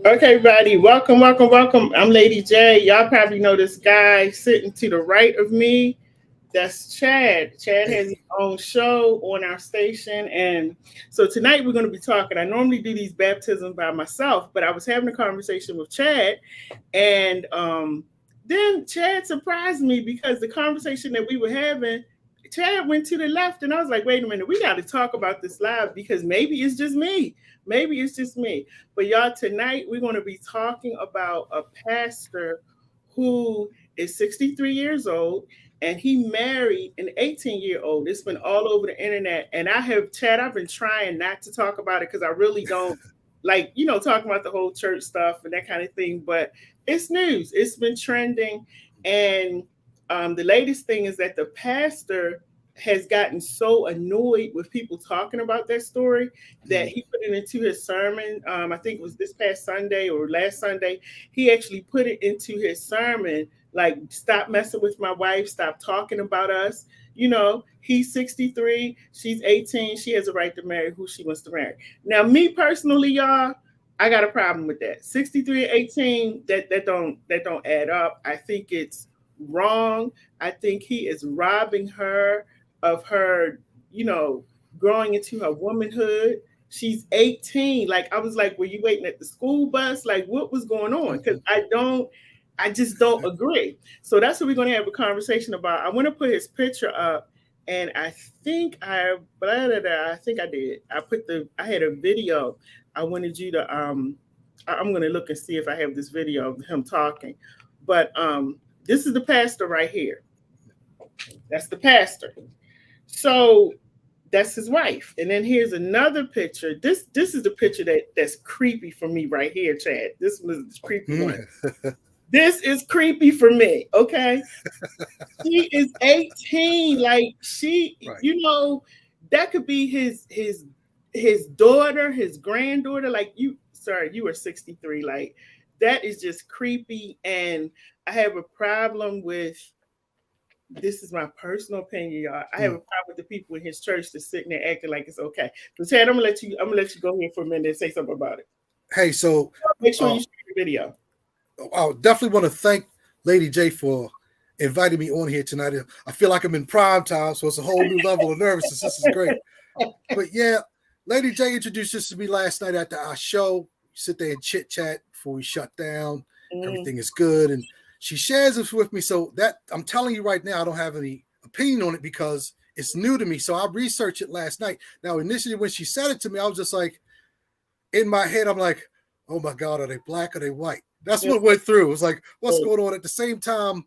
Okay, everybody, welcome, welcome, welcome. I'm Lady J. Y'all probably know this guy sitting to the right of me. That's Chad. Chad has his own show on our station. And so tonight we're going to be talking. I normally do these baptisms by myself, but I was having a conversation with Chad. And then Chad surprised me because the conversation that we were having, Chad went to the left. And I was like, wait a minute, we got to talk about this live because maybe it's just me. Maybe it's just me. But y'all, tonight we're going to be talking about a pastor who is 63 years old and he married an 18-year-old. It's been all over the internet. And I have, Chad, I've been trying not to talk about it because I really don't like, talking about the whole church stuff and that kind of thing. But it's news. It's been trending. And the latest thing is that the pastor has gotten so annoyed with people talking about that story that he put it into his sermon. I think it was this past Sunday or last Sunday. He actually put it into his sermon, like, stop messing with my wife, stop talking about us. He's 63, she's 18, she has a right to marry who she wants to marry. Now, me personally, y'all, I got a problem with that. 63 and 18, that don't add up. I think it's wrong. I think he is robbing her of her, growing into her womanhood. She's 18. Like, I was like, were you waiting at the school bus? Like, what was going on? Because I just don't agree. So that's what we're going to have a conversation about. I want to put his picture up, and I think I think I did. I had a video. I wanted you to I'm going to look and see if I have this video of him talking. But this is the pastor right here. That's the pastor. So that's his wife. And then here's another picture. This is the picture that's creepy for me right here, Chad. This was the creepy one. This is creepy for me, okay? She is 18. Like, she, right. That could be his daughter, his granddaughter. Like, you were 63. Like, that is just creepy. And I have a problem with, this is my personal opinion, y'all. I have a problem with the people in his church that's sitting there acting like it's okay. So, Chad, I'm gonna let you go here for a minute and say something about it. Hey, so make sure you share the video. I definitely want to thank Lady J for inviting me on here tonight. I feel like I'm in prime time, so it's a whole new level of nervousness. This is great. But yeah, Lady J introduced this to me last night after our show. We sit there and chit chat before we shut down. Everything is good, and she shares this with me. So that I'm telling you right now, I don't have any opinion on it because it's new to me. So I researched it last night. Now, initially when she said it to me, I was just like, in my head, I'm like, oh my God, are they black or are they white? That's what went through. It was like, what's going on? At the same time,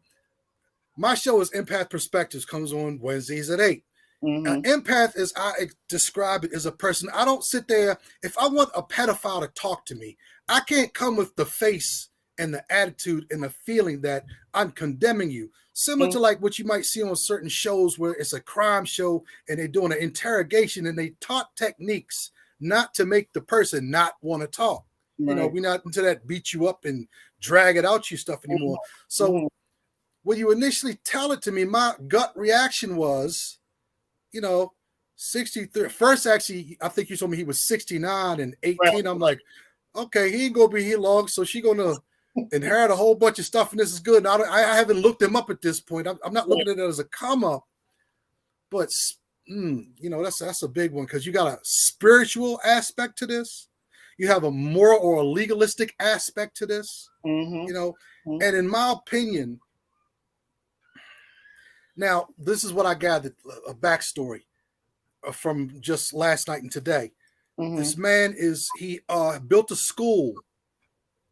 my show is Empath Perspectives, comes on Wednesdays at 8. Empath, as I describe it, is a person. I don't sit there. If I want a pedophile to talk to me, I can't come with the face and the attitude and the feeling that I'm condemning you. Similar to like what you might see on certain shows where it's a crime show and they're doing an interrogation and they taught techniques not to make the person not want to talk. Right. We're not into that beat you up and drag it out you stuff anymore. So when you initially tell it to me, my gut reaction was, 63. First, actually, I think you told me he was 69 and 18. Right. I'm like, okay, he ain't gonna be here long, so she gonna inherit a whole bunch of stuff, and this is good. Now, I haven't looked him up at this point. I'm not looking at it as a come up, but that's a big one, because you got a spiritual aspect to this. You have a moral or a legalistic aspect to this, and in my opinion, now this is what I gathered, a backstory from just last night and today. This man he built a school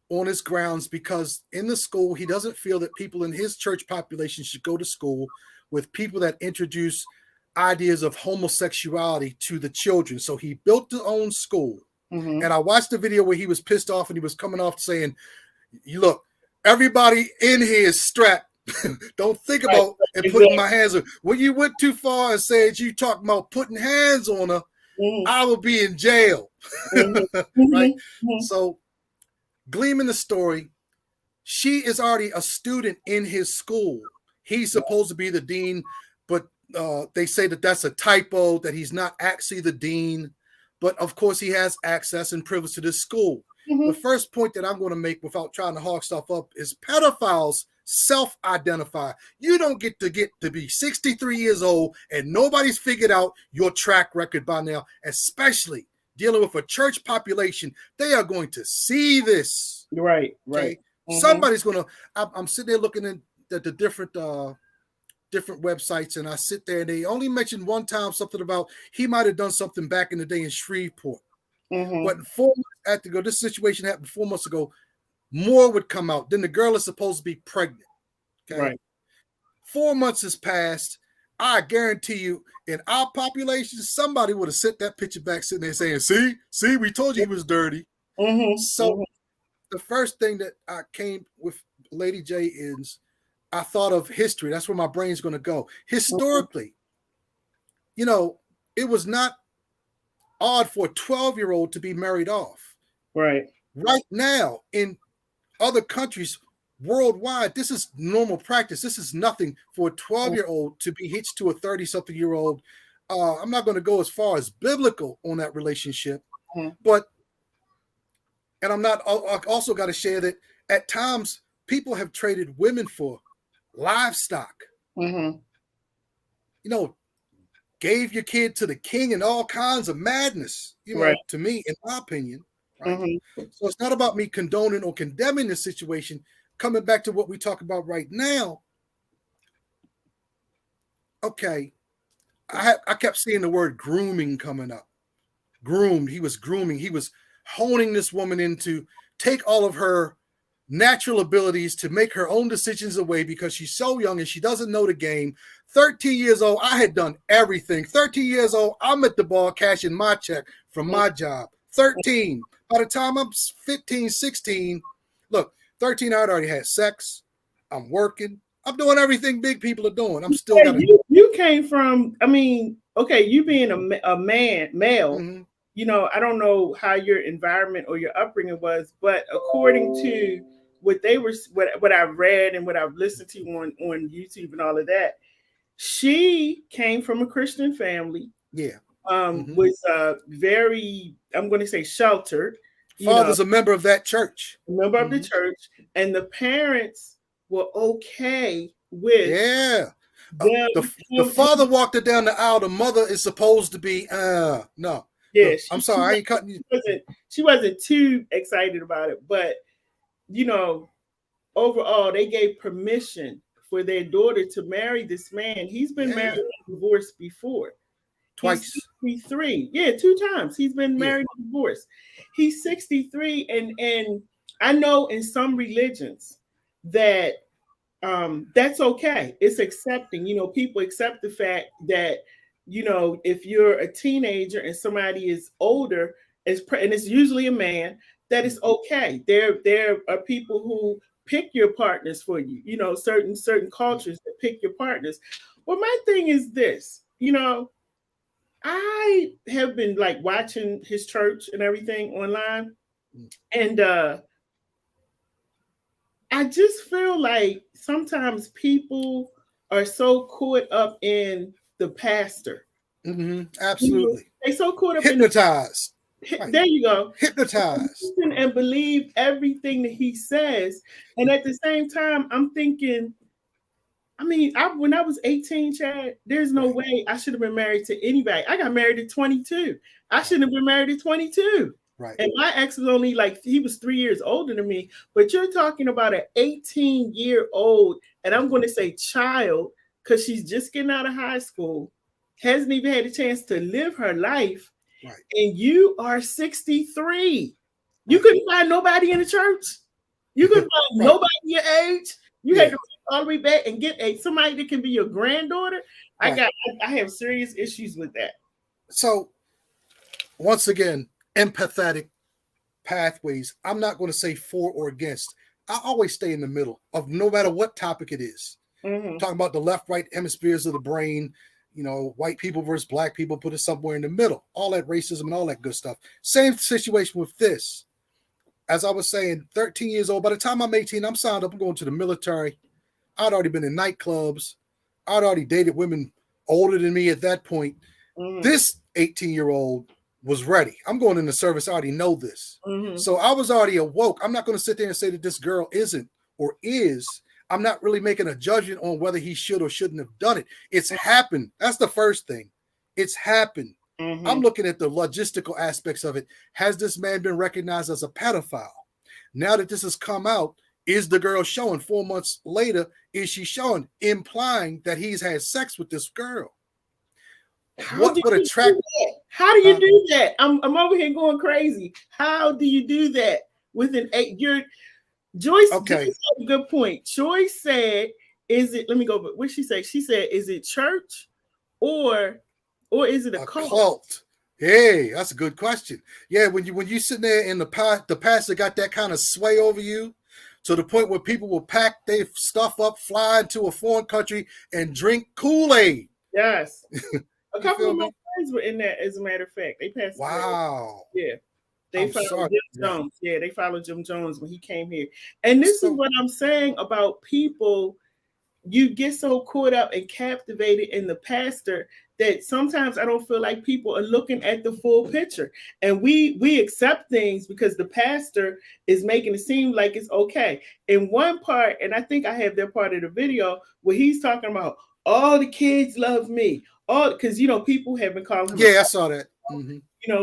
on his grounds, because in the school, he doesn't feel that people in his church population should go to school with people that introduce ideas of homosexuality to the children. So he built his own school. And I watched the video where he was pissed off, and he was coming off saying, look, everybody in here is strapped. Don't think about putting my hands on. When you went too far and said you talking about putting hands on her, I will be in jail. Right? So, gleaming the story, she is already a student in his school. He's supposed to be the dean, but they say that that's a typo, that he's not actually the dean. But of course, he has access and privilege to this school. The first point that I'm going to make, without trying to hog stuff up, is pedophiles self-identify. You don't get to be 63 years old and nobody's figured out your track record by now, especially dealing with a church population. They are going to see this. Right. Somebody's going to, I'm sitting there looking at the different websites, and I sit there and they only mentioned one time something about he might have done something back in the day in Shreveport. But 4 months after ago, this situation happened 4 months ago, more would come out. Then the girl is supposed to be pregnant. Okay? Right. 4 months has passed. I guarantee you, in our population, somebody would have sent that picture back, sitting there saying, see, we told you he was dirty. So the first thing that I came with, Lady J, is I thought of history. That's where my brain's going to go. Historically, it was not odd for a 12-year-old to be married off. Right now, in other countries worldwide, this is normal practice. This is nothing for a 12-year-old to be hitched to a 30-something-year-old. I'm not going to go as far as biblical on that relationship, but, and I also got to share that at times people have traded women for livestock. Gave your kid to the king and all kinds of madness, to me, in my opinion. Right? So it's not about me condoning or condemning the situation. Coming back to what we talk about right now. Okay. I kept seeing the word grooming coming up. Groomed. He was grooming. He was honing this woman into take all of her natural abilities to make her own decisions away, because she's so young and she doesn't know the game. 13 years old, I had done everything. 13 years old, I'm at the bar cashing my check from my job. 13. By the time I'm 15, 16, look, 13, I'd already had sex. I'm working. I'm doing everything big people are doing. I'm still you came from, you being a male, I don't know how your environment or your upbringing was, but according to what I've read and what I've listened to on YouTube and all of that, she came from a Christian family. Yeah. Was very, I'm going to say, sheltered. Father's a member of that church. A member of the church, and the parents were okay with. Yeah. The father walked her down the aisle. The mother is supposed to be no. Yeah, I'm sorry, I ain't cutting you. She wasn't too excited about it, but overall, they gave permission for their daughter to marry this man. He's been married and divorced before. Twice. He's 63. Yeah, 2 times. He's been married and divorced. He's 63, and I know in some religions that that's okay. It's accepting. People accept the fact that if you're a teenager and somebody is older, and it's usually a man, that is okay. There are people who pick your partners for you. Certain cultures that pick your partners. Well, my thing is this. I have been watching his church and everything online, and I just feel like sometimes people are so caught up in the pastor. Absolutely. They so caught up Hypnotized. in Right. there you go. Hypnotized. And believe everything that he says. And at the same time, I'm thinking, I mean, when I was 18, Chad, there's no way I should have been married to anybody. I got married at 22. I shouldn't have been married at 22. Right. And my ex was only like, he was 3 years older than me. But you're talking about an 18-year-old, and I'm going to say child, because she's just getting out of high school, hasn't even had a chance to live her life. Right. And you are 63. You couldn't find nobody in the church. You couldn't find nobody your age. You had to all the way back and get somebody that can be your granddaughter. I have serious issues with that. So once again, empathetic pathways. I'm not going to say for or against. I always stay in the middle of no matter what topic it is. Talking about the left, right hemispheres of the brain, white people versus black people, put it somewhere in the middle. All that racism and all that good stuff. Same situation with this. As I was saying, 13 years old. By the time I'm 18, I'm signed up. I'm going to the military. I'd already been in nightclubs. I'd already dated women older than me at that point. This 18-year-old was ready. I'm going in the service. I already know this. So I was already awoke. I'm not going to sit there and say that this girl isn't or is. I'm not really making a judgment on whether he should or shouldn't have done it. It's happened. That's the first thing. It's happened. I'm looking at the logistical aspects of it. Has this man been recognized as a pedophile? Now that this has come out, is the girl showing 4 months later? Is she showing, implying that he's had sex with this girl? What would attract? How do you do that? I'm over here going crazy. How do you do that with an 8? Joyce had a good point. Joyce said, "Is it?" Let me go. But what she said? She said, "Is it church, or is it a cult?" Hey, that's a good question. Yeah, when you sitting there and the pastor got that kind of sway over you, to the point where people will pack their stuff up, fly into a foreign country, and drink Kool-Aid. Yes, a couple of my friends were in that. As a matter of fact, they passed. Wow. Yeah. They followed Jim Jones. Yeah, they followed Jim Jones when he came here. And this is what I'm saying about people. You get so caught up and captivated in the pastor that sometimes I don't feel like people are looking at the full picture. And we accept things because the pastor is making it seem like it's okay. In one part, and I think I have that part of the video where he's talking about all the kids love me. All because people have been calling him. Yeah, I saw that.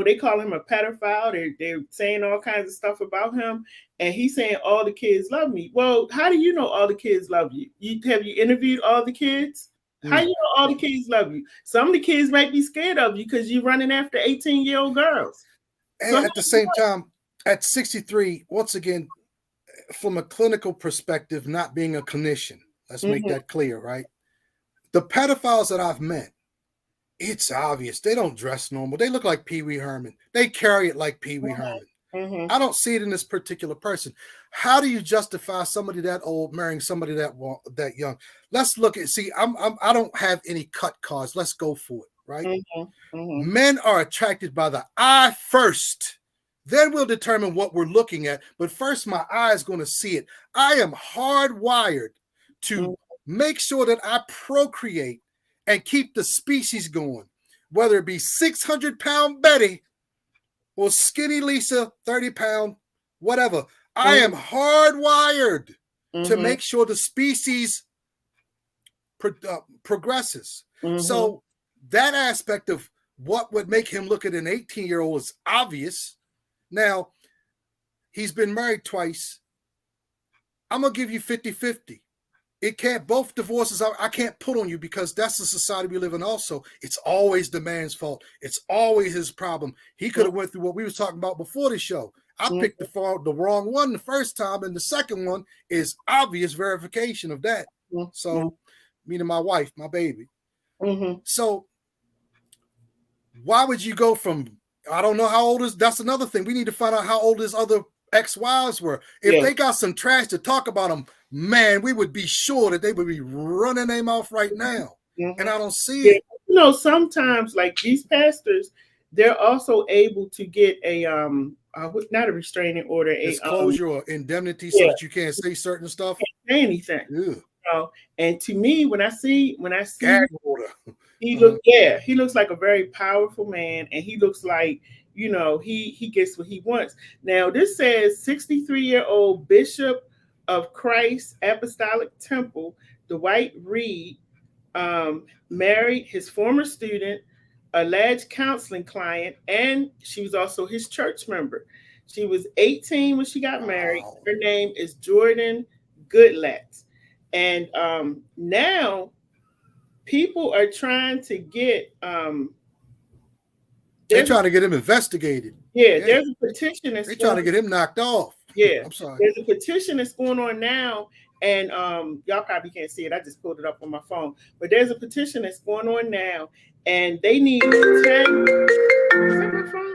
They call him a pedophile. They're saying all kinds of stuff about him. And he's saying all the kids love me. Well, how do you know all the kids love you? Have you interviewed all the kids? How do you know all the kids love you? Some of the kids might be scared of you because you're running after 18-year-old girls. And at the same time, at 63, once again, from a clinical perspective, not being a clinician, let's make that clear, right? The pedophiles that I've met, it's obvious. They don't dress normal. They look like Pee Wee Herman. They carry it like Pee Wee Herman. I don't see it in this particular person. How do you justify somebody that old marrying somebody that young? Let's look at. See, I don't have any cut cards. Let's go for it, right? Men are attracted by the eye first. Then we'll determine what we're looking at. But first, my eye is going to see it. I am hardwired to make sure that I procreate and keep the species going, whether it be 600-pound Betty or skinny Lisa, 30-pound, whatever. I am hardwired to make sure the species progresses. So that aspect of what would make him look at an 18-year-old is obvious. Now, he's been married twice. I'm going to give you 50-50. It can't, both divorces, I can't put on you because that's the society we live in also. It's always the man's fault. It's always his problem. He could have went through what we was talking about before the show. I picked the wrong one the first time, and the second one is obvious verification of that. So, meaning my wife, my baby. So, why would you go from, I don't know how old is, that's another thing. We need to find out how old his other ex-wives were. If they got some trash to talk about them, man, we would be sure that they would be running their mouth right now. And I don't see it. Sometimes like these pastors, they're also able to get a not a restraining order, disclosure or indemnity, so that you can't say certain stuff. Can't say anything. Ew. And to me, when I see gag order, he he looks like a very powerful man, and he looks like, you know, he gets what he wants. Now this says 63-year-old Bishop of Christ Apostolic Temple, Dwight Reed, married his former student, alleged counseling client, and she was also his church member. She was 18 when she got married. Her name is Jordan Goodlatte. And now people are trying to get they're trying to get him investigated. Yeah, there's a petition that's they're trying to get him knocked off. Yeah, I'm sorry. There's a petition that's going on now, and y'all probably can't see it. I just pulled it up on my phone. But there's a petition that's going on now, and they need 10. Is that my phone?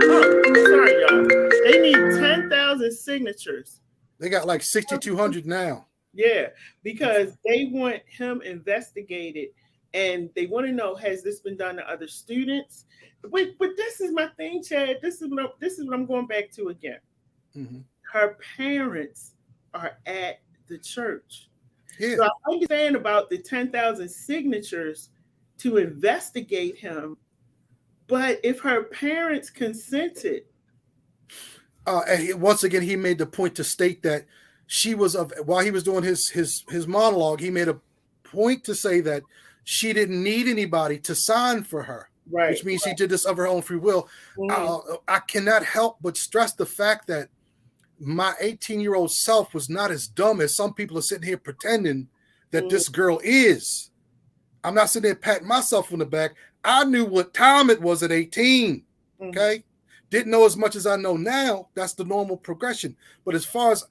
Oh, sorry, y'all. They need 10,000 signatures. They got like 6,200 now. Yeah, because they want him investigated, and they want to know, has this been done to other students? But this is my thing, Chad. This is what I'm going back to again. Mm-hmm. Her parents are at the church. Yeah. So I understand about the 10,000 signatures to investigate him, but if her parents consented. And once again, he made the point to state that she was while he was doing his monologue, he made a point to say that she didn't need anybody to sign for her, right? Which means she did this of her own free will. Mm-hmm. I cannot help but stress the fact that my 18-year-old self was not as dumb as some people are sitting here pretending that this girl is. I'm not sitting there patting myself on the back. I knew what time it was at 18. Okay. Didn't know as much as I know now. That's the normal progression. But as far as,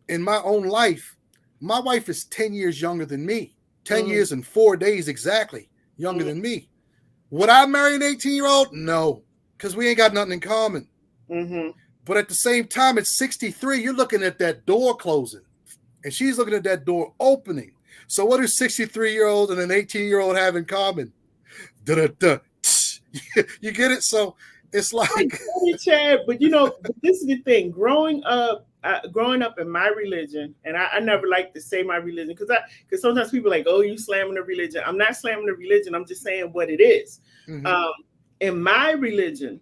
in my own life, my wife is 10 years younger than me. 10 years and 4 days exactly younger than me. Would I marry an 18-year-old? No, because we ain't got nothing in common. But at the same time, at 63, you're looking at that door closing, and she's looking at that door opening. So what do 63-year-old and an 18-year-old have in common? Da-da-da. You get it? So it's like, Chad, but this is the thing. Growing up in my religion, and I never like to say my religion because sometimes people are like, oh, you slamming the religion. I'm not slamming the religion. I'm just saying what it is. In my religion,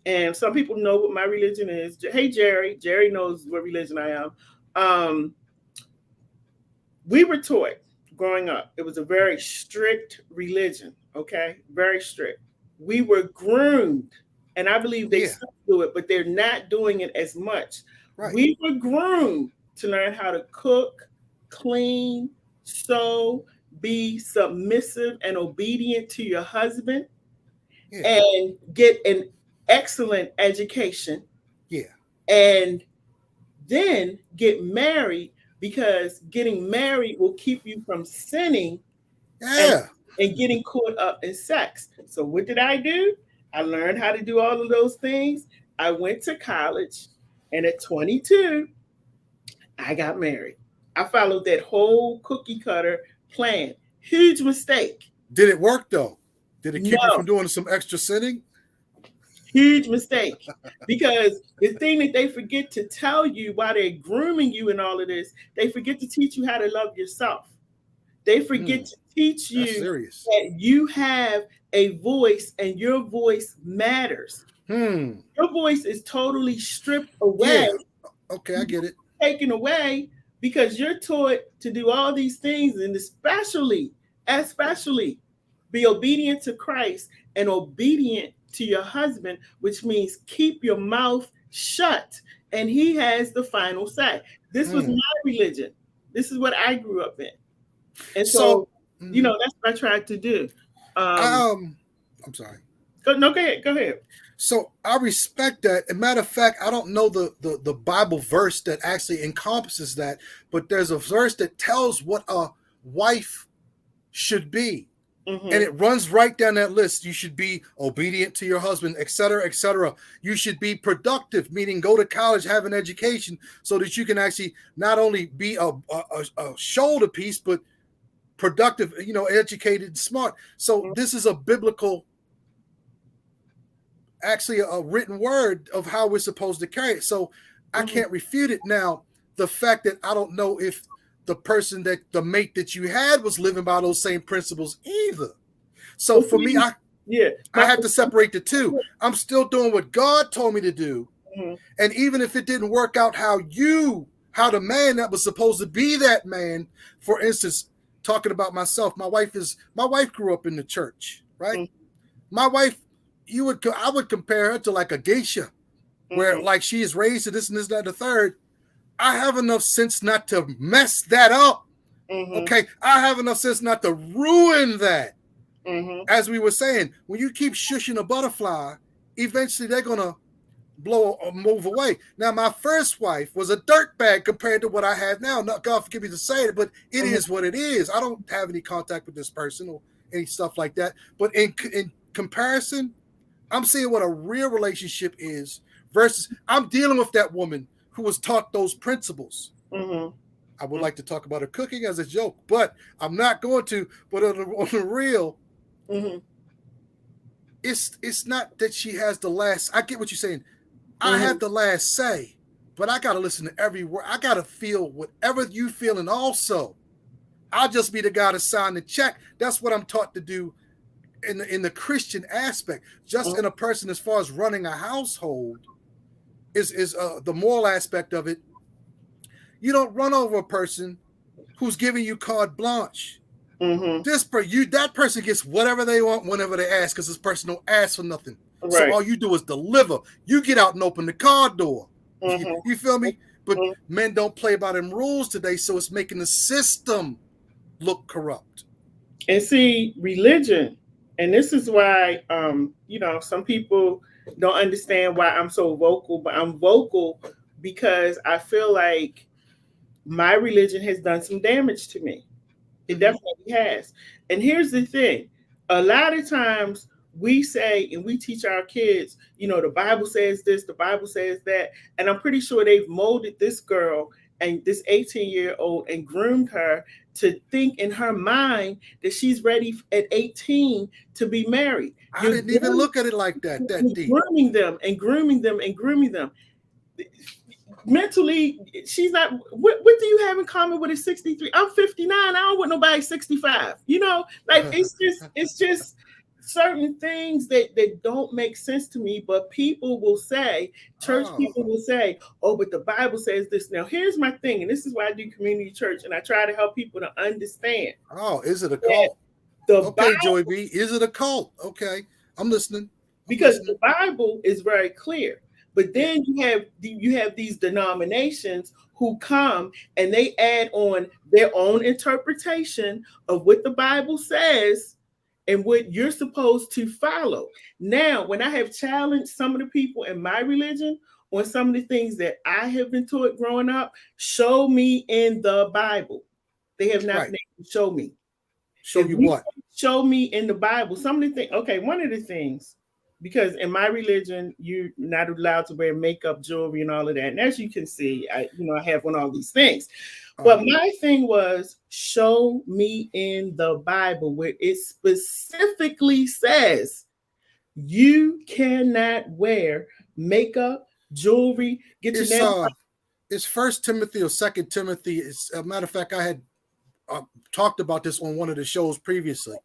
and some people know what my religion is. Hey, Jerry. Jerry knows what religion I am. We were taught growing up. It was a very strict religion. Okay, very strict. We were groomed, and I believe they still do it, but they're not doing it as much. Right. We were groomed to learn how to cook, clean, sew, be submissive and obedient to your husband, and get an excellent education. Yeah. And then get married, because getting married will keep you from sinning and getting caught up in sex. So what did I do? I learned how to do all of those things. I went to college, and at 22, I got married. I followed that whole cookie cutter plan. Huge mistake. Did it work though? Did it keep you from doing some extra sinning? Huge mistake. Because the thing that they forget to tell you while they're grooming you and all of this, they forget to teach you how to love yourself. They forget to teach you that you have a voice, and your voice matters. Your voice is totally stripped away. Yeah. Okay, I get it. Taken away, because you're taught to do all these things, and especially be obedient to Christ and obedient to your husband, which means keep your mouth shut, and he has the final say. This was my religion. This is what I grew up in. And so that's what I tried to do. I'm sorry. Go ahead. So I respect that. As a matter of fact, I don't know the Bible verse that actually encompasses that, but there's a verse that tells what a wife should be. And it runs right down that list. You should be obedient to your husband, et cetera, et cetera. You should be productive, meaning go to college, have an education, so that you can actually not only be a shoulder piece, but productive, educated and smart. So this is a biblical actually a written word of how we're supposed to carry it. So I can't refute it. Now, the fact that I don't know if the mate that you had was living by those same principles either. So for me, I have to separate the two. I'm still doing what God told me to do. And even if it didn't work out how the man that was supposed to be that man, for instance, talking about myself, my wife grew up in the church, right? My wife, I would compare her to like a geisha, where like she is raised to this and this, that, and the third. I have enough sense not to mess that up. Okay. I have enough sense not to ruin that. As we were saying, when you keep shushing a butterfly, eventually they're going to blow or move away. Now, my first wife was a dirtbag compared to what I have now. Not, God forgive me to say it, but it is what it is. I don't have any contact with this person or any stuff like that. But in comparison, I'm seeing what a real relationship is versus I'm dealing with that woman who was taught those principles. I would like to talk about her cooking as a joke, but I'm not going to. But on the real, it's not that she has the last. I get what you're saying. I have the last say, but I got to listen to every word. I got to feel whatever you feel, and also, I'll just be the guy to sign the check. That's what I'm taught to do in the Christian aspect. Just in a person as far as running a household is the moral aspect of it. You don't run over a person who's giving you carte blanche. That person gets whatever they want whenever they ask, because this person don't ask for nothing. Right. So all you do is deliver. You get out and open the car door. You feel me? But men don't play by them rules today, so it's making the system look corrupt. And see, religion, and this is why some people don't understand why I'm so vocal, but I'm vocal because I feel like my religion has done some damage to me. It definitely has. And here's the thing. A lot of times we say, and we teach our kids, the Bible says this, the Bible says that. And I'm pretty sure they've molded this girl and this 18-year-old and groomed her to think in her mind that she's ready at 18 to be married. I didn't even look at it like that deep. Grooming them and grooming them and grooming them. Mentally, she's not. What do you have in common with a 63? I'm 59. I don't want nobody 65. It's just certain things that don't make sense to me. But people will say, people will say, "Oh, but the Bible says this." Now, here's my thing, and this is why I do community church, and I try to help people to understand. Oh, is it a cult? Okay, Joey B, is it a cult? Okay, I'm listening. Because the Bible is very clear. But then you have these denominations who come and they add on their own interpretation of what the Bible says and what you're supposed to follow. Now, when I have challenged some of the people in my religion on some of the things that I have been taught growing up, show me in the Bible. They have not been able to show me. Show you what? Show me in the Bible. Some of the things. Okay, one of the things. Because in my religion, you're not allowed to wear makeup, jewelry, and all of that. And as you can see, I have on all these things. But my thing was, show me in the Bible where it specifically says you cannot wear makeup, jewelry, get your nails. It's 1 Timothy or 2 Timothy. It's a matter of fact, I had talked about this on one of the shows previously.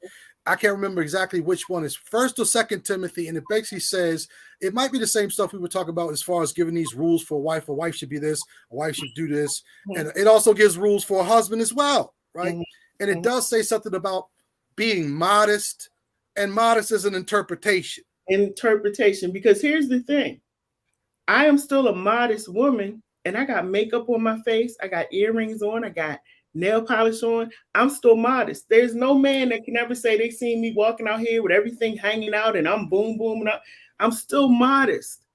I can't remember exactly which one is 1 or 2 Timothy, and it basically says it might be the same stuff we were talking about as far as giving these rules for a wife. A wife should be this, a wife should do this, and it also gives rules for a husband as well, right? And it does say something about being modest, and modest is an interpretation. Because here's the thing. I am still a modest woman, and I got makeup on my face. I got earrings on. I got nail polish on. I'm still modest. There's no man that can ever say they seen me walking out here with everything hanging out and I'm boom. I'm still modest.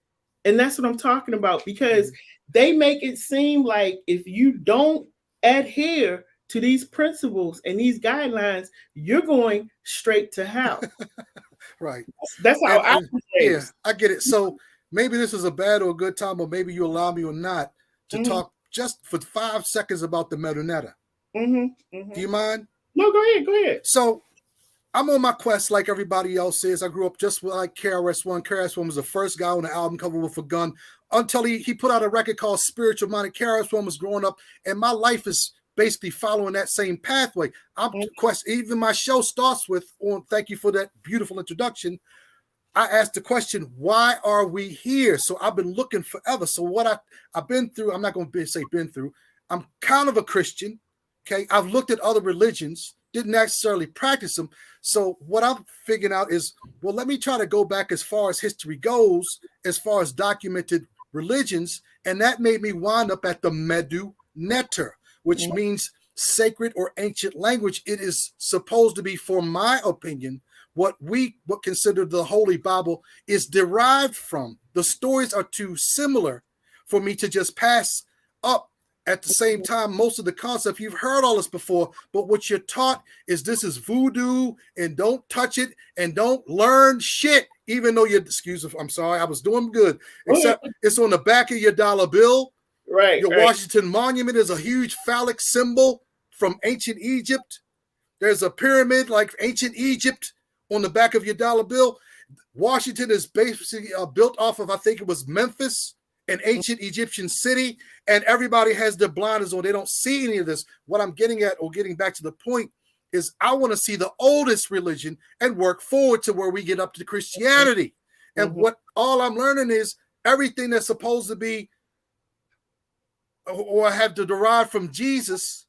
And that's what I'm talking about, because they make it seem like if you don't adhere to these principles and these guidelines, you're going straight to hell. Right. That's how I get it. So maybe this is a bad or a good time, or maybe you allow me or not to talk just for 5 seconds about the Marionetta. Do you mind? No, go ahead. So I'm on my quest like everybody else is. I grew up just like KRS-One. KRS-One was the first guy on the album cover with a gun until he put out a record called Spiritual Minded. KRS-One was growing up, and my life is basically following that same pathway. Even my show starts with, thank you for that beautiful introduction. I asked the question, why are we here? So I've been looking forever. So what I've been through, I'm not going to say been through. I'm kind of a Christian. Okay. I've looked at other religions, didn't necessarily practice them. So what I'm figuring out is, well, let me try to go back as far as history goes, as far as documented religions. And that made me wind up at the Medu Neter, which means sacred or ancient language. It is supposed to be, for my opinion, what consider the Holy Bible is derived from. The stories are too similar for me to just pass up. At the same time, most of the concept, you've heard all this before, but what you're taught is this is voodoo and don't touch it and don't learn shit, even though I'm sorry, I was doing good, except it's on the back of your dollar bill. Right. Your Washington Monument is a huge phallic symbol from ancient Egypt. There's a pyramid like ancient Egypt on the back of your dollar bill. Washington is basically built off of, I think it was Memphis, an ancient Egyptian city, and everybody has their blinders on. They don't see any of this. What I'm getting at, or getting back to the point, is I want to see the oldest religion and work forward to where we get up to Christianity. And what all I'm learning is everything that's supposed to be or have to derive from Jesus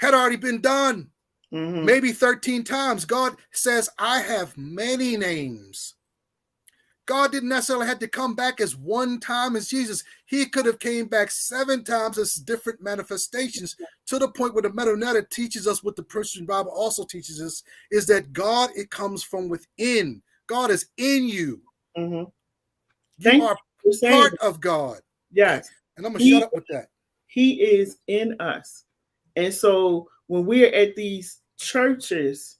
had already been done. Maybe 13 times. God says, I have many names. God didn't necessarily have to come back as one time as Jesus. He could have came back 7 times as different manifestations, to the point where the Medu Neter teaches us, what the Christian Bible also teaches us, is that God, it comes from within. God is in you. You are part of God. Yes. And I'm going to shut up with that. He is in us. And so when we're at these churches,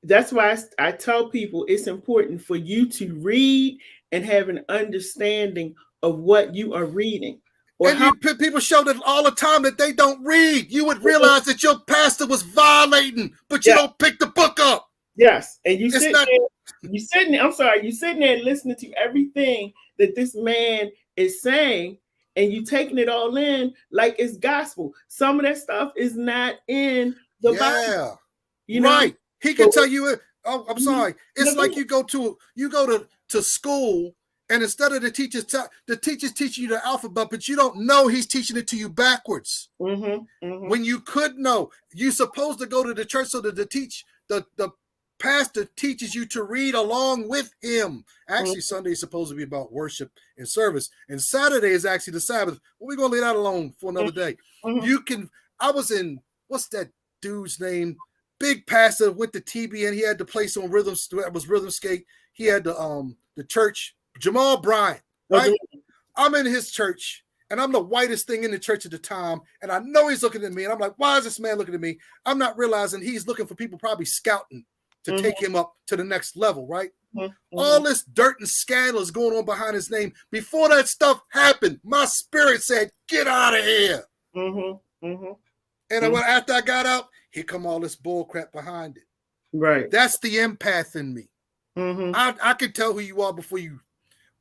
that's why I tell people it's important for you to read and have an understanding of what you are reading. People show that all the time that they don't read. You would realize that your pastor was violating, but you don't pick the book up. Yes. And you're sitting there listening to everything that this man is saying, and you taking it all in like it's gospel. Some of that stuff is not in the Bible. You know? Right. He can tell you, I'm sorry. It's like you go to school, and instead of the teachers teaching you the alphabet, but you don't know he's teaching it to you backwards. When you could know, you're supposed to go to the church so that the pastor teaches you to read along with him. Actually, Sunday is supposed to be about worship and service, and Saturday is actually the Sabbath. Well, we're gonna leave that alone for another day. I was in, what's that dude's name? Big pastor with the TBN. He had the place on Rhythm. That was Rhythm Skate. He had the church. Jamal Bryant, right? I'm in his church, and I'm the whitest thing in the church at the time, and I know he's looking at me, and I'm like, why is this man looking at me? I'm not realizing he's looking for people probably scouting to take him up to the next level, right? All this dirt and scandal is going on behind his name. Before that stuff happened, my spirit said, get out of here. And after I got out, here come all this bull crap behind it. Right. That's the empath in me. I can tell who you are before you.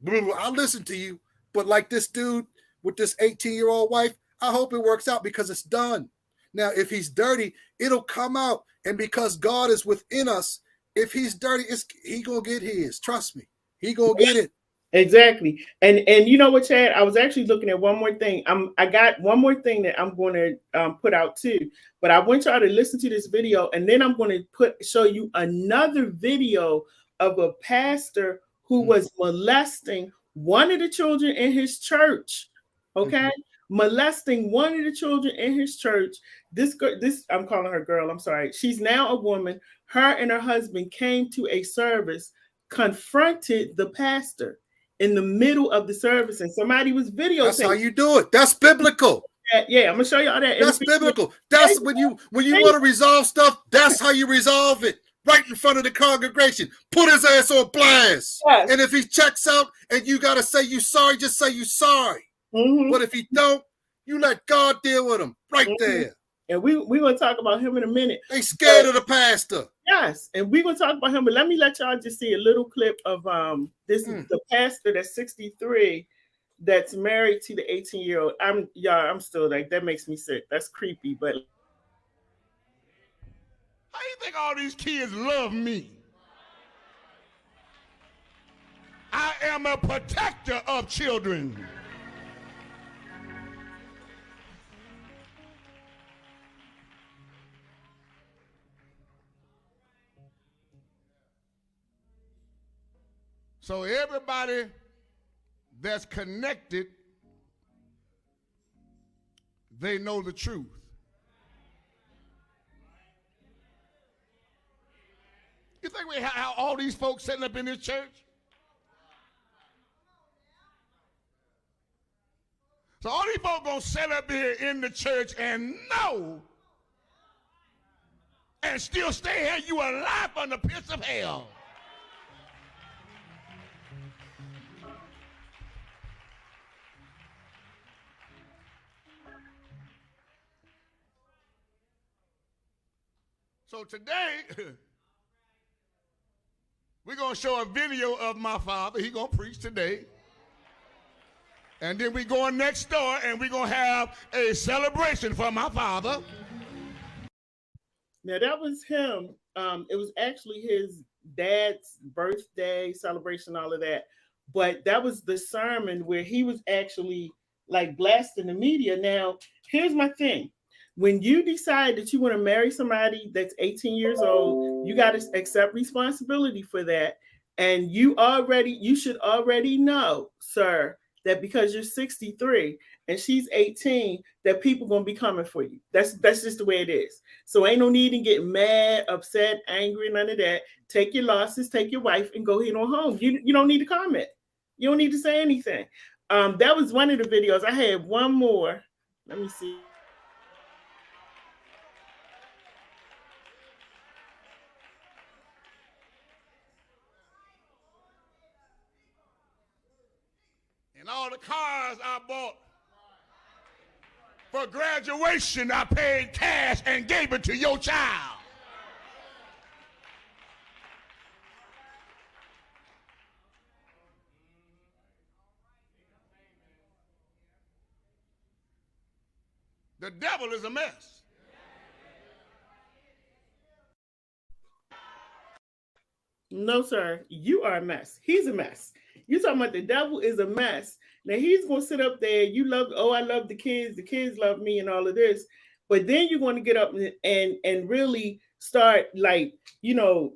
I listen to you, but like this dude with this 18-year-old wife, I hope it works out because it's done. Now, if he's dirty, it'll come out. And because God is within us, if he's dirty, he gonna get his. Trust me, he gonna get it. Exactly. And you know what, Chad? I was actually looking at one more thing. I got one more thing that I'm going to put out too. But I want y'all to listen to this video, and then I'm going to show you another video of a pastor who was molesting one of the children in his church. Okay, molesting one of the children in his church. This I'm calling her girl. I'm sorry. She's now a woman. Her and her husband came to a service, confronted the pastor in the middle of the service, and somebody was videotaping. That's how you do it. That's biblical. Yeah, I'm gonna show y'all that. That's biblical. That's when you want to resolve stuff. That's how you resolve it. Right in front of the congregation. Put his ass on blast. Yes. And if he checks out and you gotta say you sorry, just say you sorry. But if he don't, you let God deal with him right there. And we're going to talk about him in a minute. They scared of the pastor. Yes, and we're going to talk about him, but let me let y'all just see a little clip of the pastor that's 63 that's married to the 18-year-old. I'm still like, that makes me sick. That's creepy, but how you think all these kids love me? I am a protector of children. So everybody that's connected, they know the truth. You think we have all these folks sitting up in this church? So all these folks gonna sit up here in the church and know and still stay here, you alive from the pits of hell. So today, we're going to show a video of my father. He's going to preach today. And then we're going next door, and we're going to have a celebration for my father. Now, that was him. It was actually his dad's birthday celebration, all of that. But that was the sermon where he was actually like blasting the media. Now, here's my thing. When you decide that you want to marry somebody that's 18 years old, you got to accept responsibility for that. And you should already know, sir, that because you're 63 and she's 18, that people going to be coming for you. That's just the way it is. So ain't no need to get mad, upset, angry, none of that. Take your losses, take your wife, and go ahead on home. You don't need to comment. You don't need to say anything. That was one of the videos. I had one more. Let me see. And all the cars I bought for graduation, I paid cash and gave it to your child. The devil is a mess. No, sir. You are a mess. He's a mess. You're talking about the devil is a mess. Now he's going to sit up there. I love the kids love me and all of this. But then you're going to get up and really start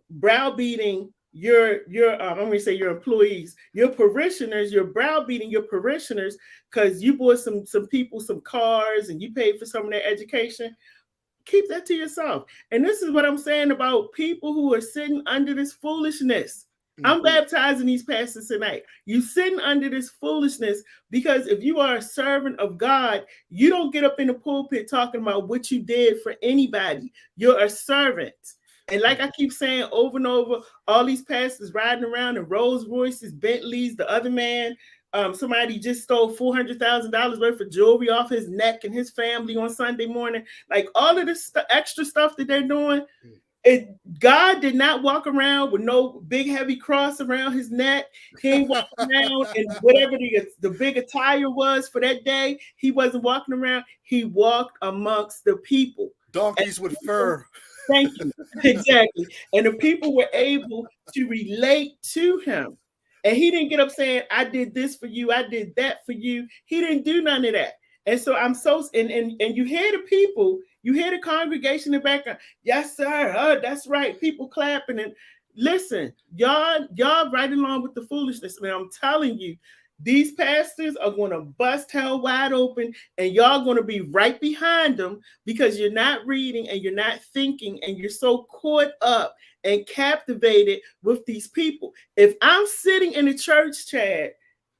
browbeating your I'm going to say your employees, your parishioners, you're browbeating your parishioners because you bought some people some cars and you paid for some of their education. Keep that to yourself. And this is what I'm saying about people who are sitting under this foolishness. I'm baptizing these pastors tonight. You sitting under this foolishness because if you are a servant of God, you don't get up in the pulpit talking about what you did for anybody. You're a servant. And like I keep saying over and over, all these pastors riding around in Rolls Royces, Bentleys, the other man, somebody just stole $400,000 worth of jewelry off his neck and his family on Sunday morning. Like all of this extra stuff that they're doing. God did not walk around with no big heavy cross around his neck. He ain't walking around in whatever the big attire was for that day. He wasn't walking around. He walked amongst the people. Donkeys with fur. Thank you. Exactly. And the people were able to relate to him. And he didn't get up saying, I did this for you. I did that for you. He didn't do none of that. And so and you hear the people, you hear the congregation in the background. Yes, sir. Oh, that's right. People clapping. And listen, y'all right along with the foolishness. Man, I'm telling you, these pastors are going to bust hell wide open and y'all going to be right behind them because you're not reading and you're not thinking and you're so caught up and captivated with these people. If I'm sitting in the church, Chad,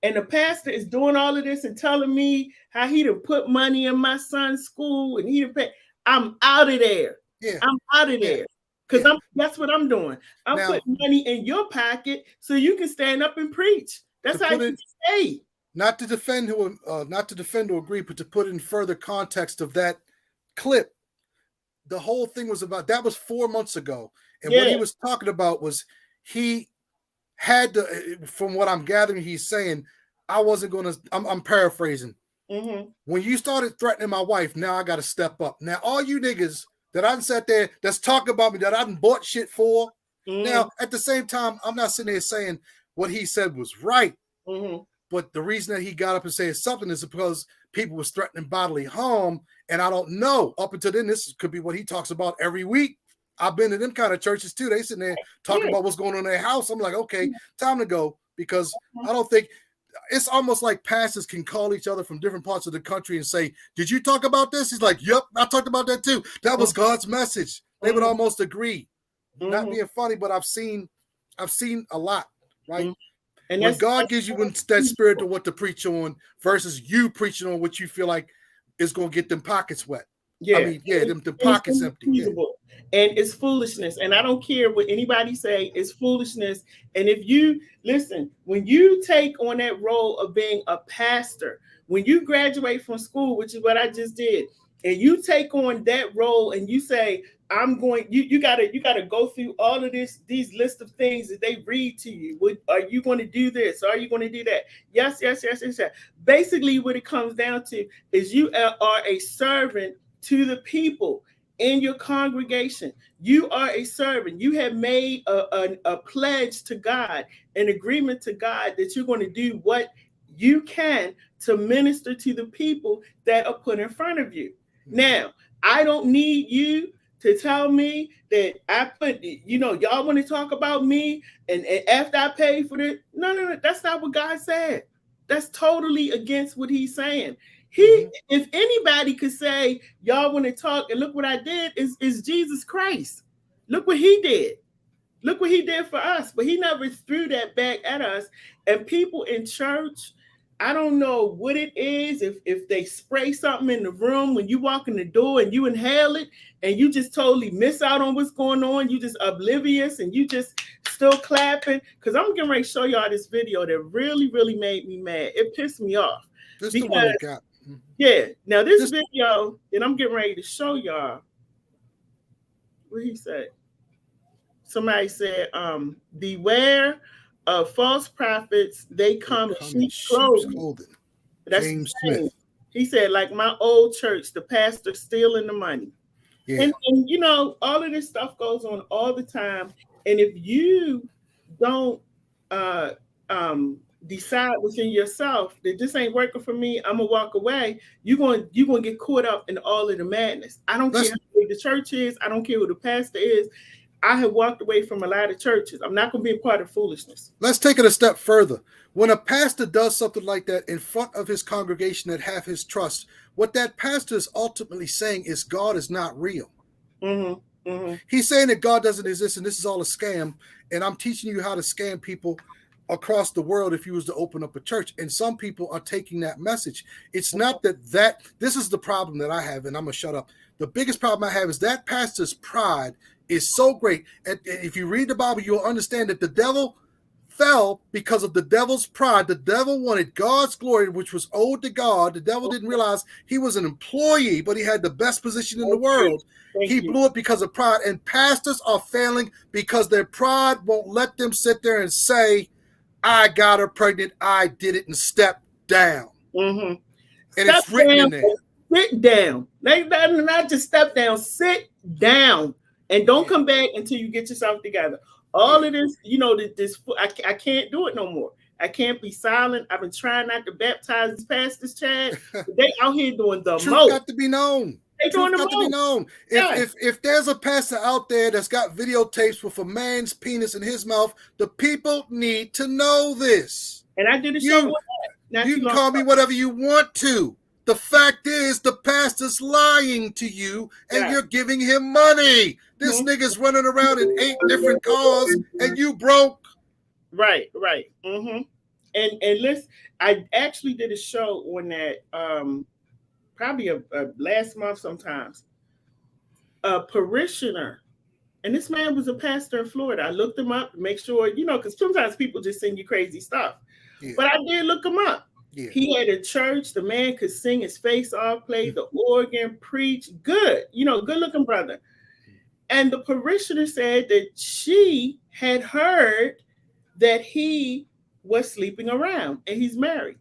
and the pastor is doing all of this and telling me how he done put money in my son's school and he done pay, I'm out of there. Yeah. I'm out of there. Because that's what I'm doing. I'm putting money in your pocket so you can stand up and preach. That's how you say. Not to defend or agree, but to put in further context of that clip. the whole thing was about, that was 4 months ago. And what he was talking about was he had to, from what I'm gathering, he's saying, I wasn't going to, I'm paraphrasing. When you started threatening my wife, now I got to step up. Now, all you niggas that I sat there that's talking about me, that I done bought shit for. Now, at the same time, I'm not sitting there saying what he said was right. But the reason that he got up and said something is because people was threatening bodily harm. And I don't know. Up until then, this could be what he talks about every week. I've been to them kind of churches too. They sitting there talking about what's going on in their house. I'm like, okay, time to go, because I don't think, it's almost like pastors can call each other from different parts of the country and say, did you talk about this? He's like, yep, I talked about that too. That was God's message. They would almost agree. Not being funny, but I've seen a lot, right? And when God gives you that spirit to what to preach on versus you preaching on what you feel like is going to get them pockets wet. The pockets empty. And it's foolishness. And I don't care what anybody say, it's foolishness. And if you listen, when you take on that role of being a pastor, when you graduate from school, which is what I just did, and you take on that role and you say, I'm going, you gotta go through all of these list of things that they read to you. Are you going to do this? Are you going to do that? Yes. Basically, what it comes down to is you are a servant to the people in your congregation. You are a servant. You have made a pledge to God, an agreement to God that you're going to do what you can to minister to the people that are put in front of you. Now, I don't need you to tell me that I put, y'all want to talk about me and after I pay for it. No, that's not what God said. That's totally against what he's saying. If anybody could say, y'all want to talk and look what I did, is Jesus Christ. Look what he did. Look what he did for us. But he never threw that back at us. And people in church, I don't know what it is. If they spray something in the room when you walk in the door and you inhale it and you just totally miss out on what's going on, you just oblivious and you just still clapping. Because I'm getting ready to show y'all this video that really, really made me mad. It pissed me off. This is the one I got. Yeah. Now this video that I'm getting ready to show y'all, what he said. Somebody said, beware of false prophets. They come in sheep's clothing. That's James Smith. He said, like my old church, the pastor stealing the money. Yeah. And all of this stuff goes on all the time. And if you don't decide within yourself that this ain't working for me, I'm gonna walk away, you're gonna get caught up in all of the madness. I don't care who the church is, I don't care who the pastor is. I have walked away from a lot of churches. I'm not gonna be a part of foolishness. Let's take it a step further. When a pastor does something like that in front of his congregation that have his trust, what that pastor is ultimately saying is God is not real. He's saying that God doesn't exist and this is all a scam, and I'm teaching you how to scam people across the world if you was to open up a church. And some people are taking that message. It's not that this is the problem that I have, and I'm gonna shut up. The biggest problem I have is that pastor's pride is so great. And if you read the Bible, you'll understand that the devil fell because of the devil's pride. The devil wanted God's glory, which was owed to God. The devil didn't realize he was an employee, but he had the best position in the world. He blew it because of pride. And pastors are failing because their pride won't let them sit there and say, I got her pregnant, I did it, and step down. And it's written in there. Sit down. Not just step down, sit down. And don't come back until you get yourself together. All of this, I can't do it no more. I can't be silent. I've been trying not to baptize these pastors, Chad. They out here doing the Truth most. Got to be known. They doing the most. To be known. If there's a pastor out there that's got videotapes with a man's penis in his mouth, the people need to know this. And I did a show with that. You can call me whatever you want to. The fact is, the pastor's lying to you, and you're giving him money. This nigga's running around in 8 different cars, and you broke. Right. And listen, I actually did a show on that probably last month sometimes. A parishioner, and this man was a pastor in Florida. I looked him up to make sure, because sometimes people just send you crazy stuff. Yeah. But I did look him up. Yeah. He had a church. The man could sing his face off, play the organ, preach. Good, good looking brother. And the parishioner said that she had heard that he was sleeping around and he's married.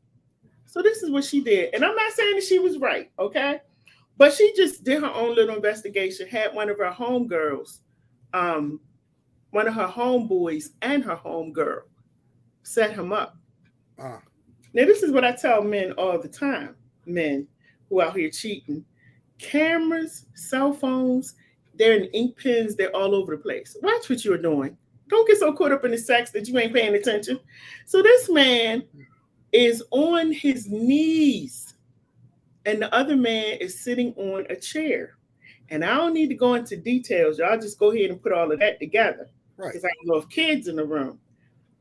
So this is what she did. And I'm not saying that she was right, okay? But she just did her own little investigation, had one of her homegirls, one of her homeboys and her homegirl set him up. Now, this is what I tell men all the time, men who out here cheating. Cameras, cell phones, they're in ink pens, they're all over the place. Watch what you're doing. Don't get so caught up in the sex that you ain't paying attention. So this man is on his knees and the other man is sitting on a chair. And I don't need to go into details. Y'all just go ahead and put all of that together. Right. Because I don't know if kids in the room.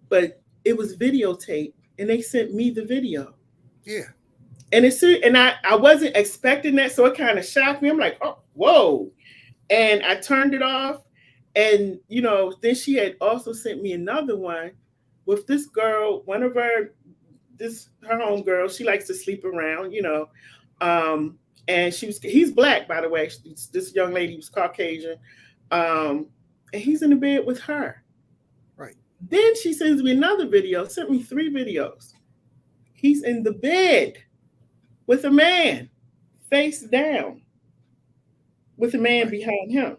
But it was videotaped and they sent me the video. Yeah. And I wasn't expecting that. So it kind of shocked me. I'm like, oh, whoa. And I turned it off. And, then she had also sent me another one with this girl, her homegirl. She likes to sleep around, and he's black, by the way. This young lady was Caucasian. And he's in the bed with her. Right. Then she sends me another video, sent me 3 videos. He's in the bed with a man, face down, with a man behind him.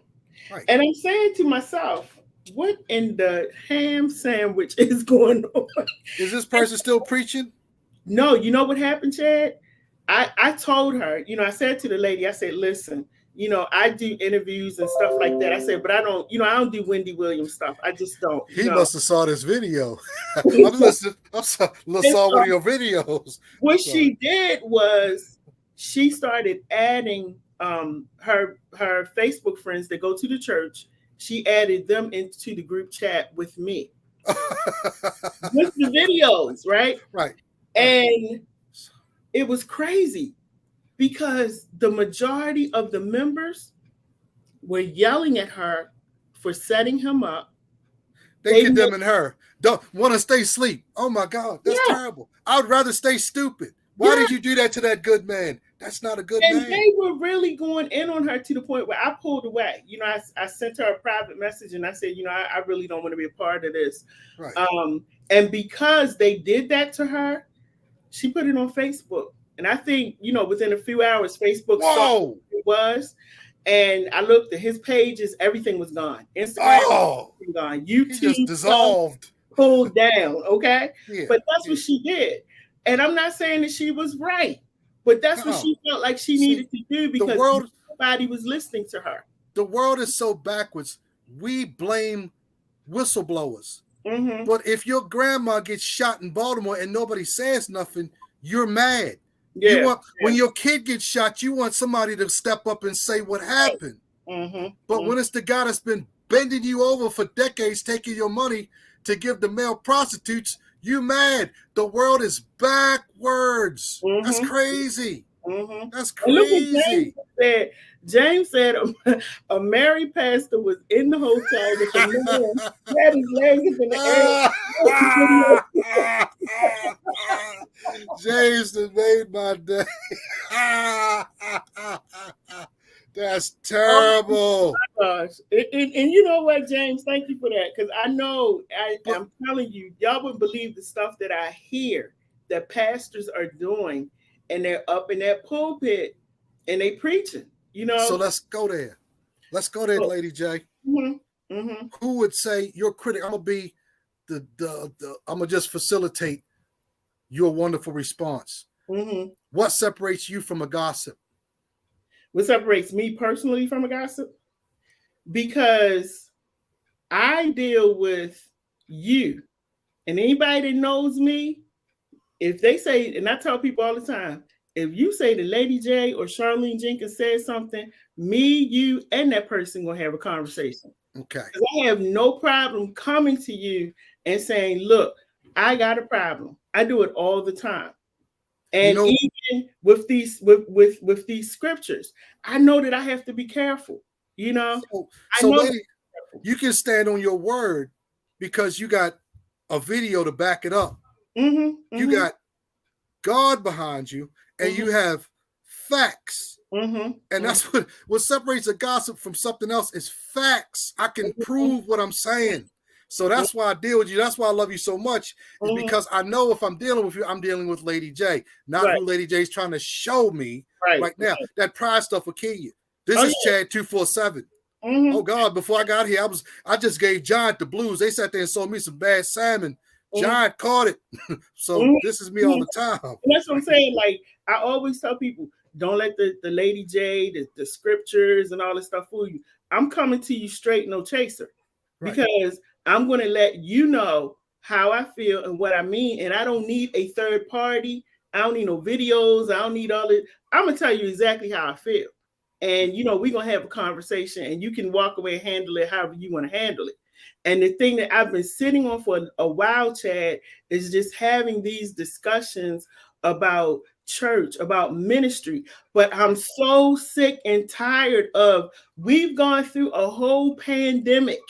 Right. And I'm saying to myself, what in the ham sandwich is going on? Is this person still preaching? No, you know what happened, Chad? I told her, I said to the lady, I said, listen, I do interviews and stuff like that. I said, but I don't do Wendy Williams stuff. I just don't. He must have saw this video. I saw one of your videos. What she did was she started adding her Facebook friends that go to the church. She added them into the group chat with me. With the videos, right? Right. And it was crazy because the majority of the members were yelling at her for setting him up. They condemning her. Don't want to stay asleep. Oh my God, that's terrible. I would rather stay stupid. Why did you do that to that good man? That's not a good man. And they were really going in on her to the point where I pulled away. I sent her a private message and I said, I really don't want to be a part of this. Right. And because they did that to her, she put it on Facebook. And I think, within a few hours, Facebook saw who it was. And I looked at his pages, everything was gone. Instagram was gone. YouTube just dissolved. Pulled down, okay? Yeah, but that's what she did. And I'm not saying that she was right, but that's what she felt like she needed to do because nobody was listening to her. The world is so backwards. We blame whistleblowers. Mm-hmm. But if your grandma gets shot in Baltimore and nobody says nothing, you're mad. Yeah. When your kid gets shot, you want somebody to step up and say what happened. Mm-hmm. But when it's the guy that's been bending you over for decades, taking your money to give the male prostitutes, you mad. The world is backwards. Mm-hmm. That's crazy. Mm-hmm. That's crazy. James said a married pastor was in the hotel with a man had his legs up in the air. James has made my day. That's terrible. Oh my gosh. And you know what, James? Thank you for that. Because I know, I'm telling you, y'all wouldn't believe the stuff that I hear that pastors are doing. And they're up in that pulpit and they preaching, So let's go there. Lady J. Mm-hmm, mm-hmm. Who would say your critic? I'm gonna be I'm gonna just facilitate your wonderful response. Mm-hmm. What separates you from a gossip? What separates me personally from a gossip? Because I deal with you and anybody that knows me. If they say, and I tell people all the time, if you say that Lady J or Charlene Jenkins said something, me, you, and that person gonna have a conversation. Okay. I have no problem coming to you and saying, look, I got a problem. I do it all the time. And even with these with these scriptures, I know that I have to be careful, So lady, you can stand on your word because you got a video to back it up. Mm-hmm, You got God behind you, and you have facts. And that's what separates a gossip from something else is facts. I can prove what I'm saying. So that's why I deal with you. That's why I love you so much, is because I know if I'm dealing with you, I'm dealing with Lady J, not who Lady J is trying to show me right now. That pride stuff will kill you. This is Chad 247. Oh God, before I got here, I just gave Giant the blues. They sat there and sold me some bad salmon. Giant caught it. So this is me all the time. And that's what I'm saying. Like, I always tell people, don't let the Lady J, the scriptures and all this stuff fool you. I'm coming to you straight, no chaser. Because I'm going to let you know how I feel and what I mean. And I don't need a third party. I don't need no videos. I don't need all it. I'm going to tell you exactly how I feel. And, we're going to have a conversation and you can walk away and handle it however you want to handle it. And the thing that I've been sitting on for a while, Chad, is just having these discussions about church, about ministry. But I'm so sick and tired of, we've gone through a whole pandemic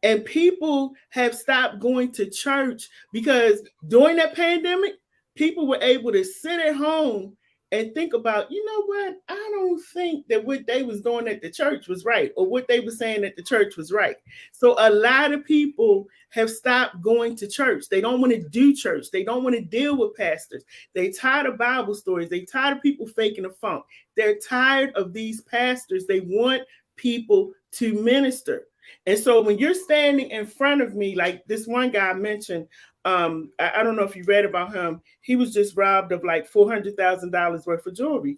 and people have stopped going to church because during that pandemic, people were able to sit at home and think about, you know what? I don't think that what they was doing at the church was right, or what they were saying at the church was right. So a lot of people have stopped going to church. They don't want to do church. They don't want to deal with pastors. They tired of Bible stories. They tired of people faking the funk. They're tired of these pastors. They want people to minister. And so when you're standing in front of me, like this one guy mentioned, I don't know if you read about him. He was just robbed of like $400,000 worth of jewelry.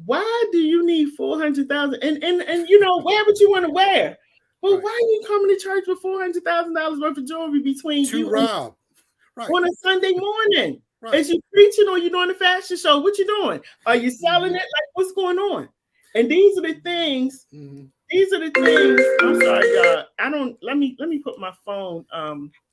Why do you need $400,000? And wear what you want to wear. Well, why are you coming to church with $400,000 worth of jewelry between you rob on a Sunday morning? Is you preaching or you doing a fashion show? What you doing? Are you selling it? Like, what's going on? And these are the things. These are the things. I'm sorry, y'all. Let me put my phone.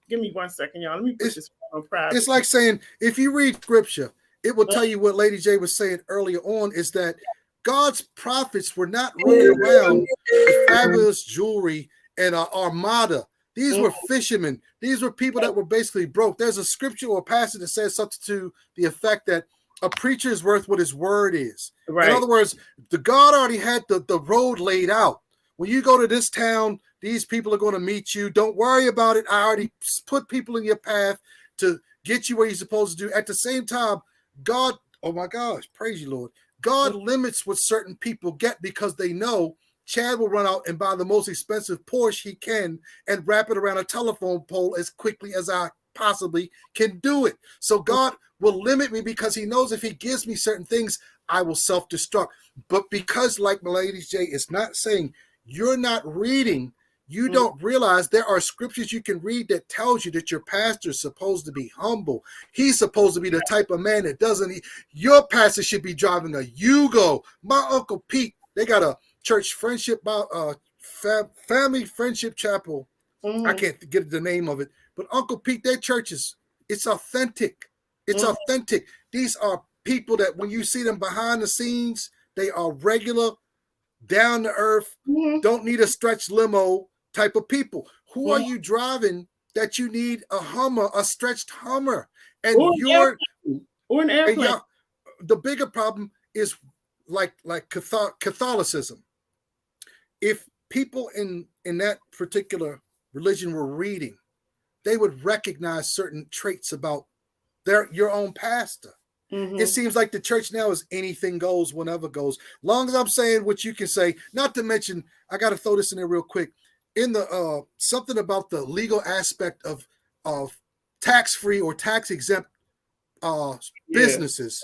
Give me 1 second, y'all. Let me put this phone on private. It's like saying, if you read scripture, it will tell you what Lady J was saying earlier on, is that God's prophets were not running around with fabulous jewelry and an armada. These were fishermen. These were people that were basically broke. There's a scripture or a passage that says something to the effect that a preacher is worth what his word is. In other words, the God already had the road laid out. When you go to this town, these people are going to meet you. Don't worry about it. I already put people in your path to get you where you're supposed to do. At the same time, God, oh my gosh, praise you, Lord. God limits what certain people get because they know Chad will run out and buy the most expensive Porsche he can and wrap it around a telephone pole as quickly as I possibly can do it. So God will limit me because he knows if he gives me certain things, I will self-destruct. But because, like Lady J is not saying, you're not reading, you don't realize there are scriptures you can read that tells you that your pastor is supposed to be humble. He's supposed to be the type of man that doesn't. Your pastor should be driving a Yugo. My Uncle Pete, they got a church friendship, family friendship chapel. I can't get the name of it, but Uncle Pete, their church it's authentic. It's authentic. These are people that when you see them behind the scenes, they are regular, down to earth, don't need a stretch limo type of people. Who are you driving that you need a Hummer, a stretched Hummer? And or an airplane. The bigger problem is like Catholicism. If people in that particular religion were reading, they would recognize certain traits about your own pastor. It seems like the church now is anything goes, whenever goes. Long as I'm saying what you can say, not to mention, I got to throw this in there real quick. In the something about the legal aspect of tax-free or tax-exempt businesses,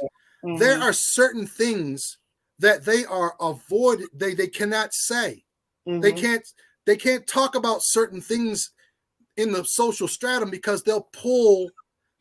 there are certain things that they are avoided. They cannot say. They can't talk about certain things in the social stratum because they'll pull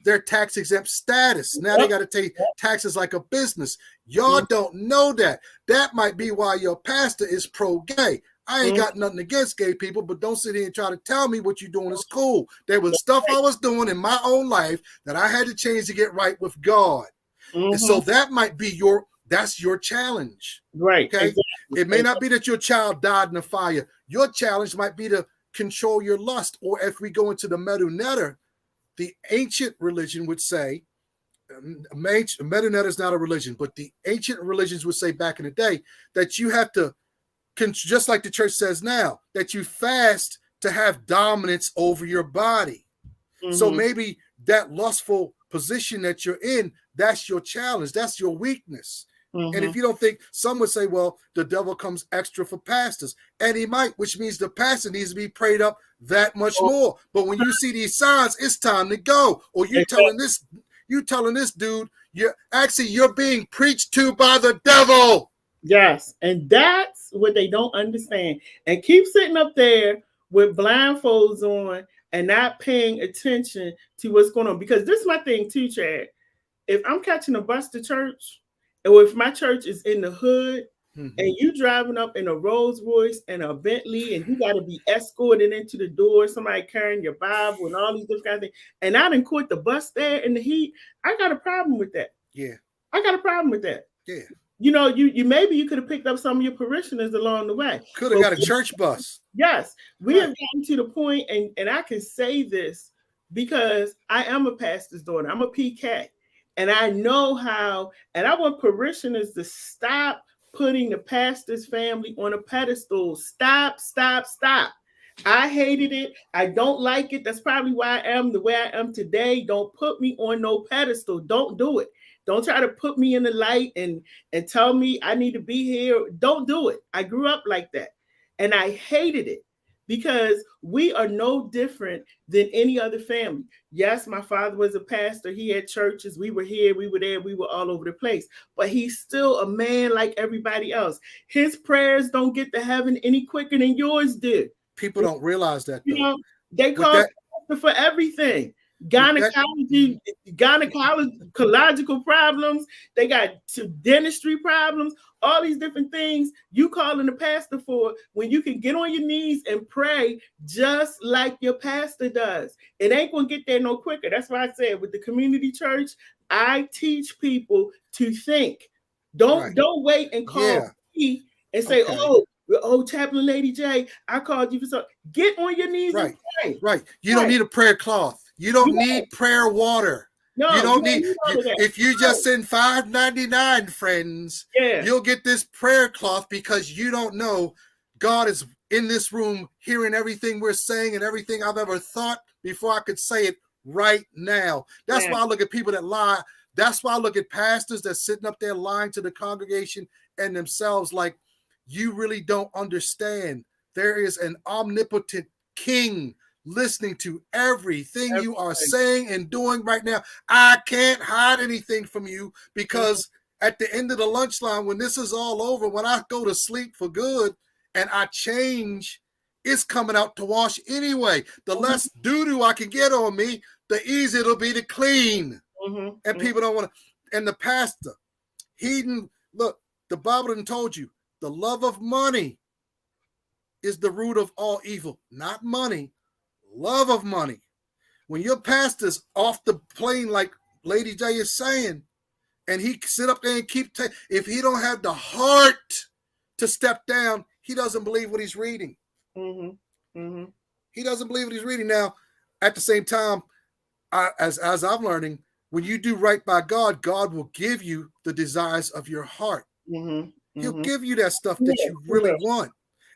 their tax exempt status. Now they got to take taxes like a business. Y'all don't know that. That might be why your pastor is pro-gay. I ain't got nothing against gay people, but don't sit here and try to tell me what you're doing is cool. There was stuff I was doing in my own life that I had to change to get right with God. And so that might be that's your challenge. Right. Okay. Exactly. It may not be that your child died in a fire. Your challenge might be to control your lust. Or if we go into the Medu Neter, the ancient religion would say, Meta is not a religion, but the ancient religions would say back in the day that you have to, just like the church says now, that you fast to have dominance over your body. Mm-hmm. So maybe that lustful position that you're in, that's your challenge, that's your weakness. Mm-hmm. And if you don't think, some would say, well, the devil comes extra for pastors, and he might, which means the pastor needs to be prayed up that much more. But when you see these signs, it's time to go. Or you telling this dude, you're being preached to by the devil. Yes, and that's what they don't understand. And keep sitting up there with blindfolds on and not paying attention to what's going on. Because this is my thing too, Chad. If I'm catching a bus to church, or if my church is in the hood, mm-hmm. and you driving up in a Rolls Royce and a Bentley, and you got to be escorted into the door, somebody carrying your Bible and all these different kind of things, and I done caught the bus there in the heat, I got a problem with that. Yeah. I got a problem with that. Yeah. You know, you maybe you could have picked up some of your parishioners along the way. Could have got a church bus. Yes. We have gotten to the point, and I can say this because I am a pastor's daughter. I'm a PK. And I know how, and I want parishioners to stop putting the pastor's family on a pedestal. Stop. I hated it. I don't like it. That's probably why I am the way I am today. Don't put me on no pedestal. Don't do it. Don't try to put me in the light and tell me I need to be here. Don't do it. I grew up like that. And I hated it because we are no different than any other family. Yes, my father was a pastor. He had churches. We were here. We were there. We were all over the place. But he's still a man like everybody else. His prayers don't get to heaven any quicker than yours did. People don't realize that, though. You know, they call pastor for everything. Gynecological problems. They got dentistry problems, all these different things you calling the pastor for when you can get on your knees and pray just like your pastor does. It ain't going to get there no quicker. That's why I said with the community church, I teach people to think. Don't wait and call me and say, oh, Chaplain Lady J, I called you for something. Get on your knees and pray. Right. You don't need a prayer cloth. You don't need prayer water. No, you don't need. If you just send $5.99, friends, you'll get this prayer cloth because you don't know God is in this room hearing everything we're saying and everything I've ever thought before I could say it right now. That's why I look at people that lie. That's why I look at pastors that's sitting up there lying to the congregation and themselves like, you really don't understand. There is an omnipotent king listening to everything you are saying and doing right now. I can't hide anything from you because at the end of the lunch line, when this is all over, when I go to sleep for good and I change, it's coming out to wash anyway. The less doo-doo I can get on me, the easier it'll be to clean. And people don't want to. And the pastor, look, the Bible done told you, the love of money is the root of all evil. Not money, love of money. When your pastor's off the plane, like Lady J is saying, and he sit up there and if he don't have the heart to step down, he doesn't believe what he's reading. He doesn't believe what he's reading. Now, at the same time, as I'm learning, when you do right by God, God will give you the desires of your heart. He'll give you that stuff that you really want,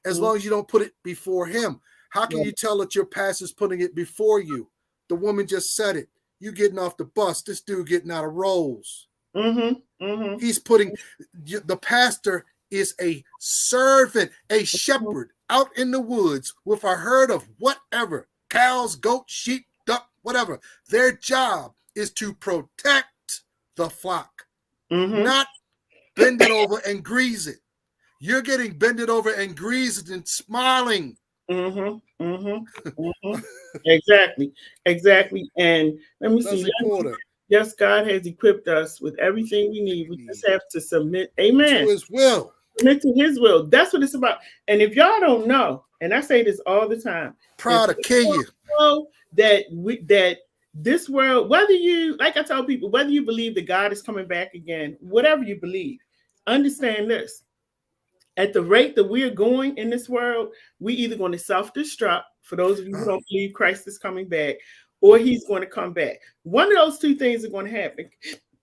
as long as you don't put it before him. How can you tell that your pastor's putting it before you? The woman just said it. You getting off the bus, this dude getting out of Rolls. He's putting, the pastor is a servant, a shepherd out in the woods with a herd of whatever, cows, goats, sheep, duck, whatever. Their job is to protect the flock, not bend it over and grease it. You're getting bended over and greased and smiling. Exactly. And let me see. Yes, God has equipped us with everything we need. We just have to submit, amen, to his will. Submit to his will. That's what it's about. And if y'all don't know, and I say this all the time, proud to kill you. Know that this world, whether you, like I tell people, whether you believe that God is coming back again, whatever you believe, understand this. At the rate that we're going in this world, we either going to self-destruct, for those of you who don't believe Christ is coming back, or he's going to come back. One of those two things are going to happen.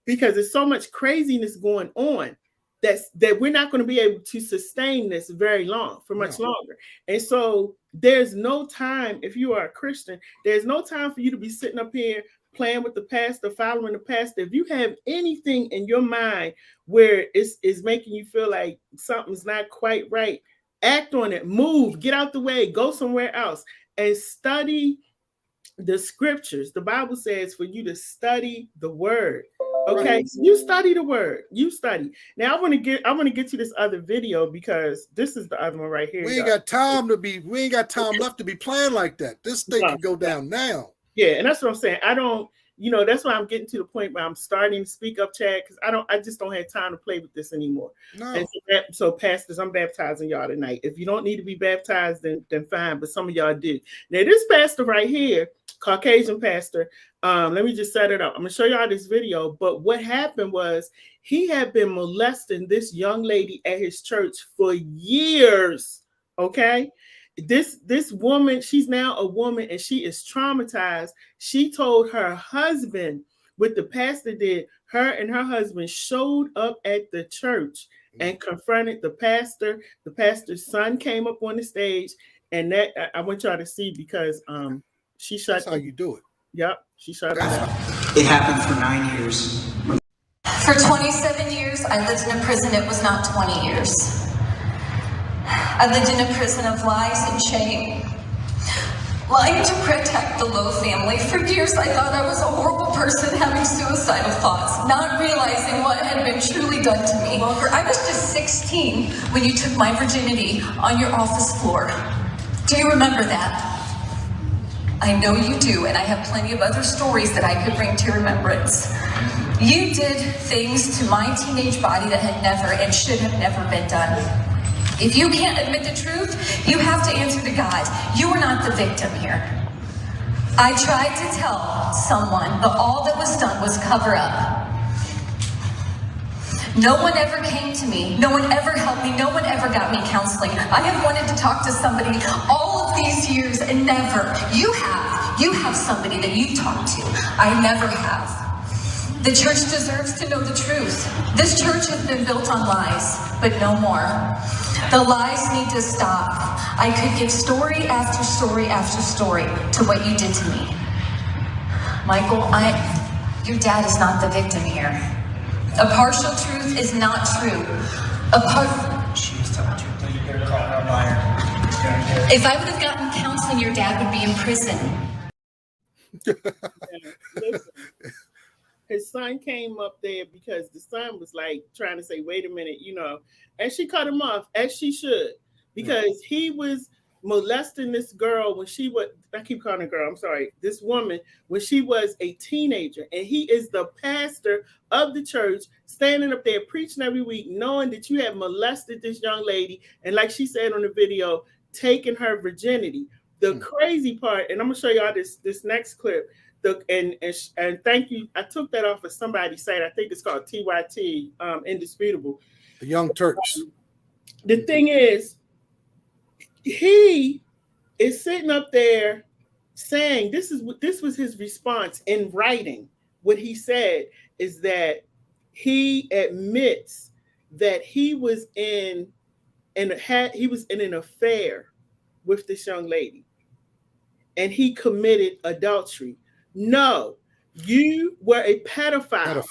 because there's so much craziness going on that we're not going to be able to sustain this very long for much longer. And so there's no time, if you are a Christian, there's no time for you to be sitting up here playing with the pastor, following the pastor. If you have anything in your mind where it's making you feel like something's not quite right, act on it, move, get out the way, go somewhere else, and study the scriptures. The Bible says for you to study the word. Okay, right. So you study the word. You study. Now I want to get to this other video because this is the other one right here. We ain't got time left to be playing like that. This thing can go down now. Yeah, and that's what I'm saying. I don't, that's why I'm getting to the point where I'm starting to speak up, Chad, because I just don't have time to play with this anymore. No. And so pastors, I'm baptizing y'all tonight. If you don't need to be baptized, then fine, but some of y'all do. Now, this pastor right here, Caucasian pastor, let me just set it up. I'm gonna show y'all this video, but what happened was he had been molesting this young lady at his church for years, okay? This woman, she's now a woman and she is traumatized. She told her husband what the pastor did. Her and her husband showed up at the church and confronted the pastor. The pastor's son came up on the stage, and that I want y'all to see because she shut. That's how you do it. Yep, she shut it down. It happened for 9 years. For 27 years, I lived in a prison. It was not 20 years. I lived in a prison of lies and shame, lying to protect the Lowe family. For years, I thought I was a horrible person having suicidal thoughts, not realizing what had been truly done to me. I was just 16 when you took my virginity on your office floor. Do you remember that? I know you do, and I have plenty of other stories that I could bring to your remembrance. You did things to my teenage body that had never and should have never been done. If you can't admit the truth, you have to answer to God. You are not the victim here. I tried to tell someone, but all that was done was cover up. No one ever came to me. No one ever helped me. No one ever got me counseling. I have wanted to talk to somebody all of these years and never. You have somebody that you talk to. I never have. The church deserves to know the truth. This church has been built on lies, but no more. The lies need to stop. I could give story after story after story to what you did to me. Michael, your dad is not the victim here. A partial truth is not true. She's telling you that you better call her a liar. If I would have gotten counseling, your dad would be in prison. Listen, his son came up there because the son was like trying to say, wait a minute, and she cut him off, as she should, because he was molesting this girl when she was, I keep calling her girl, I'm sorry, this woman, when she was a teenager. And he is the pastor of the church, standing up there preaching every week, knowing that you have molested this young lady. And like she said on the video, taking her virginity. The crazy part, and I'm gonna show y'all this next clip. And thank you. I took that off of somebody's site. I think it's called TYT, Indisputable. The Young Turks. The thing is, he is sitting up there saying this was his response in writing. What he said is that he admits that he was in an affair with this young lady, and he committed adultery. No, you were a pedophile.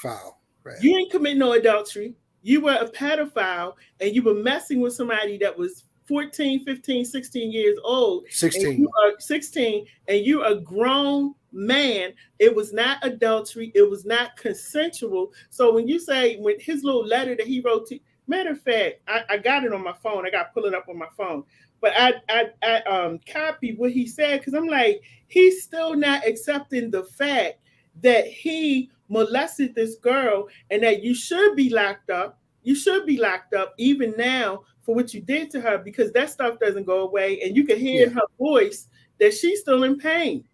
Right. You didn't commit no adultery. You were a pedophile, and you were messing with somebody that was 14, 15, 16 years old. 16. And you are 16, and you're a grown man. It was not adultery. It was not consensual. So when you say, when his little letter that he wrote to, matter of fact, I got it on my phone. I got to pull it up on my phone. But I copied what he said, because I'm like, he's still not accepting the fact that he molested this girl and that you should be locked up. You should be locked up even now for what you did to her, because that stuff doesn't go away. And you can hear in her voice that she's still in pain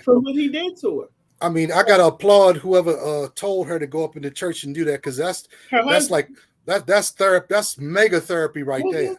for what he did to her. I mean, I got to applaud whoever told her to go up in the church and do that, because that's therapy. That's mega therapy right there.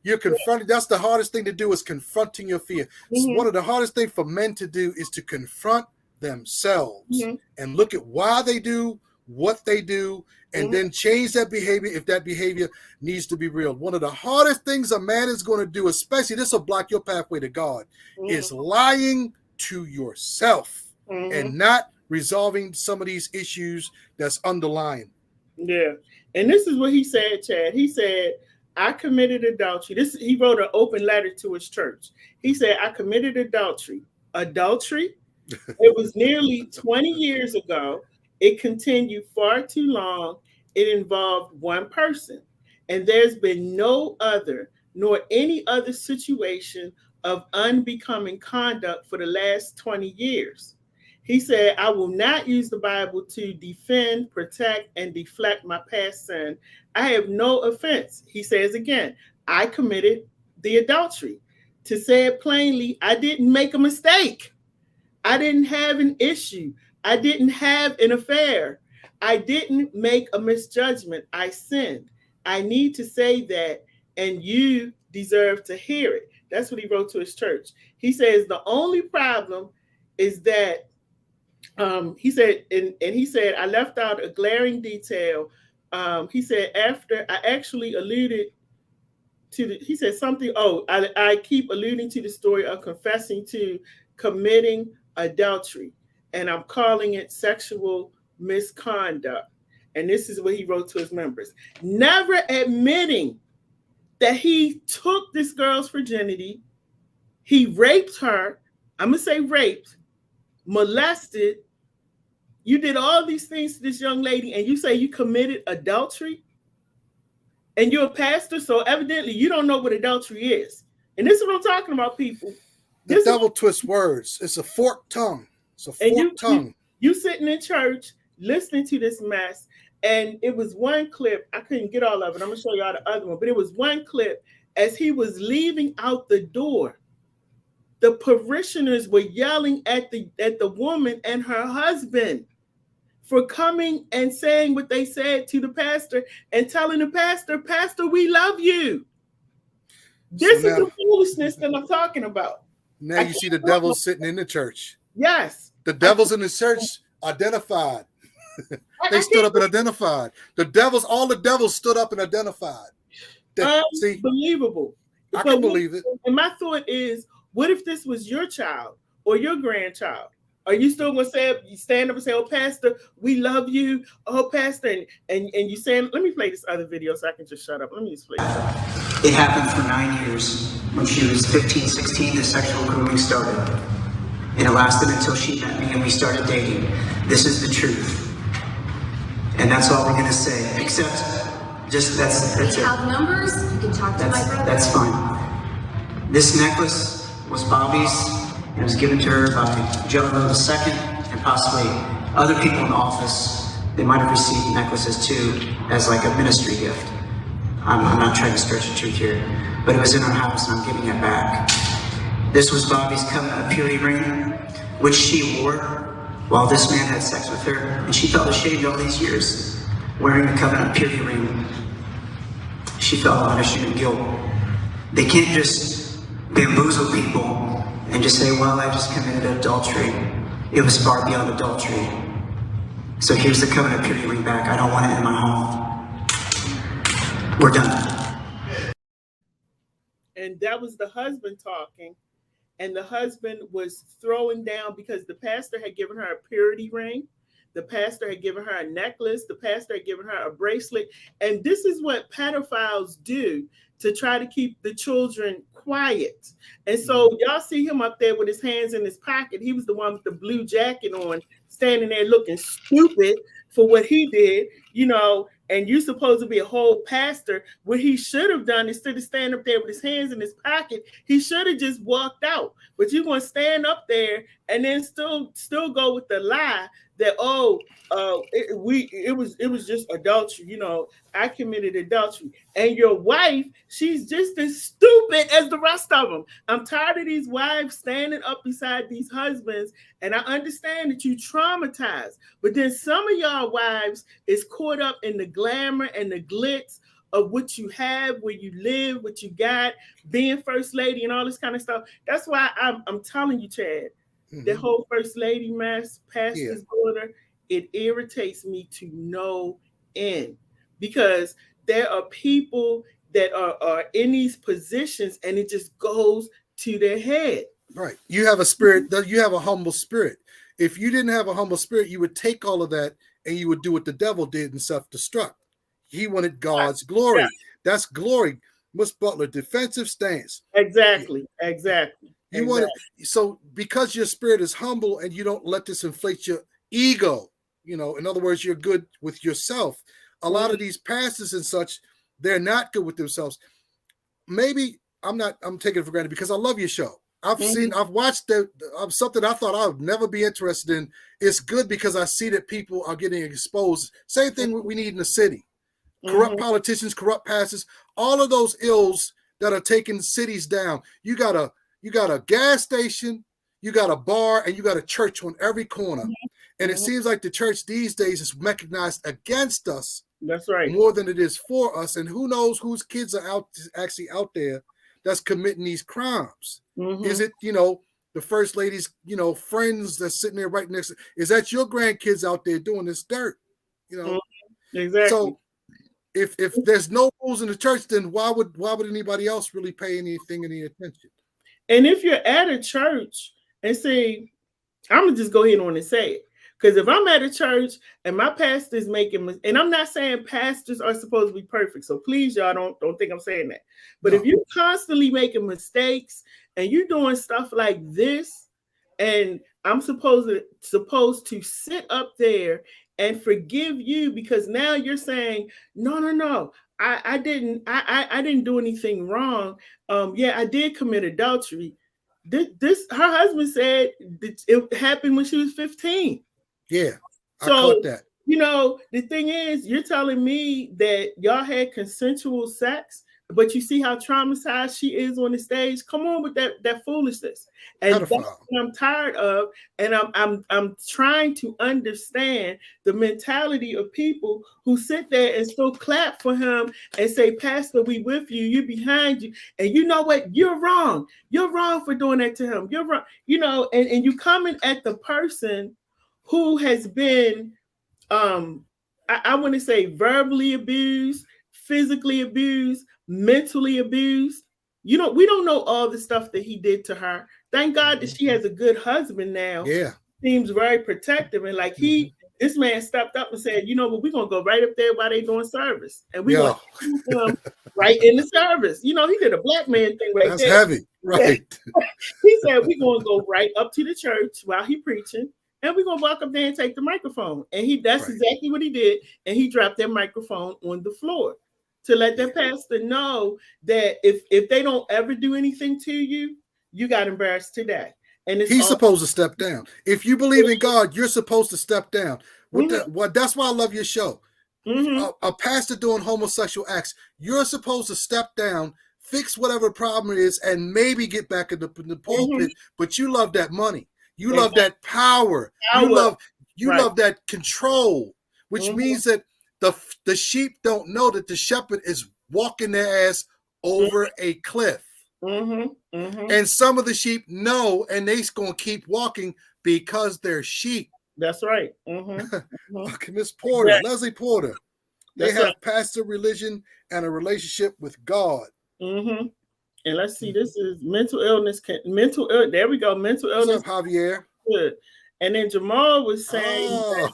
You're confronted. That's the hardest thing to do, is confronting your fear. One of the hardest things for men to do is to confront themselves and look at why they do what they do, and then change that behavior if that behavior needs to be real. One of the hardest things a man is going to do, especially this will block your pathway to God, is lying to yourself and not resolving some of these issues that's underlying. Yeah. And this is what he said, Chad. He said, I committed adultery. He wrote an open letter to his church. He said, I committed adultery. Adultery? It was nearly 20 years ago. It continued far too long. It involved one person. And there's been no other, nor any other situation of unbecoming conduct for the last 20 years. He said, I will not use the Bible to defend, protect, and deflect my past sin. I have no offense. He says again, I committed the adultery. To say it plainly, I didn't make a mistake. I didn't have an issue. I didn't have an affair. I didn't make a misjudgment. I sinned. I need to say that, and you deserve to hear it. That's what he wrote to his church. He says the only problem is that he said, I left out a glaring detail. He said, after I actually alluded to he said something. I keep alluding to the story of confessing to committing adultery, and I'm calling it sexual misconduct. And this is what he wrote to his members. Never admitting that he took this girl's virginity, he raped her. I'm going to say raped, molested. You did all these things to this young lady, and you say you committed adultery? And you're a pastor, so evidently you don't know what adultery is. And this is what I'm talking about, people. The devil twists words. It's a forked tongue. It's a forked tongue. You sitting in church listening to this mess, and it was one clip. I couldn't get all of it. I'm going to show y'all the other one. But it was one clip as he was leaving out the door. The parishioners were yelling at the woman and her husband for coming and saying what they said to the pastor and telling the pastor, Pastor, we love you. This is the foolishness that I'm talking about. Now you see the devil sitting in the church. Yes. The devils in the church identified. They stood up and identified. All the devils stood up and identified. Unbelievable. I can believe it. And my thought is, what if this was your child or your grandchild? Are you still going to stand up and say, oh, Pastor, we love you. Oh, Pastor. And you saying, let me play this other video so I can just shut up. Let me just play this. It happened for 9 years. When she was 15, 16, the sexual grooming started. And it lasted until she met me and we started dating. This is the truth. And that's all we're going to say. Except, that's it. We have numbers. You can talk to my brother. That's fine. This necklace was Bobby's. It was given to her by Joe II and possibly other people in the office. They might have received necklaces too as like a ministry gift. I'm not trying to stretch the truth here, but it was in her house and I'm giving it back. This was Bobby's covenant of purity ring, which she wore while this man had sex with her, and she felt ashamed all these years wearing the covenant of purity ring. She felt a lot of shame and guilt. They can't just bamboozle people and just say, well, I just committed adultery. It was far beyond adultery. So here's the covenant purity ring back. I don't want it in my home. We're done. And that was the husband talking. And the husband was throwing down because the pastor had given her a purity ring. The pastor had given her a necklace. The pastor had given her a bracelet. And this is what pedophiles do to try to keep the children quiet. And so y'all see him up there with his hands in his pocket. He was the one with the blue jacket on, standing there looking stupid for what he did, and you're supposed to be a whole pastor. What he should have done, instead of standing up there with his hands in his pocket, he should have just walked out. But you're going to stand up there and then still go with the lie that, it was just adultery. I committed adultery. And your wife, she's just as stupid as the rest of them. I'm tired of these wives standing up beside these husbands, and I understand that you traumatized. But then some of y'all wives is caught up in the glamour and the glitz of what you have, where you live, what you got, being first lady and all this kind of stuff. That's why I'm telling you, Chad, the whole first lady mess, pastor's Yeah. daughter, it irritates me to no end, because there are people that are in these positions and it just goes to their head. Right. You have a spirit, you have a humble spirit. If you didn't have a humble spirit, you would take all of that and you would do what the devil did and self-destruct. He wanted God's glory. Yeah. That's glory. Miss Butler, defensive stance. Exactly. You want it, so because your spirit is humble and you don't let this inflate your ego, in other words, you're good with yourself. A lot of these pastors and such, they're not good with themselves. Maybe I'm taking it for granted because I love your show. I've watched something I thought I would never be interested in. It's good because I see that people are getting exposed. Same thing we need in the city. Corrupt politicians, corrupt pastors, all of those ills that are taking cities down. You got a gas station, you got a bar, and you got a church on every corner. And it seems like the church these days is mechanized against us. That's right. More than it is for us. And who knows whose kids are actually out there that's committing these crimes. Is it, the first lady's, friends that's sitting there right next to, is that your grandkids out there doing this dirt? Exactly. So if there's no rules in the church, then why would anybody else really pay any attention? And if you're at a church and say, I'm gonna just go ahead on and say it, because if I'm at a church and my pastor's making, and I'm not saying pastors are supposed to be perfect, so please y'all don't think I'm saying that. But if you're constantly making mistakes and you're doing stuff like this, and I'm supposed to sit up there and forgive you because now you're saying, no, I didn't do anything wrong. Yeah, I did commit adultery. This her husband said it happened when she was 15. Yeah, I so caught that. The thing is, you're telling me that y'all had consensual sex, but you see how traumatized she is on the stage. Come on with that foolishness, and that's what I'm tired of. And I'm trying to understand the mentality of people who sit there and still clap for him and say, "Pastor, we with you. You behind you." And you know what? You're wrong. You're wrong for doing that to him. You're wrong. And you coming at the person who has been, I want to say, verbally abused, physically abused, mentally abused. We don't know all the stuff that he did to her. Thank God that she has a good husband now. Yeah. Seems very protective. And like this man stepped up and said, but we're going to go right up there while they doing service. And we going to shoot him right in the service. He did a black man thing right That's there. That's heavy. Right. He said, we're going to go right up to the church while he preaching. And we're going to walk up there and take the microphone. And that's exactly what he did. And he dropped that microphone on the floor to let their pastor know that if they don't ever do anything to you, you got embarrassed today. And he's supposed to step down. If you believe in God, you're supposed to step down. That's why I love your show. A pastor doing homosexual acts, you're supposed to step down, fix whatever problem it is, and maybe get back in the pulpit. But you love that money. You love that power. You love that control, which means that the sheep don't know that the shepherd is walking their ass over a cliff. And some of the sheep know, and they're going to keep walking because they're sheep. That's right. Miss Porter, Leslie Porter, they have pastor, religion, and a relationship with God. And let's see, this is mental illness. There we go. Mental illness. What's up, Javier? Good. And then Jamal was saying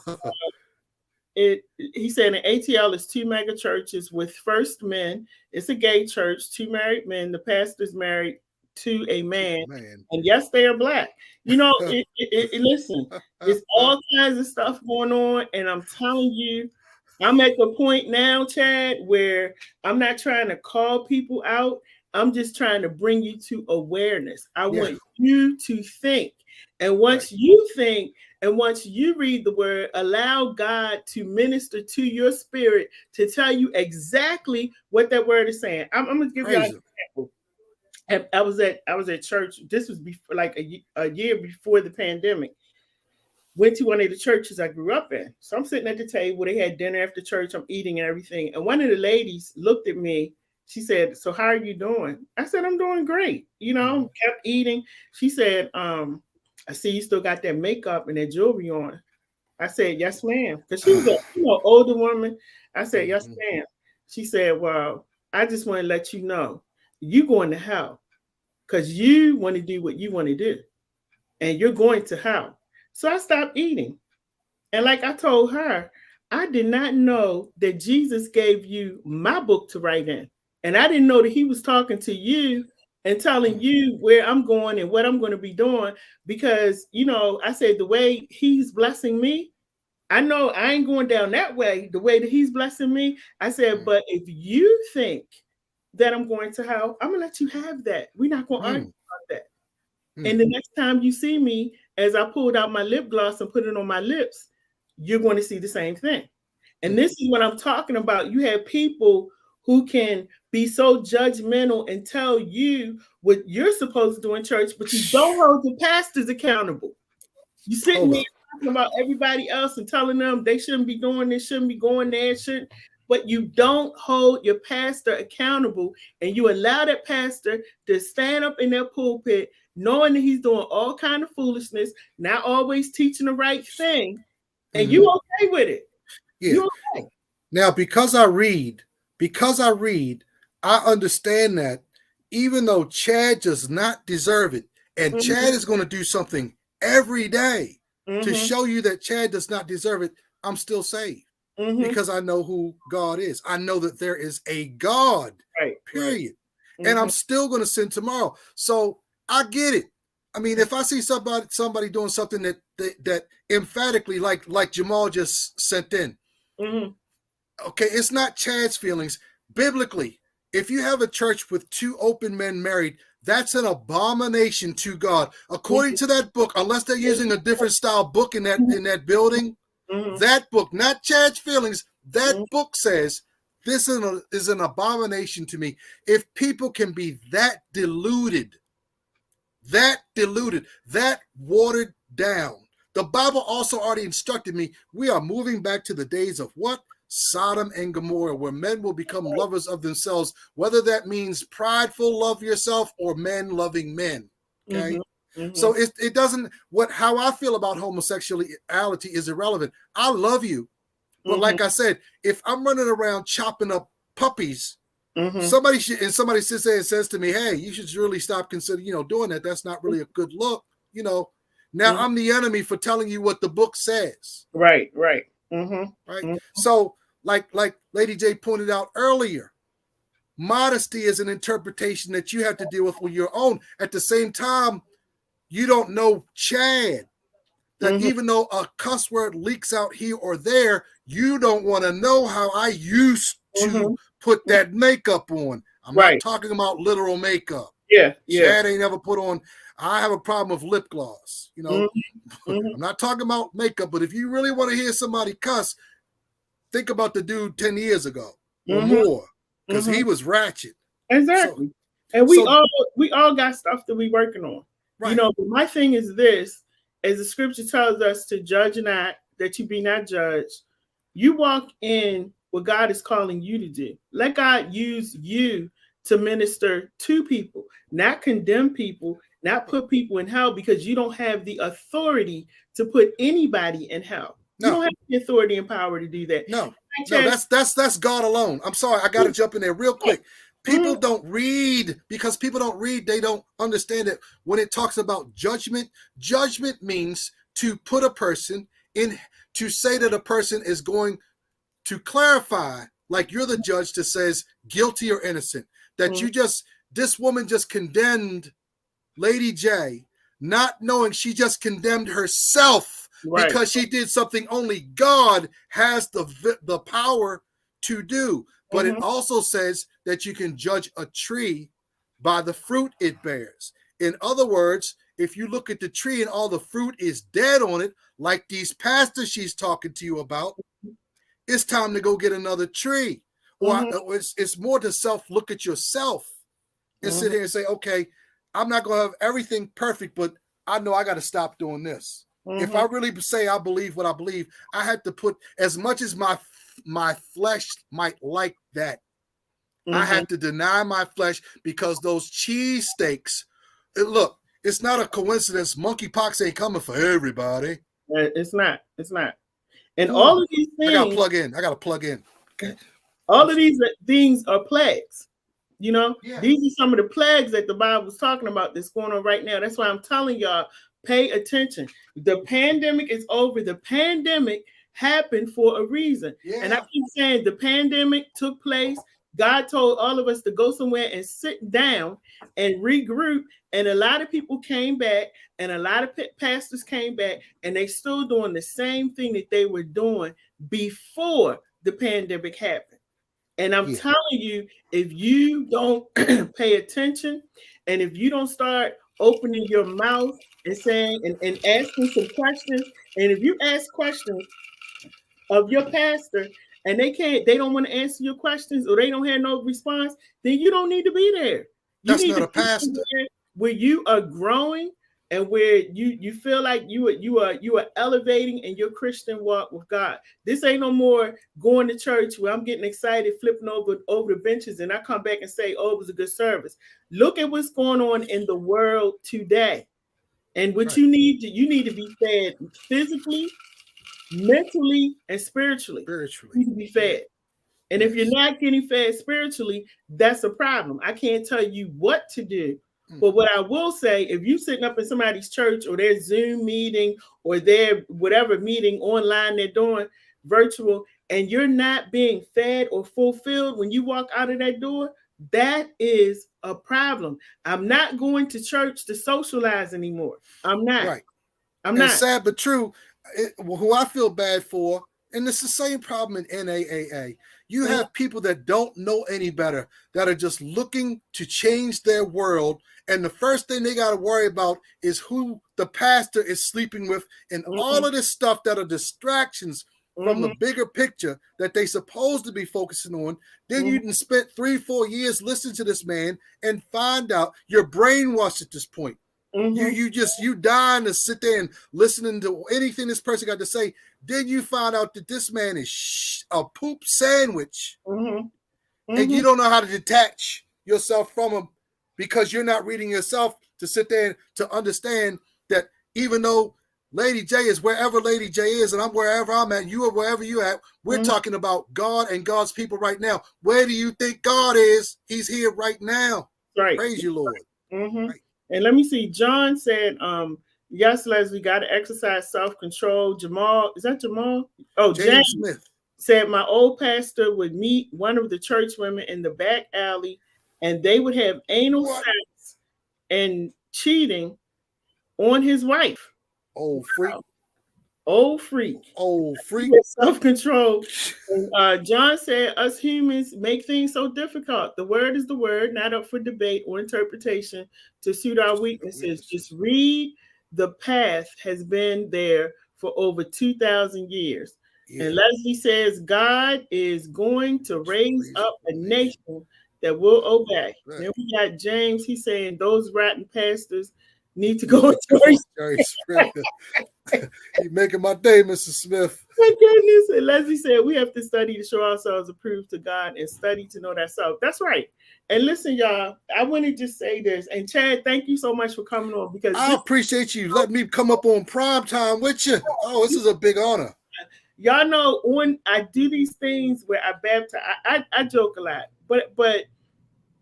he said an ATL is 2 mega churches with First Men. It's a gay church, 2 married men. The pastor's married to a man. And yes, they are black. Listen, there's all kinds of stuff going on. And I'm telling you, I'm at the point now, Chad, where I'm not trying to call people out. I'm just trying to bring you to awareness. I want you to think. And once you think, and once you read the word, allow God to minister to your spirit to tell you exactly what that word is saying. I'm going to give you an example. I was at church. This was before, like a year before the pandemic. Went to one of the churches I grew up in. So I'm sitting at the table. They had dinner after church. I'm eating and everything. And one of the ladies looked at me. She said, "So how are you doing?" I said, "I'm doing great." Kept eating. She said, I see you still got that makeup and that jewelry on. I said, yes, ma'am. Because she was a older woman. I said, yes, ma'am. She said, well, I just want to let you know, you going to hell because you want to do what you want to do. And you're going to hell. So I stopped eating. And like I told her, I did not know that Jesus gave you my book to write in. And I didn't know that he was talking to you and telling you where I'm going and what I'm going to be doing. Because, I said the way he's blessing me, I know I ain't going down that way, the way that he's blessing me. I said, but if you think that I'm going to hell, I'm going to let you have that. We're not going to argue about that. And the next time you see me, as I pulled out my lip gloss and put it on my lips, you're going to see the same thing. And this is what I'm talking about. You have people who can be so judgmental and tell you what you're supposed to do in church, but you don't hold the pastors accountable. You sitting there talking about everybody else and telling them they shouldn't be doing this, shouldn't be going there, shouldn't. But you don't hold your pastor accountable, and you allow that pastor to stand up in their pulpit knowing that he's doing all kind of foolishness, not always teaching the right thing, and you okay with it. Yeah. You okay. Now, because I read, I understand that even though Chad does not deserve it, and Chad is going to do something every day to show you that Chad does not deserve it, I'm still saved. Because I know who God is. I know that there is a God, period. And I'm still going to sin tomorrow. So I get it. I mean, if I see somebody doing something that emphatically, like Jamal just sent in, okay, it's not Chad's feelings. Biblically, if you have a church with two open men married, that's an abomination to God. According to that book, unless they're using a different style book in that building, that book, not Chad's feelings, that book says this is an abomination to me. If people can be that deluded, that watered down. The Bible also already instructed me, we are moving back to the days of what? Sodom and Gomorrah, where men will become lovers of themselves, whether that means prideful love yourself or men loving men. Okay. So it doesn't, how I feel about homosexuality is irrelevant. I love you. But like I said, if I'm running around chopping up puppies, somebody sits there and says to me, hey, you should really stop considering, doing that. That's not really a good look. Now I'm the enemy for telling you what the book says. Right. Right. So like Lady J pointed out earlier, modesty is an interpretation that you have to deal with your own. At the same time, you don't know Chad, that even though a cuss word leaks out here or there, you don't want to know how I used to put that makeup on. I'm not talking about literal makeup. Yeah. Chad ain't ever put on. I have a problem with lip gloss. I'm not talking about makeup, but if you really want to hear somebody cuss, think about the dude 10 years ago or more, because he was ratchet. Exactly. And we all got stuff that we working on. Right. But my thing is this, as the scripture tells us to judge not, that you be not judged. You walk in what God is calling you to do. Let God use you to minister to people, not condemn people, not put people in hell, because you don't have the authority to put anybody in hell. No. You don't have the authority and power to do that. No, that's God alone. I'm sorry, I got to jump in there real quick. People don't read, because people don't read. They don't understand it. When it talks about judgment means to put a person in, to say that a person is going to clarify, like you're the judge that says guilty or innocent, that this woman just condemned Lady J, not knowing she just condemned herself because she did something only God has the power to do. But it also says that you can judge a tree by the fruit it bears. In other words, if you look at the tree and all the fruit is dead on it, like these pastors she's talking to you about, it's time to go get another tree. Or it's more to look at yourself and sit here and say, okay, I'm not going to have everything perfect, but I know I got to stop doing this. If I really say I believe what I believe, I have to put, as much as my flesh might like that, I have to deny my flesh, because those cheesesteaks, look, it's not a coincidence. Monkeypox ain't coming for everybody. It's not. It's not. And Ooh, all of these things. I gotta plug in. Okay. All of these things are plagues. You know, Yeah. These are some of the plagues that the Bible was talking about that's going on right now. That's why I'm telling y'all, pay attention. The pandemic is over. The pandemic happened for a reason. Yeah. And I keep saying the pandemic took place. God told all of us to go somewhere and sit down and regroup. And a lot of people came back, and a lot of pastors came back, and they still doing the same thing that they were doing before the pandemic happened. And I'm telling you, if you don't pay attention, and if you don't start opening your mouth and saying and asking some questions, and if you ask questions of your pastor and they don't want to answer your questions, or they don't have no response, then you don't need to be there. You That's need not to a pastor. where you are growing and where you feel like you are elevating in your Christian walk with God. This ain't no more going to church where I'm getting excited, flipping over the benches, and I come back and say, "Oh, it was a good service." Look at what's going on in the world today, and what you need to be fed physically, mentally, and spiritually. You need to be fed. And if you're not getting fed spiritually, that's a problem. I can't tell you what to do. But what I will say, if you're sitting up in somebody's church or their Zoom meeting or their whatever meeting online they're doing virtual, and you're not being fed or fulfilled when you walk out of that door, that is a problem. I'm not going to church to socialize anymore. I'm not. Right. I'm not. Sad but true. Who I feel bad for, and it's the same problem in NAAA. You have people that don't know any better, that are just looking to change their world. And the first thing they got to worry about is who the pastor is sleeping with, and all of this stuff that are distractions from the bigger picture that they supposed to be focusing on. Then you can spend 3-4 years listening to this man and find out you're brainwashed at this point. You dying to sit there and listening to anything this person got to say. Then you find out that this man is a poop sandwich, and you don't know how to detach yourself from him because you're not reading yourself to sit there to understand that even though Lady J is wherever Lady J is, and I'm wherever I'm at, you are wherever you're at, we're talking about God and God's people right now. Where do you think God is? He's here right now. Right. Praise you, Lord. Right. And let me see. John said, yes, Leslie, got to exercise self-control. Jamal, is that Jamal? Oh, James Smith said my old pastor would meet one of the church women in the back alley, and they would have anal sex and cheating on his wife. Old freak. Old freak. Old freak. Self-control. And John said, us humans make things so difficult. The word is the word, not up for debate or interpretation to suit our weaknesses. Just read. The path has been there for over 2,000 years. Yeah. And Leslie says, God is going to raise up a nation that will obey. Right. Then we got James. He's saying those rotten pastors need to go to church. You're making my day, Mr. Smith. My goodness. And Leslie said, we have to study to show ourselves approved to God and study to know ourselves. That's right. And listen, y'all, I want to just say this. And Chad, thank you so much for coming on, because I appreciate you letting me come up on prime time with you. Oh, this is a big honor. Y'all know when I do these things where I baptize, I joke a lot, but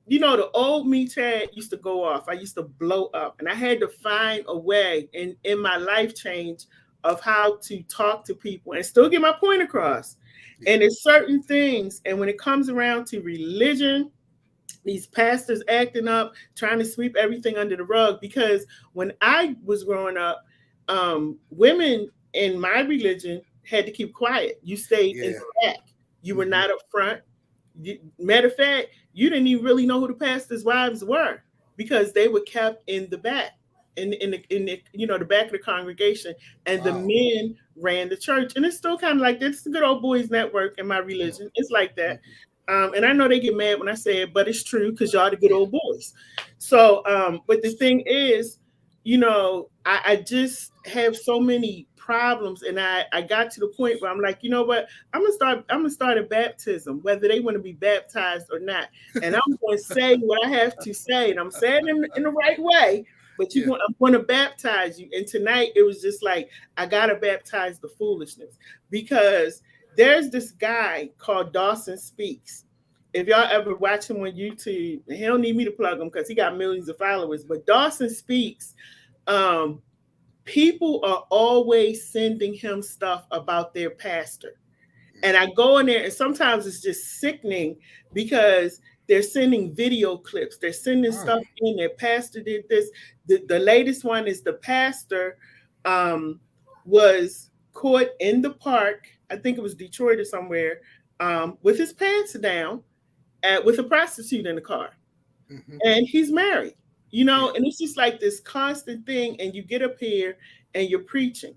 you know, the old me, Chad, used to go off. I used to blow up, and I had to find a way in my life change of how to talk to people and still get my point across. And it's certain things. And when it comes around to religion, these pastors acting up, trying to sweep everything under the rug. Because when I was growing up, women in my religion had to keep quiet. You stayed in the back. You were not up front. Matter of fact, you didn't even really know who the pastors' wives were, because they were kept in the back, in the you know, the back of the congregation, and the men ran the church. And it's still kind of like that. It's the good old boys network in my religion. It's like that. And I know they get mad when I say it, but it's true, because y'all the good old boys. So, but the thing is, you know, I just have so many problems, and I got to the point where I'm like, you know what, I'm gonna start a baptism, whether they want to be baptized or not, and I'm going to say what I have to say, and I'm saying it in the right way, but I'm going to baptize you. And tonight it was just like, I got to baptize the foolishness, because there's this guy called Dawson Speaks. If y'all ever watch him on YouTube, he don't need me to plug him because he got millions of followers, but Dawson Speaks, people are always sending him stuff about their pastor. And I go in there and sometimes it's just sickening because they're sending video clips. They're sending stuff in. Their pastor did this. The latest one is the pastor was caught in the park. I think it was Detroit or somewhere, with his pants down with a prostitute in the car. Mm-hmm. And he's married, and it's just like this constant thing. And you get up here and you're preaching.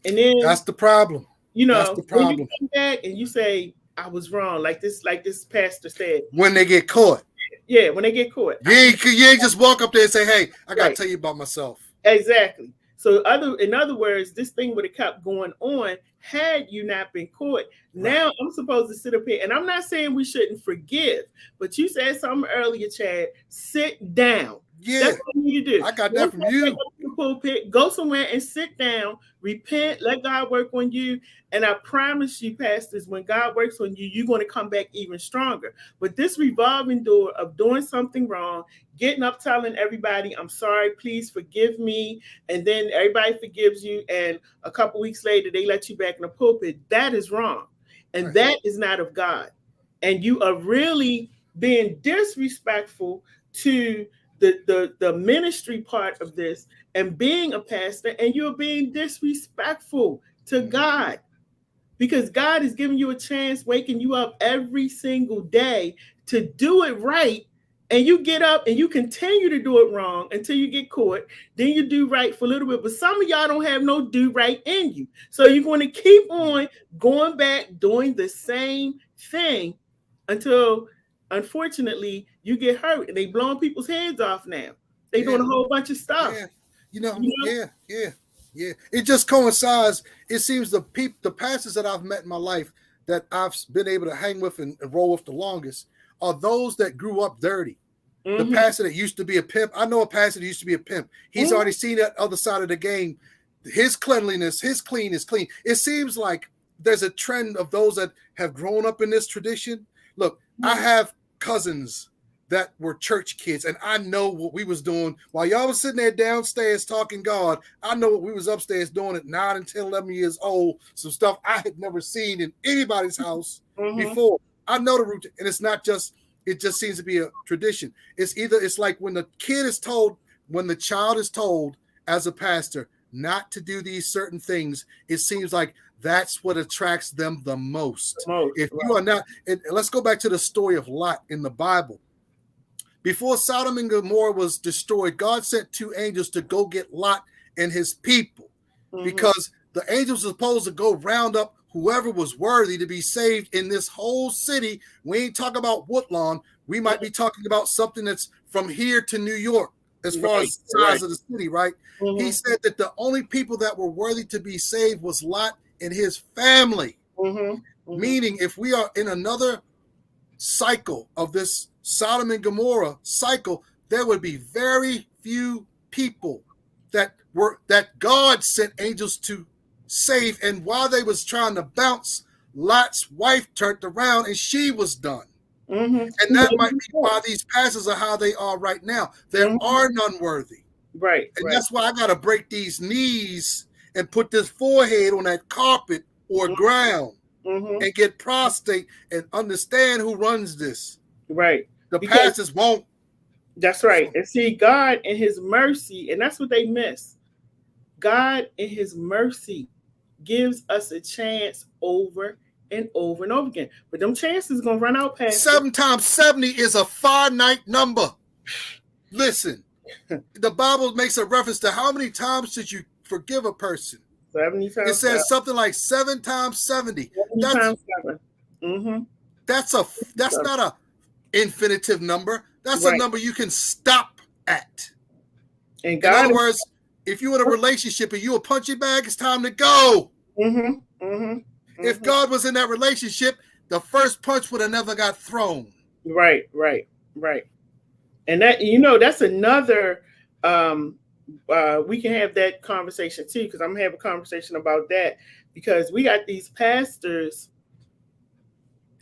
And then that's the problem. That's the problem. When you come back and you say, I was wrong, like this pastor said. When they get caught. Yeah, when they get caught. You ain't just walk up there and say, hey, I got to tell you about myself. Exactly. So in other words, this thing would have kept going on had you not been caught. Now I'm supposed to sit up here, and I'm not saying we shouldn't forgive, but you said something earlier, Chad, sit down. Yeah, that's what you need to do. I got that from you. The pulpit, go somewhere and sit down, repent, let God work on you. And I promise you, pastors, when God works on you, you're going to come back even stronger. But this revolving door of doing something wrong, getting up, telling everybody, I'm sorry, please forgive me. And then everybody forgives you. And a couple weeks later, they let you back in the pulpit. That is wrong. And that is not of God. And you are really being disrespectful to the ministry part of this and being a pastor, and you're being disrespectful to God, because God is giving you a chance, waking you up every single day to do it right. And you get up and you continue to do it wrong until you get caught. Then you do right for a little bit. But some of y'all don't have no do right in you. So you're going to keep on going back, doing the same thing until, unfortunately, you get hurt. And they blowing people's heads off now. They doing a whole bunch of stuff. Yeah. It just coincides. It seems the pastors that I've met in my life that I've been able to hang with and roll with the longest are those that grew up dirty. Mm-hmm. The pastor that used to be a pimp. I know a pastor that used to be a pimp. He's already seen that other side of the game. His cleanliness, his clean is clean. It seems like there's a trend of those that have grown up in this tradition. Look, I have cousins that were church kids, and I know what we was doing while y'all was sitting there downstairs talking God. I know what we was upstairs doing at 9 and 10, 11 years old. Some stuff I had never seen in anybody's house before. I know the routine, and it's not just, it just seems to be a tradition. It's like when the child is told as a pastor not to do these certain things, it seems like that's what attracts them the most. If you are not, and let's go back to the story of Lot in the Bible. Before Sodom and Gomorrah was destroyed, God sent 2 angels to go get Lot and his people, because the angels were supposed to go round up whoever was worthy to be saved in this whole city. We ain't talking about Woodlawn. We might be talking about something that's from here to New York as far as the size of the city, right? He said that the only people that were worthy to be saved was Lot and his family. Meaning, if we are in another cycle of this Sodom and Gomorrah cycle, there would be very few people that God sent angels to save. And while they was trying to bounce, Lot's wife turned around and she was done. And that might be why these pastors are how they are right now. There are none worthy. Right. And that's why I got to break these knees and put this forehead on that carpet or ground and get prostrate and understand who runs this. Right. The pastors won't. That's right. And see, God in his mercy, and that's what they miss. God in his mercy gives us a chance over and over and over again. But them chances going to run out past. 7 times 70 is a finite number. Listen, the Bible makes a reference to how many times should you forgive a person. 70 times. It says something like 7 times 70. 70 times 7. That's not a infinitive number. That's a number you can stop at. And God, in other words, if you're in a relationship and you a punching bag, it's time to go. If God was in that relationship, the first punch would have never got thrown. Right. And that, that's another we can have that conversation too, because I'm gonna have a conversation about that, because we got these pastors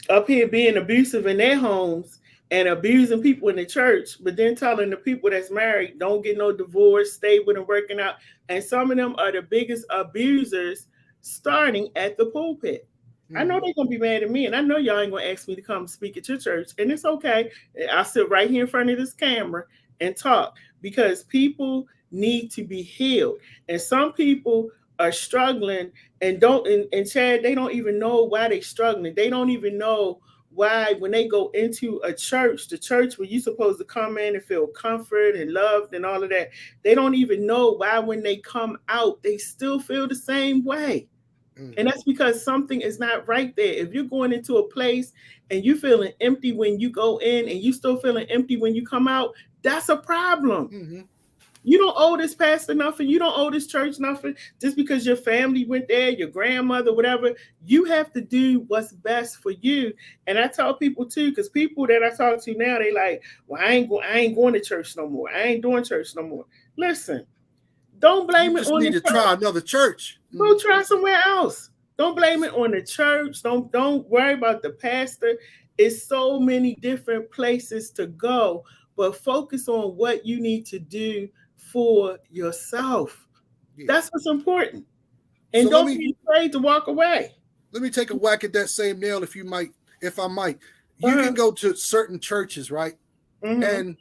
up here being abusive in their homes and abusing people in the church, but then telling the people that's married, don't get no divorce, stay with them, working out. And some of them are the biggest abusers starting at the pulpit. I know they're going to be mad at me, and I know y'all ain't going to ask me to come speak at your church, and it's okay. I'll sit right here in front of this camera and talk, because people need to be healed. And some people are struggling and Chad, they don't even know why they're struggling. They don't even know why, when they go into a church, the church where you're supposed to come in and feel comfort and loved and all of that, they don't even know why when they come out, they still feel the same way. And that's because something is not right there. If you're going into a place and you're feeling empty when you go in and you still feeling empty when you come out, that's a problem. You don't owe this pastor nothing. You don't owe this church nothing. Just because your family went there, your grandmother, whatever, you have to do what's best for you. And I tell people too, because people that I talk to now, they like, well, I ain't going to church no more. I ain't doing church no more. Listen, don't blame it on the church. You need to try another church. Go try somewhere else. Don't blame it on the church. Don't worry about the pastor. It's so many different places to go, but focus on what you need to do for yourself. That's what's important. And so don't be afraid to walk away. Let me take a whack at that same nail, if I might. You can go to certain churches, right? And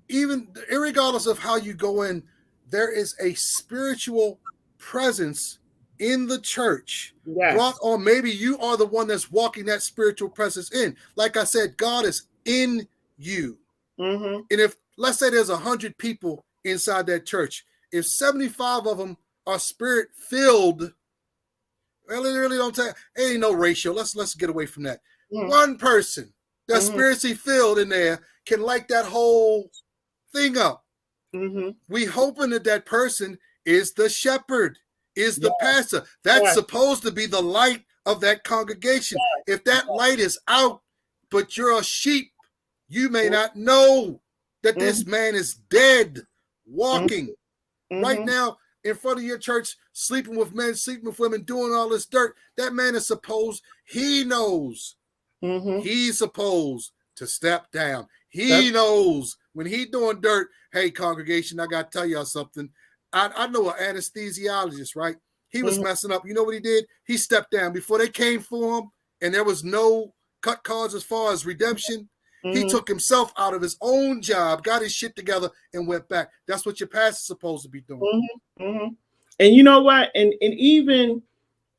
even irregardless of how you go in, there is a spiritual presence in the church brought on. Maybe you are the one that's walking that spiritual presence in. Like I said, God is in you. And if, let's say there's 100 people inside that church, if 75 of them are spirit filled, well, it really don't take, ain't no ratio. Let's get away from that. One person that's spiritually filled in there can light that whole thing up. We hoping that person is the shepherd, is the pastor. That's supposed to be the light of that congregation. If that light is out, but you're a sheep, you may not know that this man is dead, walking right now in front of your church, sleeping with men, sleeping with women, doing all this dirt. That man is supposed, he knows he's supposed to step down. He knows when he doing dirt. Hey, congregation, I got to tell y'all something. I know an anesthesiologist, right? He was messing up. You know what he did? He stepped down before they came for him, and there was no cut cards as far as redemption. He took himself out of his own job, got his shit together, and went back. That's what your pastor's supposed to be doing. And you know what? And even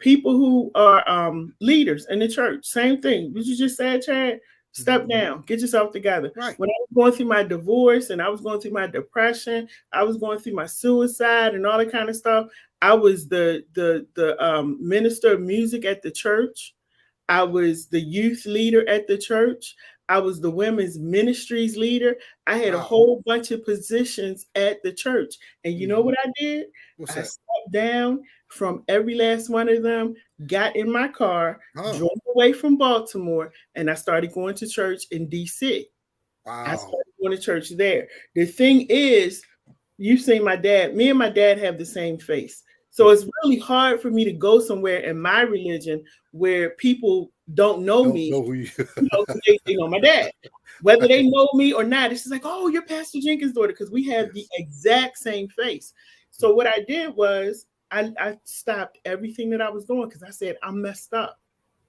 people who are leaders in the church, same thing. What you just said, Chad, step down, get yourself together. When I was going through my divorce and I was going through my depression, I was going through my suicide and all that kind of stuff. I was the minister of music at the church. I was the youth leader at the church. I was the women's ministries leader. I had a whole bunch of positions at the church. And you know what I did? I stepped down from every last one of them, got in my car, drove away from Baltimore, and I started going to church in DC. I started going to church there. The thing is, you've seen my dad. Me and my dad have the same face. So it's really hard for me to go somewhere in my religion where people don't know me. They know my dad. Whether they know me or not, it's just like, oh, you're Pastor Jenkins' daughter, because we have the exact same face. So what I did was I stopped everything that I was doing, because I said, I'm messed up.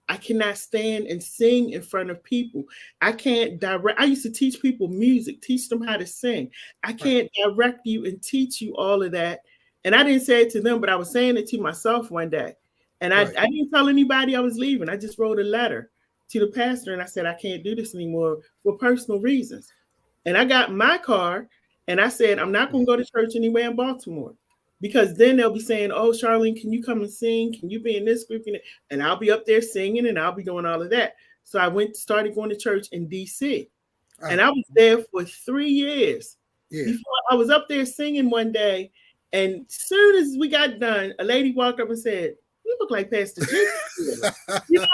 I cannot stand and sing in front of people. I can't direct. I used to teach people music, teach them how to sing. I can't direct you and teach you all of that. And I didn't say it to them, but I was saying it to myself one day. And I didn't tell anybody I was leaving. I just wrote a letter to the pastor and I said, I can't do this anymore for personal reasons. And I got my car and I said, I'm not going to go to church anywhere in Baltimore, because then they'll be saying, oh, Charlene, can you come and sing? Can you be in this group? And I'll be up there singing and I'll be doing all of that. So I started going to church in DC. And I was there for 3 years. Before I was up there singing one day. And soon as we got done, a lady walked up and said, you look like Pastor Jenkins. It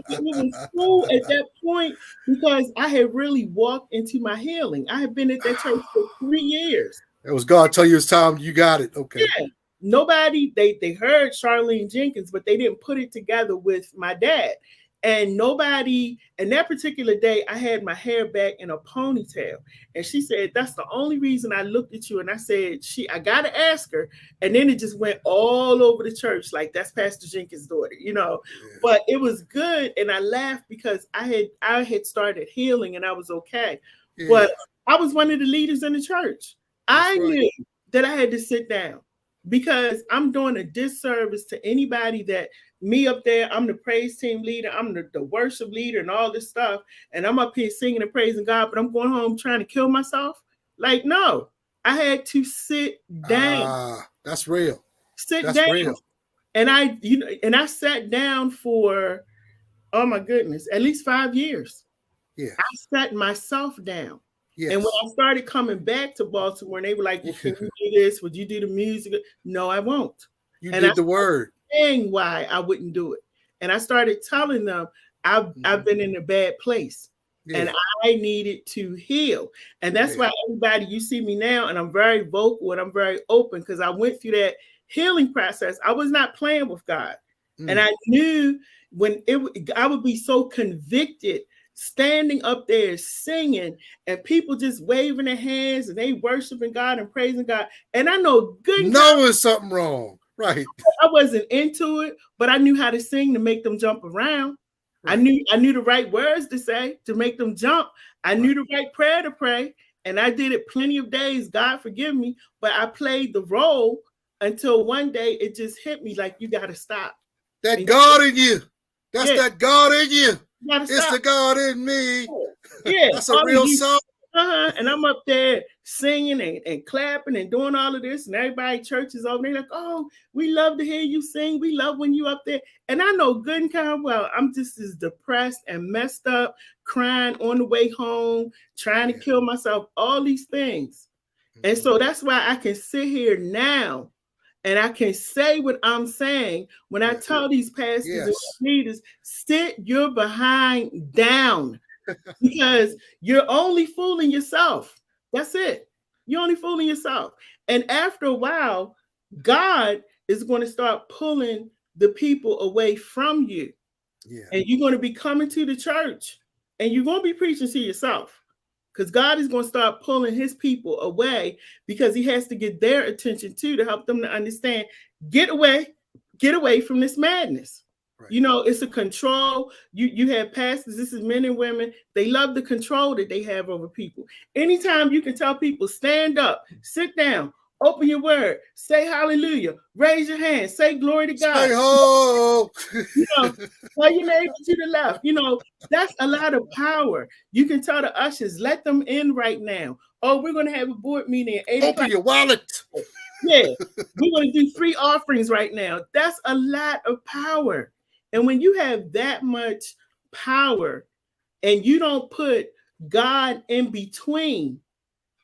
was cool at that point, because I had really walked into my healing. I had been at that church for 3 years. It was God tell you it's time. You got it. Okay. Yeah. Nobody, they heard Charlene Jenkins, but they didn't put it together with my dad. And nobody, and that particular day, I had my hair back in a ponytail. And she said, that's the only reason I looked at you. And I said, I got to ask her. And then it just went all over the church. Like, that's Pastor Jenkins' daughter, you know. Yeah. But it was good. And I laughed because I had started healing and I was okay. Yeah. But I was one of the leaders in the church. I knew that I had to sit down because I'm doing a disservice to anybody that me up there, I'm the praise team leader, I'm the worship leader and all this stuff. And I'm up here singing and praising God, but I'm going home trying to kill myself. Like, no, I had to sit down. That's real. That's down. Real. And I sat down for, oh my goodness, at least 5 years. Yeah. I sat myself down. Yes. And when I started coming back to Baltimore, and they were like, well, can you do this? Would you do the music? No, I won't. You did the word. Saying why I wouldn't do it. And I started telling them I've been in a bad place and I needed to heal. And that's why everybody, you see me now, and I'm very vocal and I'm very open because I went through that healing process. I was not playing with God. And I knew I would be so convicted standing up there singing and people just waving their hands and they worshiping God and praising God. And I know knowing something wrong. Right. I wasn't into it, but I knew how to sing to make them jump around. Right. I knew the right words to say to make them jump. I knew the right prayer to pray. And I did it plenty of days. God forgive me. But I played the role until one day it just hit me like, you got to stop. That God in you. That's that God in you. It's the God in me. Yeah. That's a real song. And I'm up there singing and clapping and doing all of this, and everybody church is over there like, oh, we love to hear you sing. We love when you up there. And I know good and kind of well, I'm just as depressed and messed up, crying on the way home, trying to kill myself, all these things. And so that's why I can sit here now and I can say what I'm saying when I tell these pastors and leaders, sit your behind down. Because you're only fooling yourself. That's it. You're only fooling yourself. And after a while, God is going to start pulling the people away from you. Yeah. And you're going to be coming to the church and you're going to be preaching to yourself because God is going to start pulling his people away because he has to get their attention too to help them to understand, get away from this madness. Right. You know, it's a control. You have pastors, this is men and women. They love the control that they have over people. Anytime you can tell people, stand up, sit down, open your word, say hallelujah, raise your hand, say glory to God. Say ho. You know, tell your neighbor to the left. You know, that's a lot of power. You can tell the ushers, let them in right now. Oh, we're going to have a board meeting at 8 o'clock. Open your wallet. Yeah, we're going to do 3 offerings right now. That's a lot of power. And when you have that much power and you don't put God in between,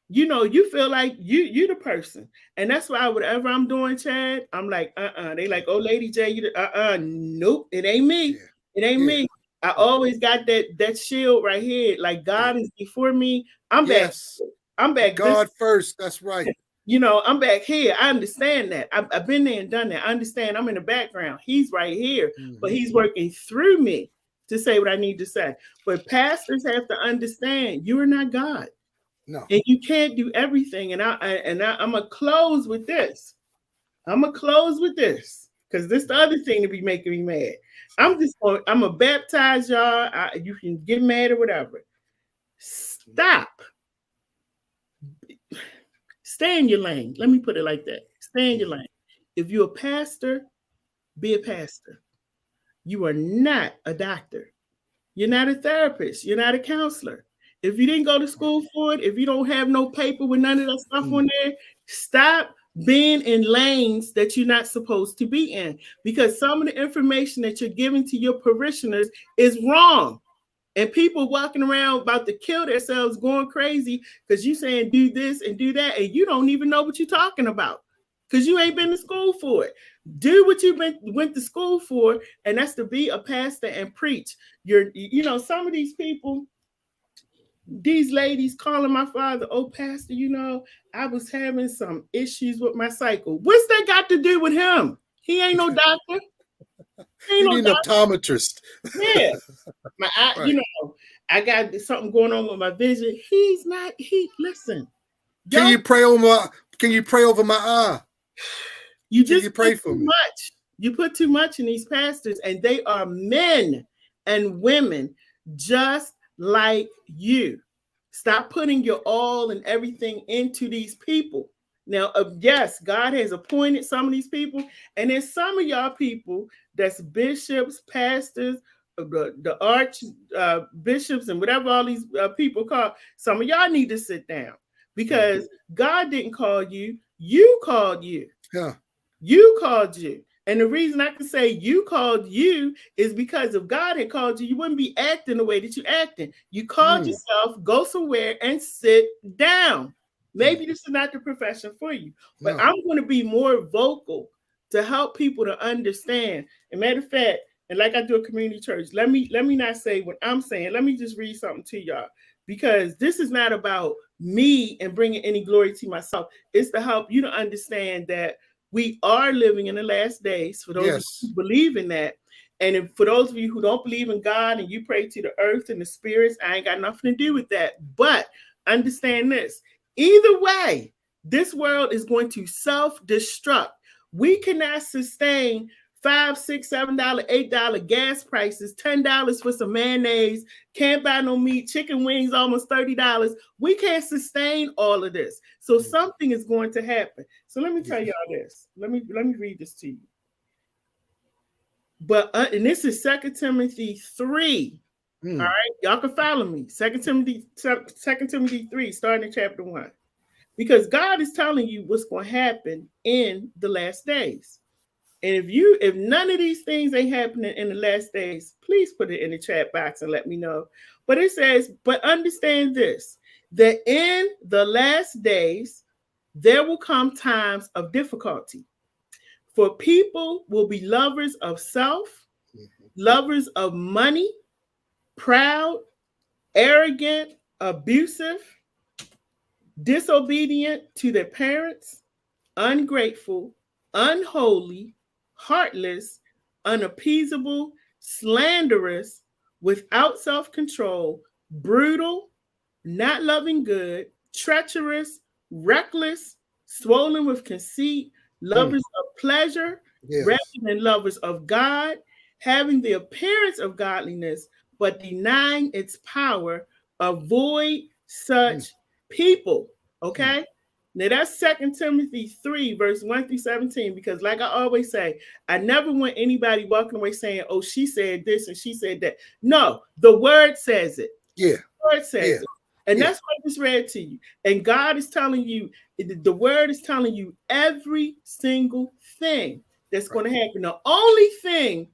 you know, you feel like you're the person. And that's why whatever I'm doing, Chad, I'm like, They like, oh, Lady J, nope, it ain't me. Yeah. It ain't me. I always got that shield right here. Like God is before me. I'm back. I'm back. God first. That's right. You know, I'm back here. I understand that. I've been there and done that. I understand. I'm in the background. He's right here, but he's working through me to say what I need to say. But pastors have to understand you are not God. No. And you can't do everything. And I'm gonna close with this. Because this the other thing to be making me mad. I'm gonna baptize y'all. You can get mad or whatever. Stop. Stay in your lane. Let me put it like that. Stay in your lane. If you're a pastor, be a pastor. You are not a doctor. You're not a therapist. You're not a counselor. If you didn't go to school for it, if you don't have no paper with none of that stuff on there, stop being in lanes that you're not supposed to be in. Because some of the information that you're giving to your parishioners is wrong. And people walking around about to kill themselves going crazy because you saying do this and do that, and you don't even know what you're talking about because you ain't been to school for it. Do what you went to school for, and that's to be a pastor and preach. You know, some of these people, these ladies calling my father, oh, Pastor, you know, I was having some issues with my cycle. What's that got to do with him? He ain't no doctor. You need an optometrist. Yeah. My eye, Right. you know, I got something going on with my vision. Listen. Can you pray over my eye? You Can just you pray put for too me? much. You put too much in these pastors, and they are men and women just like you. Stop putting your all and everything into these people. Now, yes, God has appointed some of these people, and there's some of y'all people that's bishops, pastors, the arch bishops, and whatever all these people call. Some of y'all need to sit down because God didn't call you; you called you. Yeah. You called you. And the reason I can say you called you is because if God had called you, you wouldn't be acting the way that you're acting. You called yourself, go somewhere and sit down. Maybe this is not the profession for you, but I'm going to be more vocal to help people to understand. And matter of fact, and like I do a community church, let me not say what I'm saying. Let me just read something to y'all, because this is not about me and bringing any glory to myself. It's to help you to understand that we are living in the last days, for those of you who believe in that. And for those of you who don't believe in God and you pray to the earth and the spirits, I ain't got nothing to do with that. But understand this. Either way, this world is going to self-destruct. We cannot sustain $5, $6, $7, $8 gas prices, $10 for some mayonnaise, can't buy no meat, chicken wings almost $30. We can't sustain all of this. So something is going to happen. So let me tell y'all this. Let me read this to you. But and this is 2 Timothy 3. All right, y'all can follow me. 2 Timothy 3, starting in chapter 1. Because God is telling you what's going to happen in the last days. And if none of these things ain't happening in the last days, please put it in the chat box and let me know. But it says, but understand this, that in the last days, there will come times of difficulty. For people will be lovers of self, lovers of money, proud, arrogant, abusive, disobedient to their parents, ungrateful, unholy, heartless, unappeasable, slanderous, without self-control, brutal, not loving good, treacherous, reckless, swollen with conceit, lovers of pleasure rather than lovers of God, having the appearance of godliness, but denying its power. Avoid such people. Okay? Now that's 2 Timothy 3, verse 1 through 17, because like I always say, I never want anybody walking away saying, oh, she said this and she said that. No, the word says it. Yeah. The word says it. And that's what I just read to you. And God is telling you, the word is telling you every single thing that's going to happen. The only thing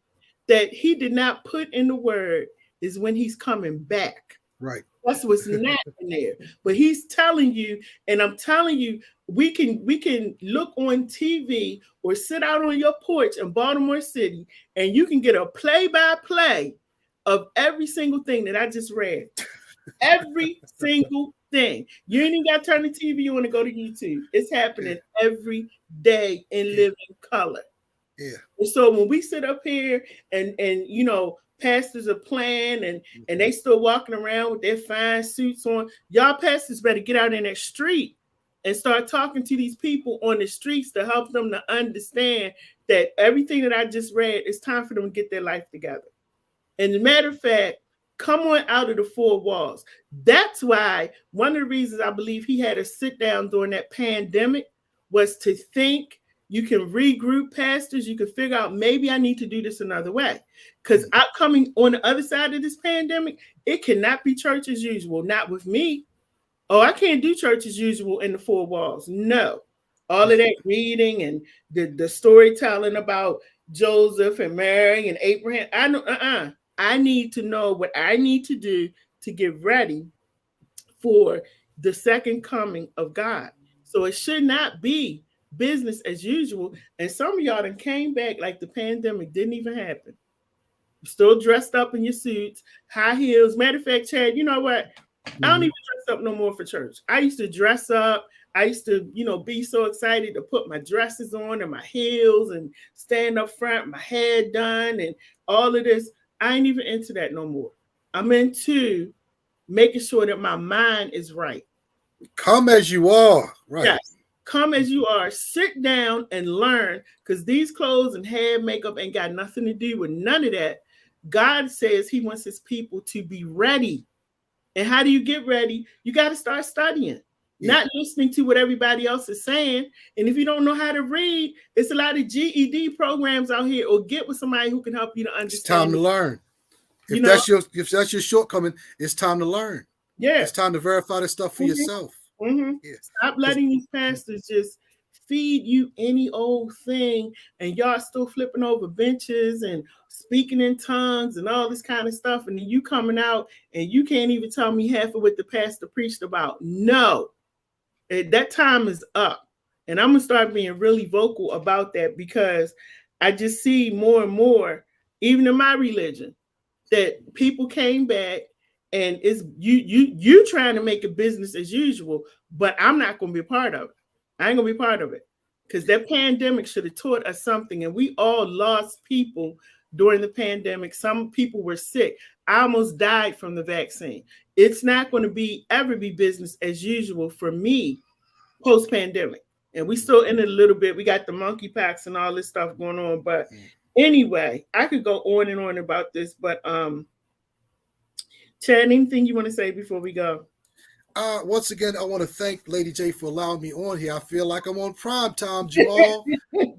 that he did not put in the word is when he's coming back. Right. That's what's not in there. But he's telling you, and I'm telling you, we can look on TV or sit out on your porch in Baltimore City, and you can get a play-by-play of every single thing that I just read. Every single thing. You ain't even got to turn the TV on and go to YouTube. It's happening every day in living color. Yeah. And so when we sit up here and you know, pastors are playing and they still walking around with their fine suits on, y'all pastors better get out in that street and start talking to these people on the streets to help them to understand that everything that I just read, it's time for them to get their life together. And as a matter of fact, come on out of the four walls. That's why one of the reasons I believe he had to sit down during that pandemic was to think. You can regroup pastors. You can figure out maybe I need to do this another way. Because coming on the other side of this pandemic, it cannot be church as usual. Not with me. Oh, I can't do church as usual in the four walls. No. All of that reading and the storytelling about Joseph and Mary and Abraham. I need to know what I need to do to get ready for the second coming of God. So it should not be business as usual. And some of y'all done came back like the pandemic didn't even happen. You're still dressed up in your suits, high heels. Matter of fact, Chad, you know what? I don't even dress up no more for church. I used to dress up. I used to, be so excited to put my dresses on and my heels and stand up front, my hair done and all of this. I ain't even into that no more. I'm into making sure that my mind is right. Come as you are. Right. Yes. Come as you are. Sit down and learn, because these clothes and hair, makeup ain't got nothing to do with none of that. God says he wants his people to be ready. And how do you get ready? You got to start studying, not listening to what everybody else is saying. And if you don't know how to read, it's a lot of GED programs out here, or get with somebody who can help you to understand. It's time to learn. If that's your shortcoming, it's time to learn. Yeah. It's time to verify this stuff for yourself. Mm-hmm. Yeah. Stop letting these pastors just feed you any old thing, and y'all still flipping over benches and speaking in tongues and all this kind of stuff, and then you coming out and you can't even tell me half of what the pastor preached about. No, that time is up, and I'm gonna start being really vocal about that, because I just see more and more, even in my religion, that people came back. And it's you trying to make a business as usual, but I'm not going to be a part of it. I ain't going to be part of it, because that pandemic should have taught us something. And we all lost people during the pandemic. Some people were sick. I almost died from the vaccine. It's not going to ever be business as usual for me post-pandemic. And we still in it a little bit. We got the monkeypox and all this stuff going on. But anyway, I could go on and on about this, but Chad, anything you want to say before we go? Once again, I want to thank Lady J for allowing me on here. I feel like I'm on prime time, Jamal,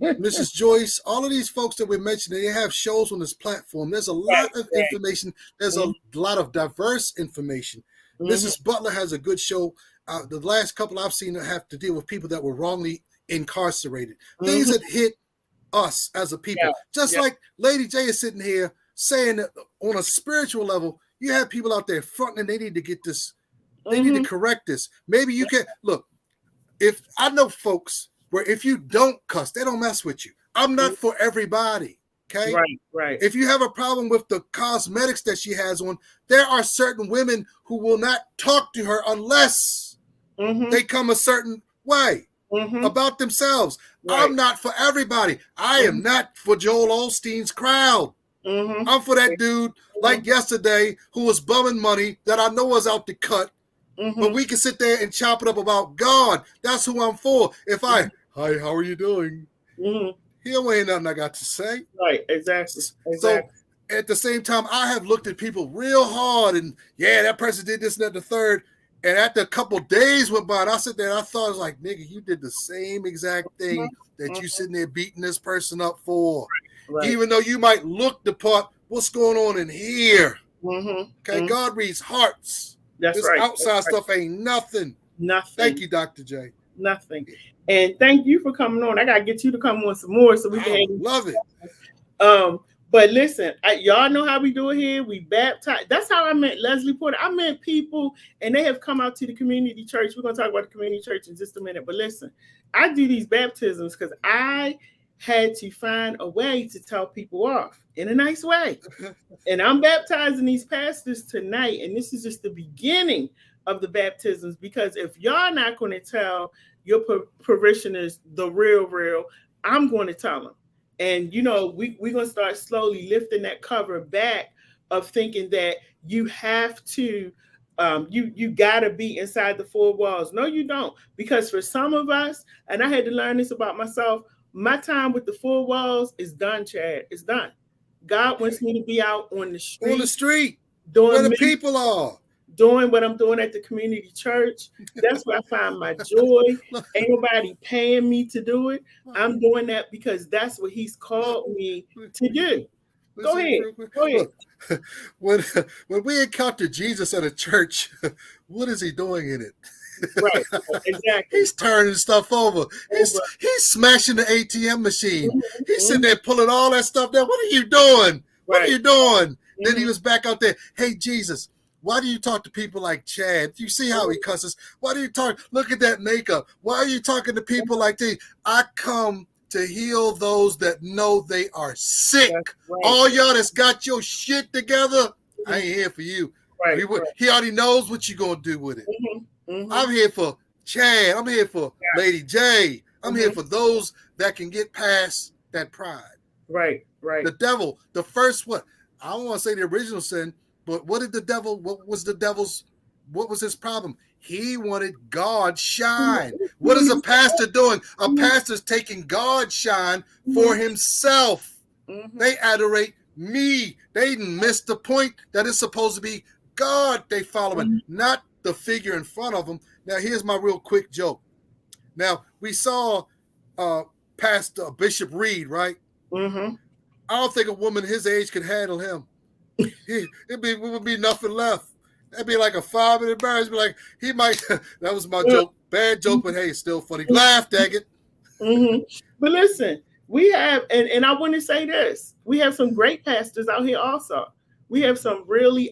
Mrs. Joyce, all of these folks that we're mentioning, they have shows on this platform. There's a lot of information. There's a lot of diverse information. Mrs. Butler has a good show. The last couple I've seen have to deal with people that were wrongly incarcerated. Things that hit us as a people. Just like Lady J is sitting here saying that on a spiritual level, you have people out there fronting and they need to get this. They need to correct this. Maybe you can look. If I know folks where if you don't cuss, they don't mess with you. I'm not for everybody. Okay. Right. If you have a problem with the cosmetics that she has on, there are certain women who will not talk to her unless they come a certain way about themselves. Right. I'm not for everybody. I am not for Joel Osteen's crowd. I'm for that dude like yesterday who was bumming money that I know was out the cut, but we can sit there and chop it up about God. That's who I'm for. If hi, how are you doing? He don't ain't nothing I got to say. Right, exactly. So at the same time, I have looked at people real hard and that person did this and that, the third. And after a couple days went by, and I sit there and I thought, I was like, nigga, you did the same exact thing that you sitting there beating this person up for. Right. Even though you might look the part, what's going on in here? Okay, God reads hearts. That's this right. outside stuff ain't nothing. Nothing. Thank you, Dr. J. Nothing. And thank you for coming on. I gotta get you to come on some more so we can love it. But listen, y'all know how we do it here. We baptize. That's how I met Leslie Porter. I met people, and they have come out to the community church. We're gonna talk about the community church in just a minute. But listen, I do these baptisms because I had to find a way to tell people off in a nice way. And I'm baptizing these pastors tonight, and this is just the beginning of the baptisms, because if y'all not going to tell your parishioners the real, I'm going to tell them. And, we're going to start slowly lifting that cover back of thinking that you have to, you got to be inside the four walls. No, you don't. Because for some of us, and I had to learn this about myself, my time with the four walls is done, Chad. It's done. God wants me to be out on the street. On the street. Doing where the people are. Doing what I'm doing at the community church. That's where I find my joy. Ain't nobody paying me to do it. I'm doing that because that's what he's called me to do. Go ahead. When we encounter Jesus at a church, what is he doing in it? Right, exactly. He's turning stuff over. He's smashing the ATM machine. He's sitting there pulling all that stuff down. What are you doing? What are you doing? Then he was back out there. Hey, Jesus, why do you talk to people like Chad? You see how he cusses? Why do you talk? Look at that makeup. Why are you talking to people like this? I come to heal those that know they are sick. Right. All y'all that's got your shit together, I ain't here for you. Right. He already knows what you're gonna do with it. Mm-hmm. I'm here for Chad. I'm here for Lady J. I'm here for those that can get past that pride. Right. The devil, the first one. I don't want to say the original sin, but what was his problem? He wanted God's shine. What is a pastor doing? A pastor's taking God's shine for himself. They adorate me. They missed the point that it's supposed to be God they following, not the figure in front of them. Now, here's my real quick joke. Now, we saw Pastor Bishop Reed, right? I don't think a woman his age could handle him. It would be nothing left. That'd be like a 5-minute marriage. Be like, he might. That was my joke. Bad joke, but hey, it's still funny. Laugh, dang it. But listen, we have, and I want to say this: we have some great pastors out here. Also, we have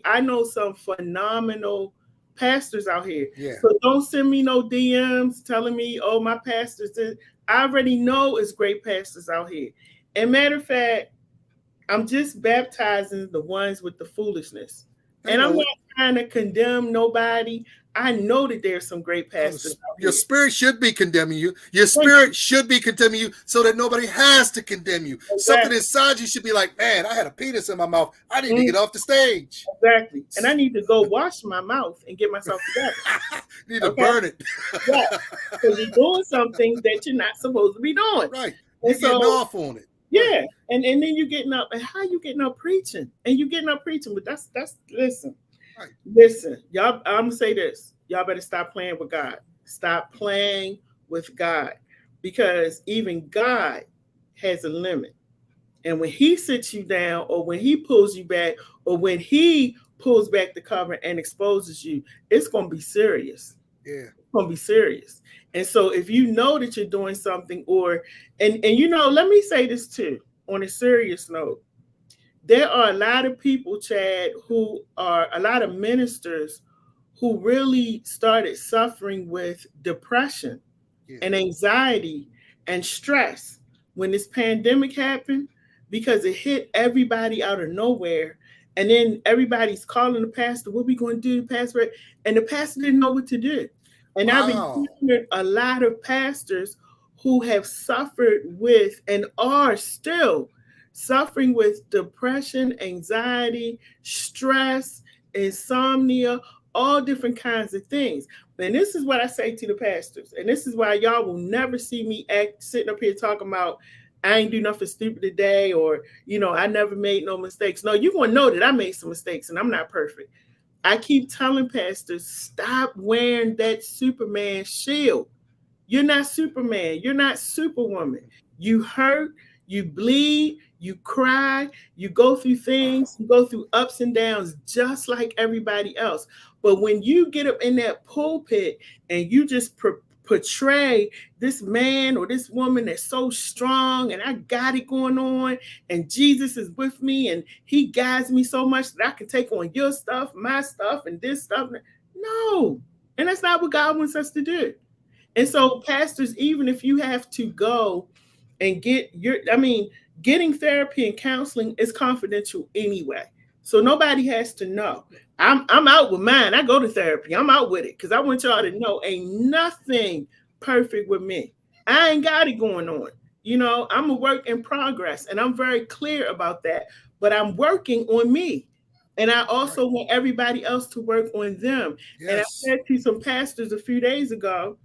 I know some phenomenal pastors out here. Yeah. So don't send me no DMs telling me, "Oh, my pastors." I already know it's great pastors out here. And matter of fact, I'm just baptizing the ones with the foolishness. And I'm not trying to condemn nobody. I know that there's some great pastors. Your spirit should be condemning you. Your spirit should be condemning you so that nobody has to condemn you. Exactly. Something inside you should be like, man, I had a penis in my mouth. I need to get off the stage. Exactly. And I need to go wash my mouth and get myself together. Need to burn it. Yeah. Because you're doing something that you're not supposed to be doing. Right. You're getting off on it. Yeah, and then you getting up, and how you getting up preaching? And you getting up preaching, but that's listen, right. Listen, y'all. I'm gonna say this: y'all better stop playing with God. Stop playing with God, because even God has a limit. And when He sits you down, or when He pulls you back, or when He pulls back the cover and exposes you, it's gonna be serious. Yeah, it's gonna be serious. And so if you know that you're doing something, and you know, let me say this too, on a serious note, there are a lot of people, Chad, a lot of ministers who really started suffering with depression and anxiety and stress when this pandemic happened, because it hit everybody out of nowhere. And then everybody's calling the pastor, what we going to do, pastor? And the pastor didn't know what to do. And I've been hearing a lot of pastors who have suffered with and are still suffering with depression, anxiety, stress, insomnia, all different kinds of things. And this is what I say to the pastors. And this is why y'all will never see me sitting up here talking about I ain't do nothing stupid today, or, you know, I never made no mistakes. No, you're going to know that I made some mistakes and I'm not perfect. I keep telling pastors, stop wearing that Superman shield. You're not Superman. You're not Superwoman. You hurt, you bleed, you cry, you go through things, you go through ups and downs just like everybody else. But when you get up in that pulpit and you just portray this man or this woman that's so strong and I got it going on and Jesus is with me and he guides me so much that I can take on your stuff, my stuff, and this stuff. No, and that's not what God wants us to do. And so pastors, even if you have to go and getting therapy and counseling is confidential anyway. So nobody has to know. I'm out with mine. I go to therapy. I'm out with it because I want y'all to know ain't nothing perfect with me. I ain't got it going on. You know, I'm a work in progress and I'm very clear about that, but I'm working on me. And I also want everybody else to work on them. Yes. And I said to some pastors a few days ago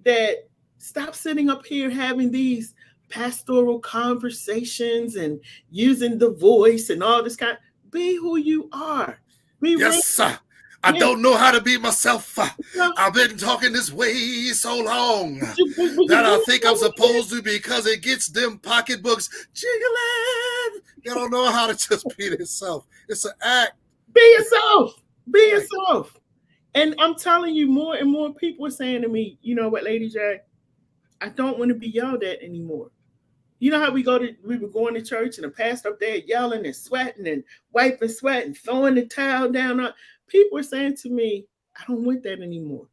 that stop sitting up here having these pastoral conversations and using the voice and all this kind. Be who you are. Yes, sir. I don't know how to be myself. I've been talking this way so long that I think I'm supposed to because it gets them pocketbooks jiggling. You don't know how to just be yourself. It's an act. Be yourself. Be yourself. And I'm telling you, more and more people are saying to me, you know what, Lady J, I don't want to be yelled at anymore. You know how we were going to church and the pastor up there yelling and sweating and wiping sweat and throwing the towel down. People are saying to me, I don't want that anymore.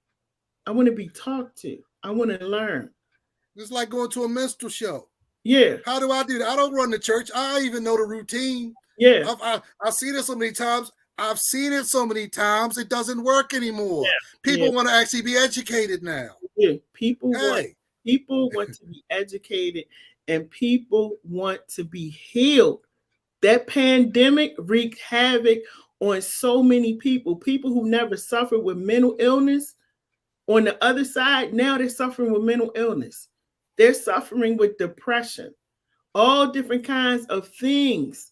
I want to be talked to. I want to learn. It's like going to a minstrel show. Yeah. How do I do that? I don't run the church. I even know the routine. Yeah. I see this so many times. I've seen it so many times. It doesn't work anymore. People want to actually be educated now. Yeah. People want to be educated, and people want to be healed. That pandemic wreaked havoc on so many people. People who never suffered with mental illness. On the other side, now they're suffering with mental illness. They're suffering with depression, all different kinds of things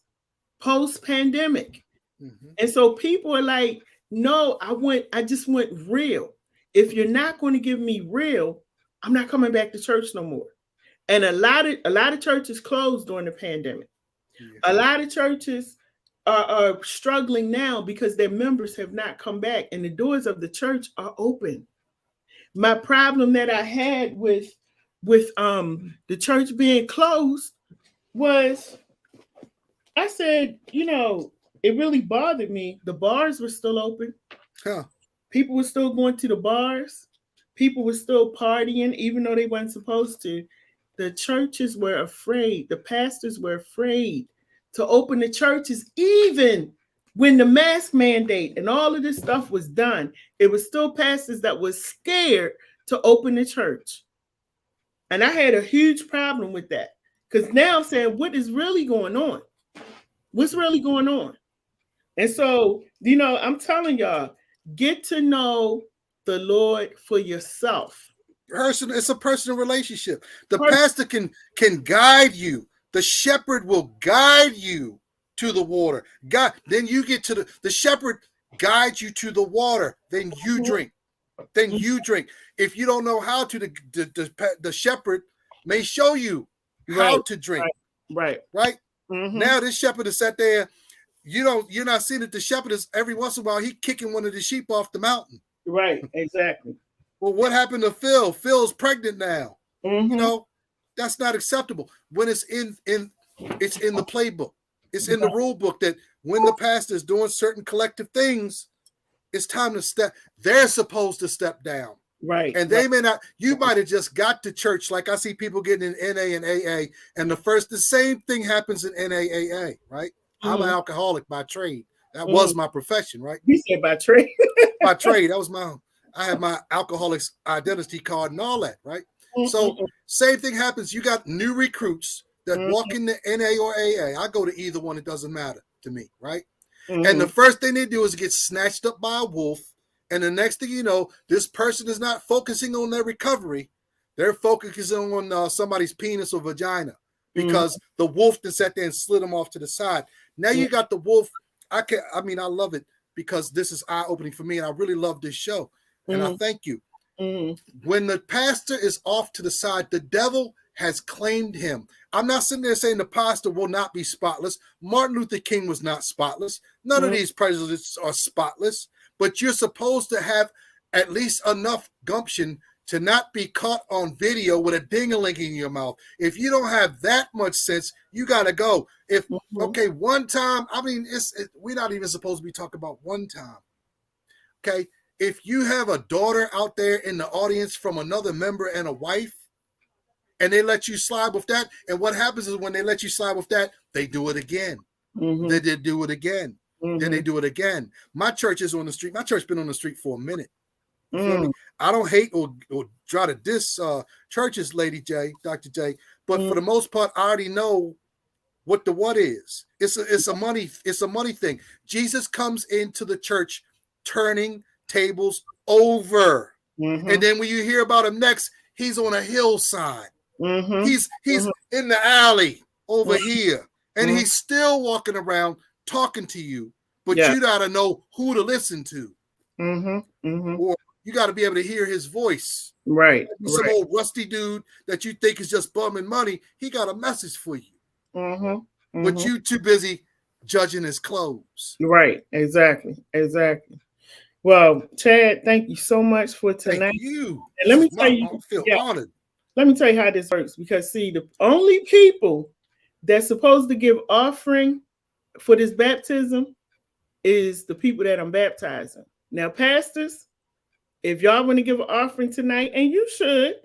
post-pandemic. And so people are like, no, I just want real. If you're not going to give me real, I'm not coming back to church no more. And a lot of churches closed during the pandemic. A lot of churches are struggling now because their members have not come back, and the doors of the church are open. My problem that I had with the church being closed was, I said, it really bothered me. The bars were still open. People were still going to the bars. People were still partying, even though they weren't supposed to. The churches were afraid. The pastors were afraid to open the churches, even when the mask mandate and all of this stuff was done. It was still pastors that was scared to open the church. And I had a huge problem with that, because now I'm saying, what is really going on? What's really going on? And so, I'm telling y'all, get to know the Lord for yourself. It's a personal relationship. The pastor can guide you. The shepherd will guide you to the water. Then you get to the shepherd guides you to the water. Then you drink. Then you drink. If you don't know how to, the shepherd may show you how to drink. Right. Mm-hmm. Now this shepherd is sat there. You're not seeing it. The shepherd is every once in a while he kicking one of the sheep off the mountain. Right. Exactly. Well, what happened to Phil? Phil's pregnant now. Mm-hmm. That's not acceptable. When it's in the playbook, it's in the rule book that when the pastor is doing certain collective things, it's time to step. They're supposed to step down. Right. And they may not. You might have just got to church. Like I see people getting in NA and AA, and the same thing happens in NAAA, right? Mm-hmm. I'm an alcoholic by trade. That was my profession, right? You said by trade. By trade. That was I had my alcoholic's identity card and all that, right? Mm-hmm. So same thing happens. You got new recruits that walk into NA or AA. I go to either one. It doesn't matter to me, right? Mm-hmm. And the first thing they do is get snatched up by a wolf. And the next thing you know, this person is not focusing on their recovery. They're focusing on somebody's penis or vagina because the wolf just sat there and slid them off to the side. Now you got the wolf. I love it because this is eye-opening for me. And I really love this show. And I thank you. Mm-hmm. When the pastor is off to the side, the devil has claimed him. I'm not sitting there saying the pastor will not be spotless. Martin Luther King was not spotless. None of these presidents are spotless. But you're supposed to have at least enough gumption to not be caught on video with a ding-a-ling in your mouth. If you don't have that much sense, you got to go. One time, we're not even supposed to be talking about one time. Okay. If you have a daughter out there in the audience from another member and a wife, and they let you slide with that, and what happens is when they let you slide with that, they do it again. Mm-hmm. They do it again. Mm-hmm. Then they do it again. My church is on the street. My church been on the street for a minute. I don't hate or try to diss churches, Lady J, Dr. J, but for the most part, I already know what is. It's a money thing. Jesus comes into the church turning tables over. Mm-hmm. And then when you hear about him next, he's on a hillside. Mm-hmm. He's in the alley over here. And he's still walking around talking to you, but you gotta know who to listen to. Or you got to be able to hear his voice. Right. Some old rusty dude that you think is just bumming money, he got a message for you. But you too busy judging his clothes. Right. Exactly. Well, Chad, thank you so much for tonight. Thank you. And let me tell you, I feel honored. Let me tell you how this works, because see, the only people that's supposed to give offering for this baptism is the people that I'm baptizing. Now, pastors, if y'all want to give an offering tonight, and you should,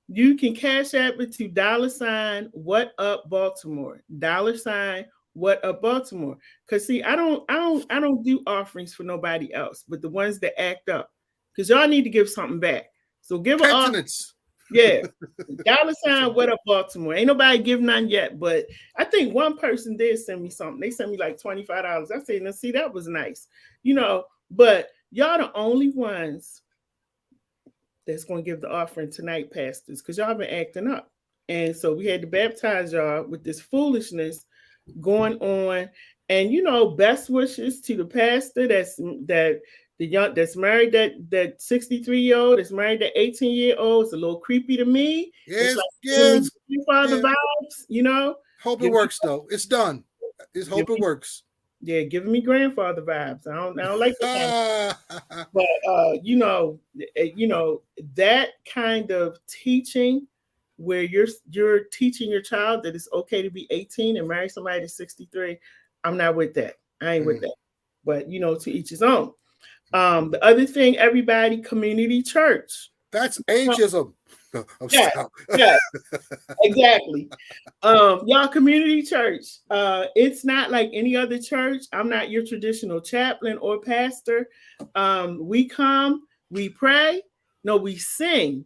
you can cash app it to $WhatUpBaltimore. What Up Baltimore. Because see, I don't do offerings for nobody else, but the ones that act up. Because y'all need to give something back. So give an offering. Yeah. $ What Up Baltimore. Ain't nobody give none yet, but I think one person did send me something. They sent me like $25. I said, now see, that was nice. But y'all the only ones that's going to give the offering tonight, pastors, because y'all been acting up. And so we had to baptize y'all with this foolishness going on. And best wishes to the pastor that's married, that 63-year-old that's married that 18-year-old. It's a little creepy to me. Yes, it's like father vibes, Hope it works though. It's done. Hope it works. Yeah, giving me grandfather vibes. I don't like that. But that kind of teaching where you're teaching your child that it's okay to be 18 and marry somebody that's 63. I'm not with that. I ain't with that. But to each his own. The other thing, everybody, community church. That's ageism. Yeah, exactly. Y'all, community church. It's not like any other church. I'm not your traditional chaplain or pastor. We come, we pray. No, we sing.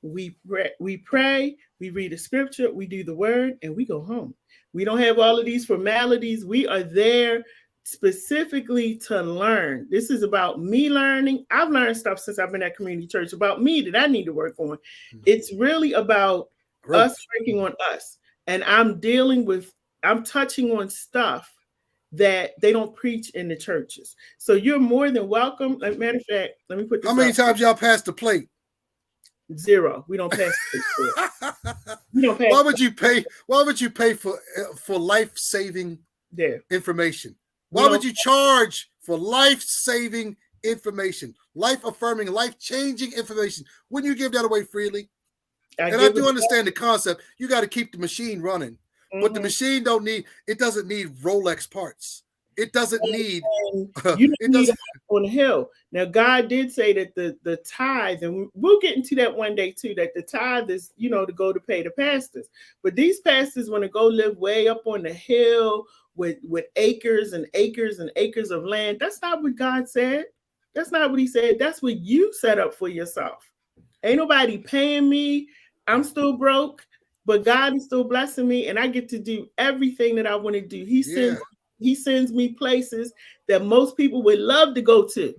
We pray, we read the scripture, we do the word, and we go home. We don't have all of these formalities. We are there specifically to learn. This is about me learning. I've learned stuff since I've been at community church about me that I need to work on. It's really about us working on us. And I'm touching on stuff that they don't preach in the churches. So you're more than welcome. As a matter of fact, let me put this. How many times y'all passed the plate? 0. We don't pass the plate. We don't pass. Why would you pay for life-saving information? Why would you charge for life-saving information, life-affirming, life-changing information? Wouldn't you give that away freely? I do understand the concept. You got to keep the machine running, but the machine doesn't need Rolex parts. It doesn't need. It doesn't on the hill. Now, God did say that the tithe, and we'll get into that one day too. That the tithe is, to go to pay the pastors. But these pastors want to go live way up on the hill with acres and acres and acres of land. That's not what God said. That's not what He said. That's what you set up for yourself. Ain't nobody paying me. I'm still broke, but God is still blessing me, and I get to do everything that I want to do. He sends me places that most people would love to go to.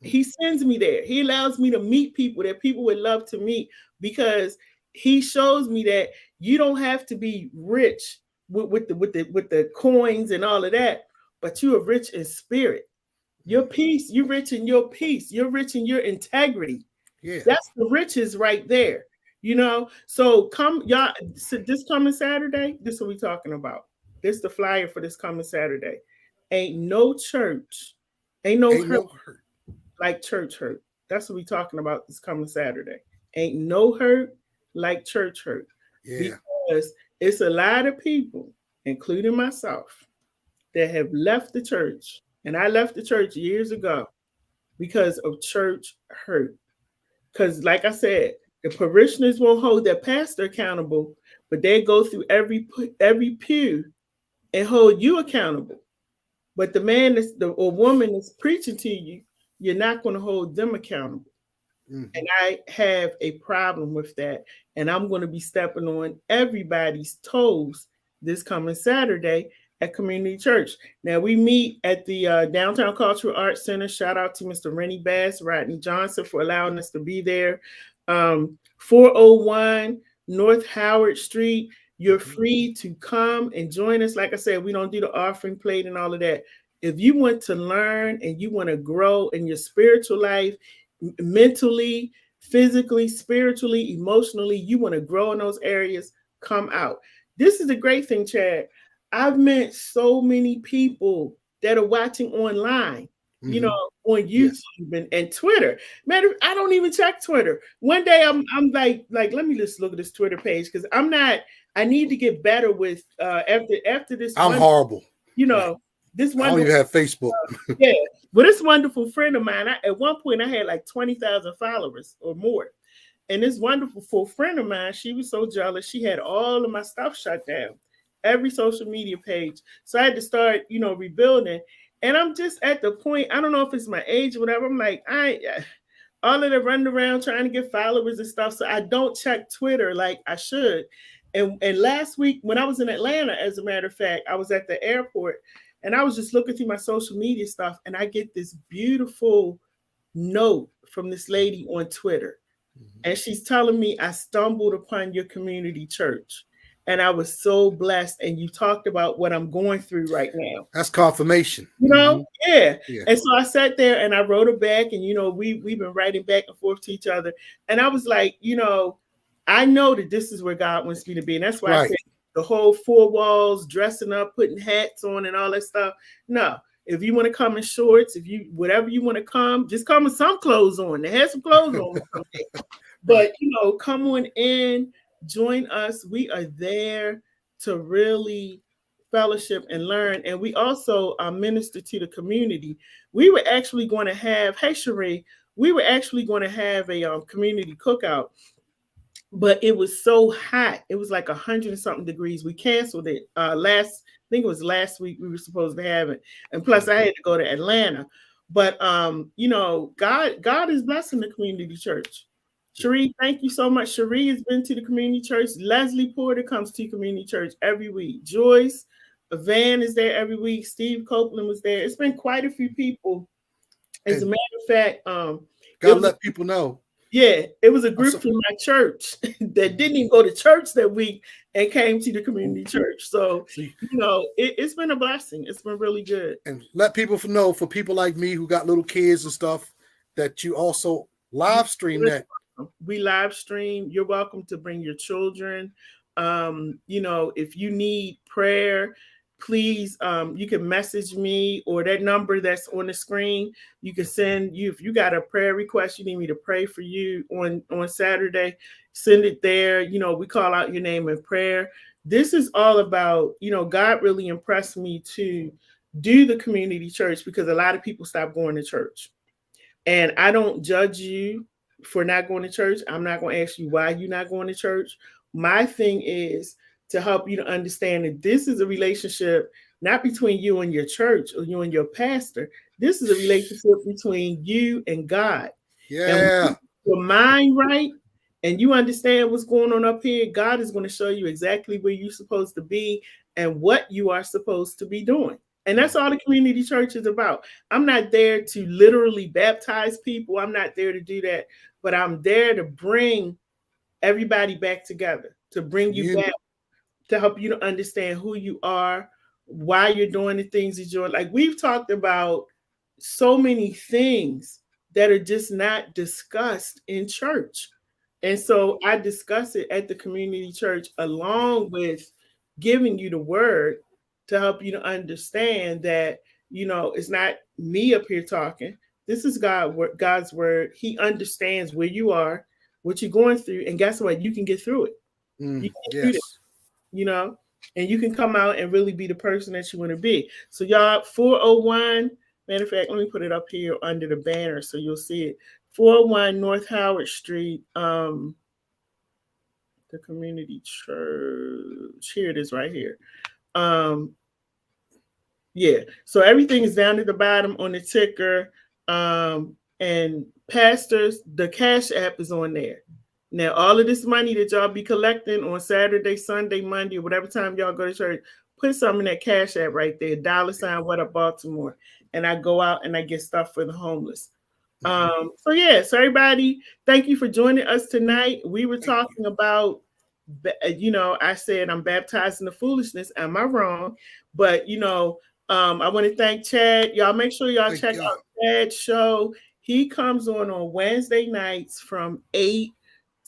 He sends me there. He allows me to meet people that people would love to meet, because He shows me that you don't have to be rich with the coins and all of that, but you are rich in spirit. Your peace, you're rich in your peace. You're rich in your integrity. Yeah, that's the riches right there. So come, y'all. So this coming Saturday, this is what we're talking about. This is the flyer for this coming Saturday. Ain't no church, ain't no hurt like church hurt. That's what we're talking about this coming Saturday. Ain't no hurt like church hurt. Yeah. Because it's a lot of people, including myself, that have left the church. And I left the church years ago because of church hurt. Because like I said, the parishioners won't hold their pastor accountable, but they go through every pew and hold you accountable. But the man or woman that's preaching to you, you're not going to hold them accountable. Mm-hmm. And I have a problem with that. And I'm going to be stepping on everybody's toes this coming Saturday at Community Church. Now, we meet at the Downtown Cultural Arts Center. Shout out to Mr. Rennie Bass, Rodney Johnson for allowing us to be there. 401 North Howard Street. You're free to come and join us. Like I said, we don't do the offering plate and all of that. If you want to learn and you want to grow in your spiritual life, mentally, physically, spiritually, emotionally, you want to grow in those areas, come out. This is the great thing, Chad. I've met so many people that are watching online, on YouTube and Twitter. Man, I don't even check Twitter. One day I'm like, let me just look at this Twitter page, because I need to get better with after this. I'm horrible. This one. I don't even have Facebook. Yeah. Well, this wonderful friend of mine, at one point I had like 20,000 followers or more. And this wonderful friend of mine, she was so jealous. She had all of my stuff shut down. every social media page. So I had to start, rebuilding. And I'm just at the point, I don't know if it's my age or whatever. I'm like, all of the running around trying to get followers and stuff. So I don't check Twitter like I should. And last week when I was in Atlanta, as a matter of fact, I was at the airport and I was just looking through my social media stuff and I get this beautiful note from this lady on Twitter. And she's telling me, I stumbled upon your community church. And I was so blessed. And you talked about what I'm going through right now. That's confirmation. Yeah. And so I sat there and I wrote it back. And, we've been writing back and forth to each other. And I was like, I know that this is where God wants me to be. And that's why I said the whole 4 walls, dressing up, putting hats on and all that stuff. No. If you want to come in shorts, whatever you want to come, just come with some clothes on. They have some clothes on. But, come on in. Join us. We are there to really fellowship and learn. And we also minister to the community. We were actually going to have, hey, Cherie, we were actually going to have a community cookout, but it was so hot. It was like 100 and something degrees. We canceled it I think it was last week we were supposed to have it. And plus I had to go to Atlanta. But, God is blessing the community church. Cherie, thank you so much. Cherie has been to the community church. Leslie Porter comes to community church every week. Joyce Van is there every week. Steve Copeland was there. It's been quite a few people. As a matter of fact, gotta let people know. Yeah, it was a group from my church that didn't even go to church that week and came to the community church. So, it's been a blessing. It's been really good. And let people know, for people like me who got little kids and stuff, that you also live stream that. We live stream. You're welcome to bring your children. If you need prayer, please, you can message me or that number that's on the screen. You can send if you got a prayer request, you need me to pray for you on Saturday, send it there. We call out your name in prayer. This is all about, God really impressed me to do the community church because a lot of people stop going to church. And I don't judge you for not going to church. I'm not going to ask you why you're not going to church. My thing is to help you to understand that this is a relationship not between you and your church or you and your pastor. This is a relationship between you and God. Yeah. And your mind right and you understand what's going on up here, God is going to show you exactly where you're supposed to be and what you are supposed to be doing. And that's all the community church is about. I'm not there to literally baptize people. I'm not there to do that. But I'm there to bring everybody back together, to bring you back, to help you to understand who you are, why you're doing the things that you're like. We've talked about so many things that are just not discussed in church. And so I discuss it at the community church along with giving you the word to help you to understand that, it's not me up here talking. This is God's word. He understands where you are, what you're going through. And guess what? You can get through it. You can get through it, and you can come out and really be the person that you want to be. So y'all, 401, matter of fact, let me put it up here under the banner so you'll see it. 401 North Howard Street, the community church. Here it is right here. So everything is down at the bottom on the ticker. And pastors, the Cash App is on there. Now, all of this money that y'all be collecting on Saturday, Sunday, Monday, or whatever time y'all go to church, put some in that Cash App right there, $ What Up Baltimore. And I go out and I get stuff for the homeless. So everybody, thank you for joining us tonight. We were talking about, I said I'm baptized in the foolishness. Am I wrong? But, I want to thank Chad. Y'all make sure y'all check out Chad's show. He comes on Wednesday nights from 8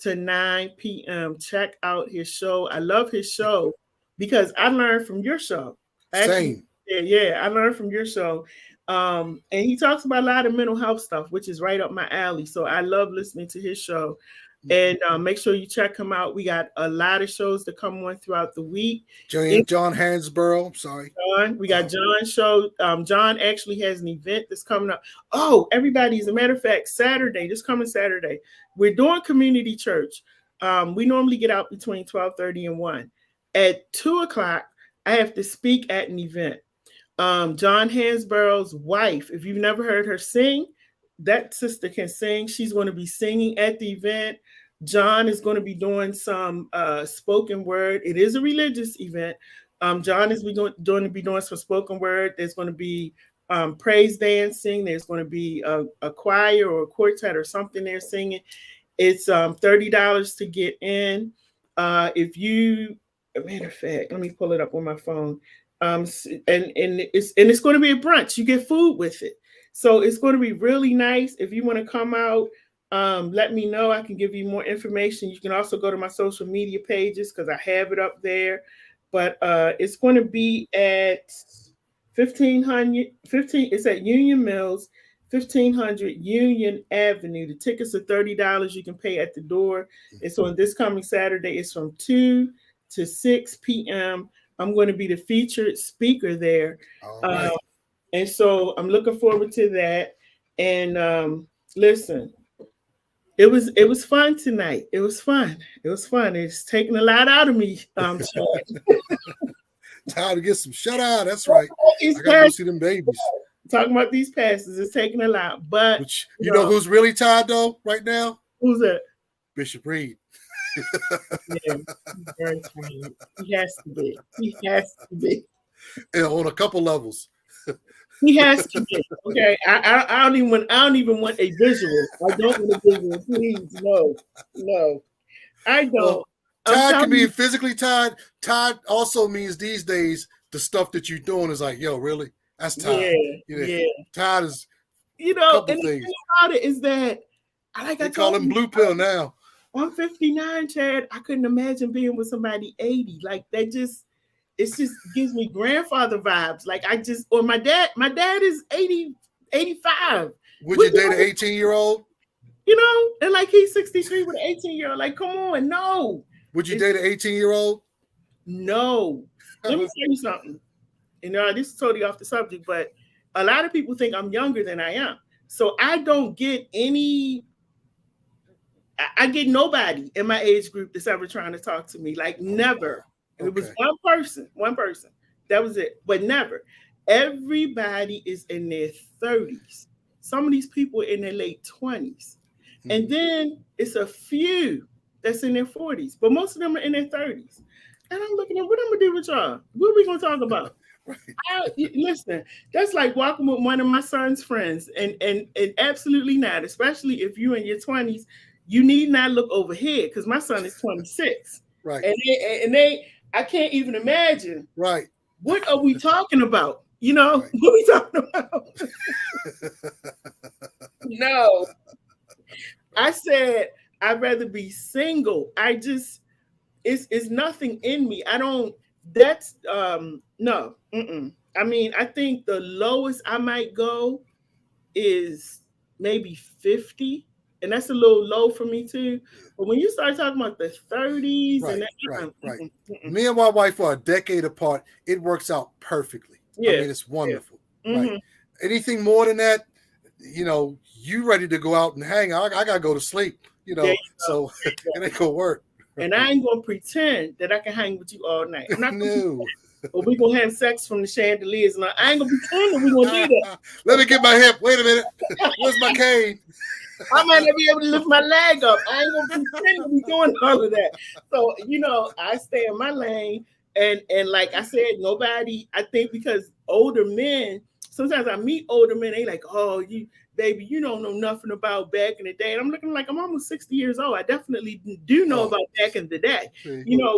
to 9 p.m. Check out his show. I love his show because I learned from your show. Same. I learned from your show. And he talks about a lot of mental health stuff, which is right up my alley. So I love listening to his show. And make sure you check him out. We got a lot of shows to come on throughout the week. John Hansborough, sorry. We got John's show. John actually has an event that's coming up. Oh, everybody, as a matter of fact, this coming Saturday, we're doing community church. We normally get out between 12:30 and 1. At 2 o'clock, I have to speak at an event. John Hansborough's wife, if you've never heard her sing, that sister can sing. She's going to be singing at the event. John is going to be doing some spoken word. It is a religious event. John is going to be doing some spoken word. There's going to be praise dancing. There's going to be a choir or a quartet or something there singing. It's $30 to get in. If you, a matter of fact, let me pull it up on my phone. And it's going to be a brunch. You get food with it, so it's going to be really nice. If you want to come out, let me know. I can give you more information. You can also go to my social media pages because I have it up there. But it's going to be at 15. It's at Union Mills, 1500 Union Avenue. The tickets are $30. You can pay at the door. It's on this coming Saturday. It's from 2 to 6 p.m. I'm going to be the featured speaker there. Right. And so I'm looking forward to that. And listen, it was fun tonight. It was fun. It's taking a lot out of me. Time to get some shut eye. That's right. I got to go see them babies. Talking about these passes, it's taking a lot. But you know who's really tired though right now? Who's that? Bishop Reed. Yeah, very tired. He has to be. And on a couple levels. He has to be. Okay. I don't even want a visual. I don't want a visual. Please, no. I don't. Well, tired can be physically tired. Tired also means these days the stuff that you're doing is like, yo, really? That's tired. Yeah. Tired is and the thing about it is that I call him blue pill now. I'm 59, Chad. I couldn't imagine being with somebody 80. Like it just gives me grandfather vibes. Like or my dad is 80, 85. Would you date an 18-year-old? And like he's 63 with an 18-year-old. Like, come on, no. Would you date an 18-year-old? No. Let me tell you something. This is totally off the subject, but a lot of people think I'm younger than I am. So I don't get I get nobody in my age group that's ever trying to talk to me. Like never. Okay. It was one person. That was it. But never. Everybody is in their 30s. Some of these people are in their late 20s. Mm-hmm. And then it's a few that's in their 40s. But most of them are in their 30s. And I'm looking at what I'm going to do with y'all. What are we going to talk about? Listen, that's like walking with one of my son's friends. And absolutely not. Especially if you're in your 20s. You need not look over here because my son is 26. Right. And they I can't even imagine. Right. What are we talking about? Right. What are we talking about? No. I said I'd rather be single. It's nothing in me. No. I mean, I think the lowest I might go is maybe 50. And that's a little low for me too. But when you start talking about the 30s right. Me and my wife are a decade apart. It works out perfectly. Yeah. I mean, it's wonderful. Yeah. Mm-hmm. Right. Anything more than that, you ready to go out and hang. I gotta go to sleep. So it ain't gonna work. And I ain't gonna pretend that I can hang with you all night. I'm not no. Or we gonna have sex from the chandeliers, and I ain't gonna pretend that we gonna do that. Let me get my hip. Wait a minute. Where's my cane? I might not be able to lift my leg up. I ain't gonna pretend to be doing all of that. So, I stay in my lane. And like I said, nobody, I think because older men, sometimes I meet older men, they like, oh, you don't know nothing about back in the day. And I'm looking like I'm almost 60 years old. I definitely do know about back in the day,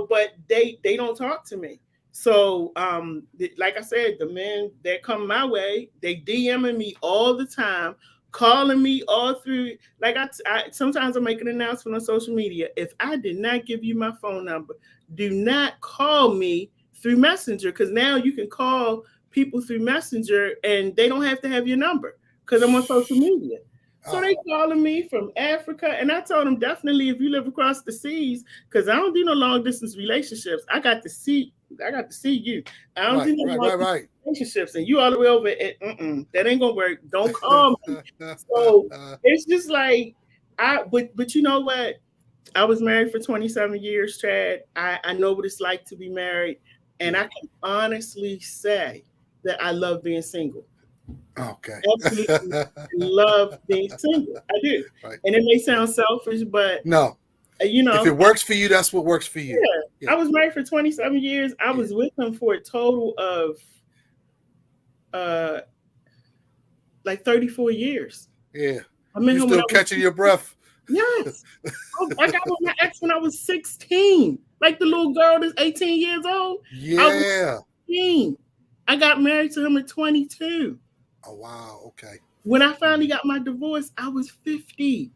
but they don't talk to me. So, like I said, the men that come my way, they DMing me all the time, calling me all through. Like I sometimes I make an announcement on social media. If I did not give you my phone number, do not call me through Messenger, because now you can call people through Messenger and they don't have to have your number because I'm on social media. So they calling me from Africa, and I told them definitely if you live across the seas, because I don't do no long distance relationships. I got to see you. I don't do no long distance relationships, and you all the way over. That ain't gonna work. Don't call me. So it's just like but you know what? I was married for 27 years, Chad. I know what it's like to be married, And I can honestly say that I love being single. Okay. Absolutely love being single. I do. Right. And it may sound selfish, but no. You know, if it works for you, that's what works for you. Yeah. I was married for 27 years. I was with him for a total of like 34 years. Yeah. I met you him still catching your breath. Yes. I got with my ex when I was 16. Like the little girl that's 18 years old. Yeah. I was 16. I got married to him at 22. Oh, wow. Okay. When I finally got my divorce, I was 50.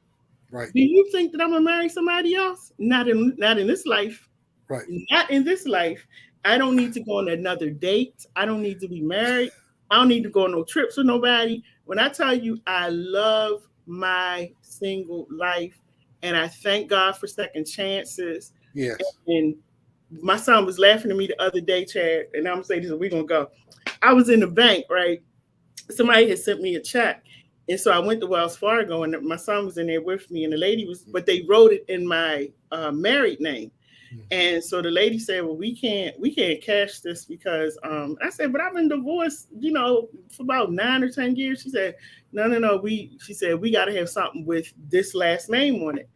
Right. Do you think that I'm gonna marry somebody else? Not in this life. Right. Not in this life. I don't need to go on another date. I don't need to be married. I don't need to go on no trips with nobody. When I tell you I love my single life, and I thank God for second chances. Yes. And my son was laughing at me the other day, Chad, and I'm saying this, we're gonna go. I was in the bank, right? Somebody had sent me a check. And so I went to Wells Fargo, and my son was in there with me, and the lady was, but they wrote it in my married name. And so the lady said, well, we can't cash this because I said, but I've been divorced, for about 9 or 10 years. She said, no. She said, we got to have something with this last name on it.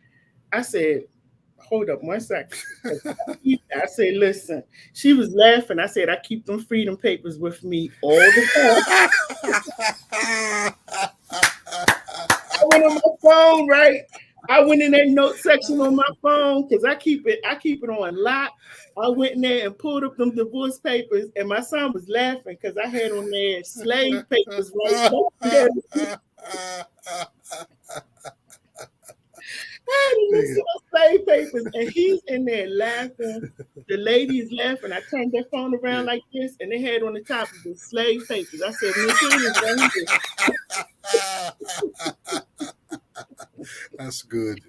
I said, hold up 1 second. I said, listen, she was laughing. I said, I keep them freedom papers with me all the time. I went on my phone, right? I went in that note section on my phone because I keep it on lock. I went in there and pulled up them divorce papers, and my son was laughing because I had on there slave papers, right? Slave papers, and he's in there laughing. The lady is laughing. I turned that phone around like this, and they had on the top of the slave papers. I said, That's good.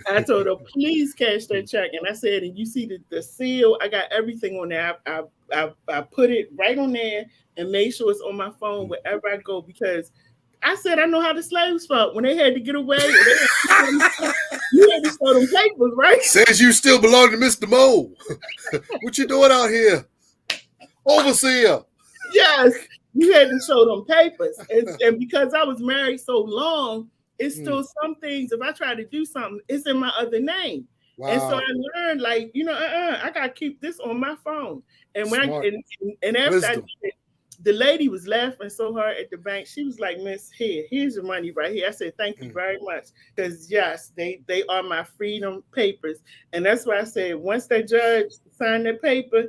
I told her, please cash that check. And I said, and you see the seal, I got everything on there. I put it right on there and made sure it's on my phone wherever I go, because I said, I know how the slaves felt when they had to get away. You had to show them papers, right? Says you still belong to Mr. Mo. What you doing out here? Overseer. Yes, you had to show them papers. And because I was married so long, it's still some things, if I try to do something, it's in my other name. Wow. And so I learned, like, I got to keep this on my phone. And when after Wisdom. I did it, the lady was laughing so hard at the bank. She was like, Miss, here's your money right here. I said, thank you very much. Because, yes, they are my freedom papers. And that's why I said, once that judge signed that paper,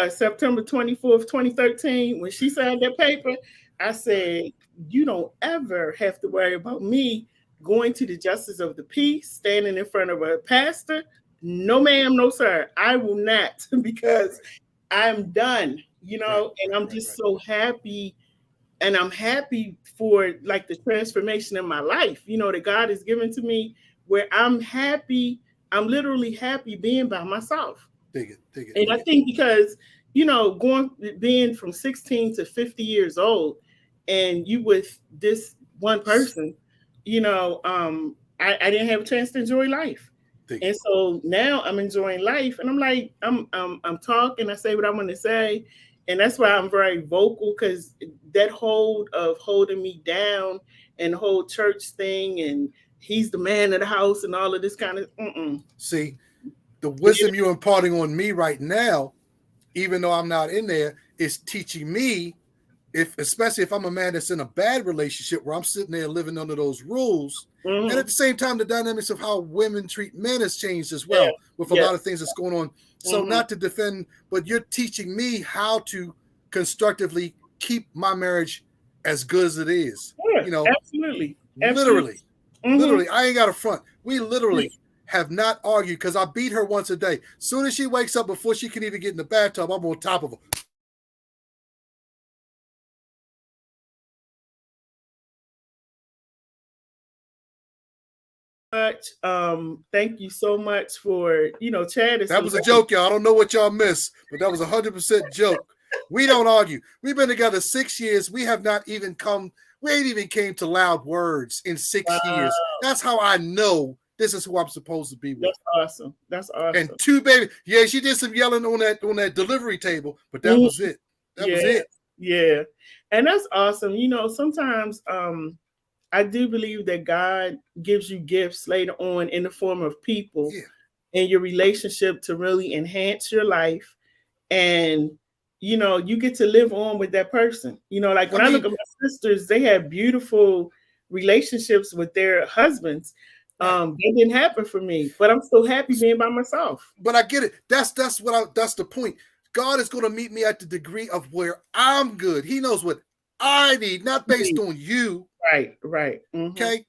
September 24th, 2013, when she signed that paper, I said, you don't ever have to worry about me going to the justice of the peace, standing in front of a pastor. No, ma'am, no, sir. I will not, because I'm done, and I'm just so happy. And I'm happy for like the transformation in my life, that God has given to me, where I'm happy. I'm literally happy being by myself. Dig it. And I think because, being from 16 to 50 years old, and you with this one person, I didn't have a chance to enjoy life. And so now I'm enjoying life, and I'm like, I'm talking, I say what I want to say. And that's why I'm very vocal, because that hold of holding me down and the whole church thing, and he's the man of the house and all of this kind of, See, the wisdom you're imparting on me right now, even though I'm not in there, is teaching me, especially if I'm a man that's in a bad relationship where I'm sitting there living under those rules. And at the same time, the dynamics of how women treat men has changed as well, with a lot of things that's going on. So not to defend, but you're teaching me how to constructively keep my marriage as good as it is. Absolutely. Literally, I ain't got a front. We literally have not argued, because I beat her once a day. Soon as she wakes up, before she can even get in the bathtub, I'm on top of her. Thank you so much for Chad. That was a joke, y'all. I don't know what y'all missed, but that was 100% joke. We don't argue. We've been together 6 years. We have not even we ain't even came to loud words in 6 years. That's how I know this is who I'm supposed to be with. That's awesome. That's awesome. And 2 baby, yeah, she did some yelling on that delivery table, but that was it. That was it. Yeah, and that's awesome. You know, sometimes I do believe that God gives you gifts later on in the form of people in your relationship to really enhance your life, and you know, you get to live on with that person. You know, like when I look at my sisters, they have beautiful relationships with their husbands. That didn't happen for me, but I'm still happy being by myself. But I get it. That's the point. God is going to meet me at the degree of where I'm good. He knows what I need, not based on you. Right. Mm-hmm. Okay.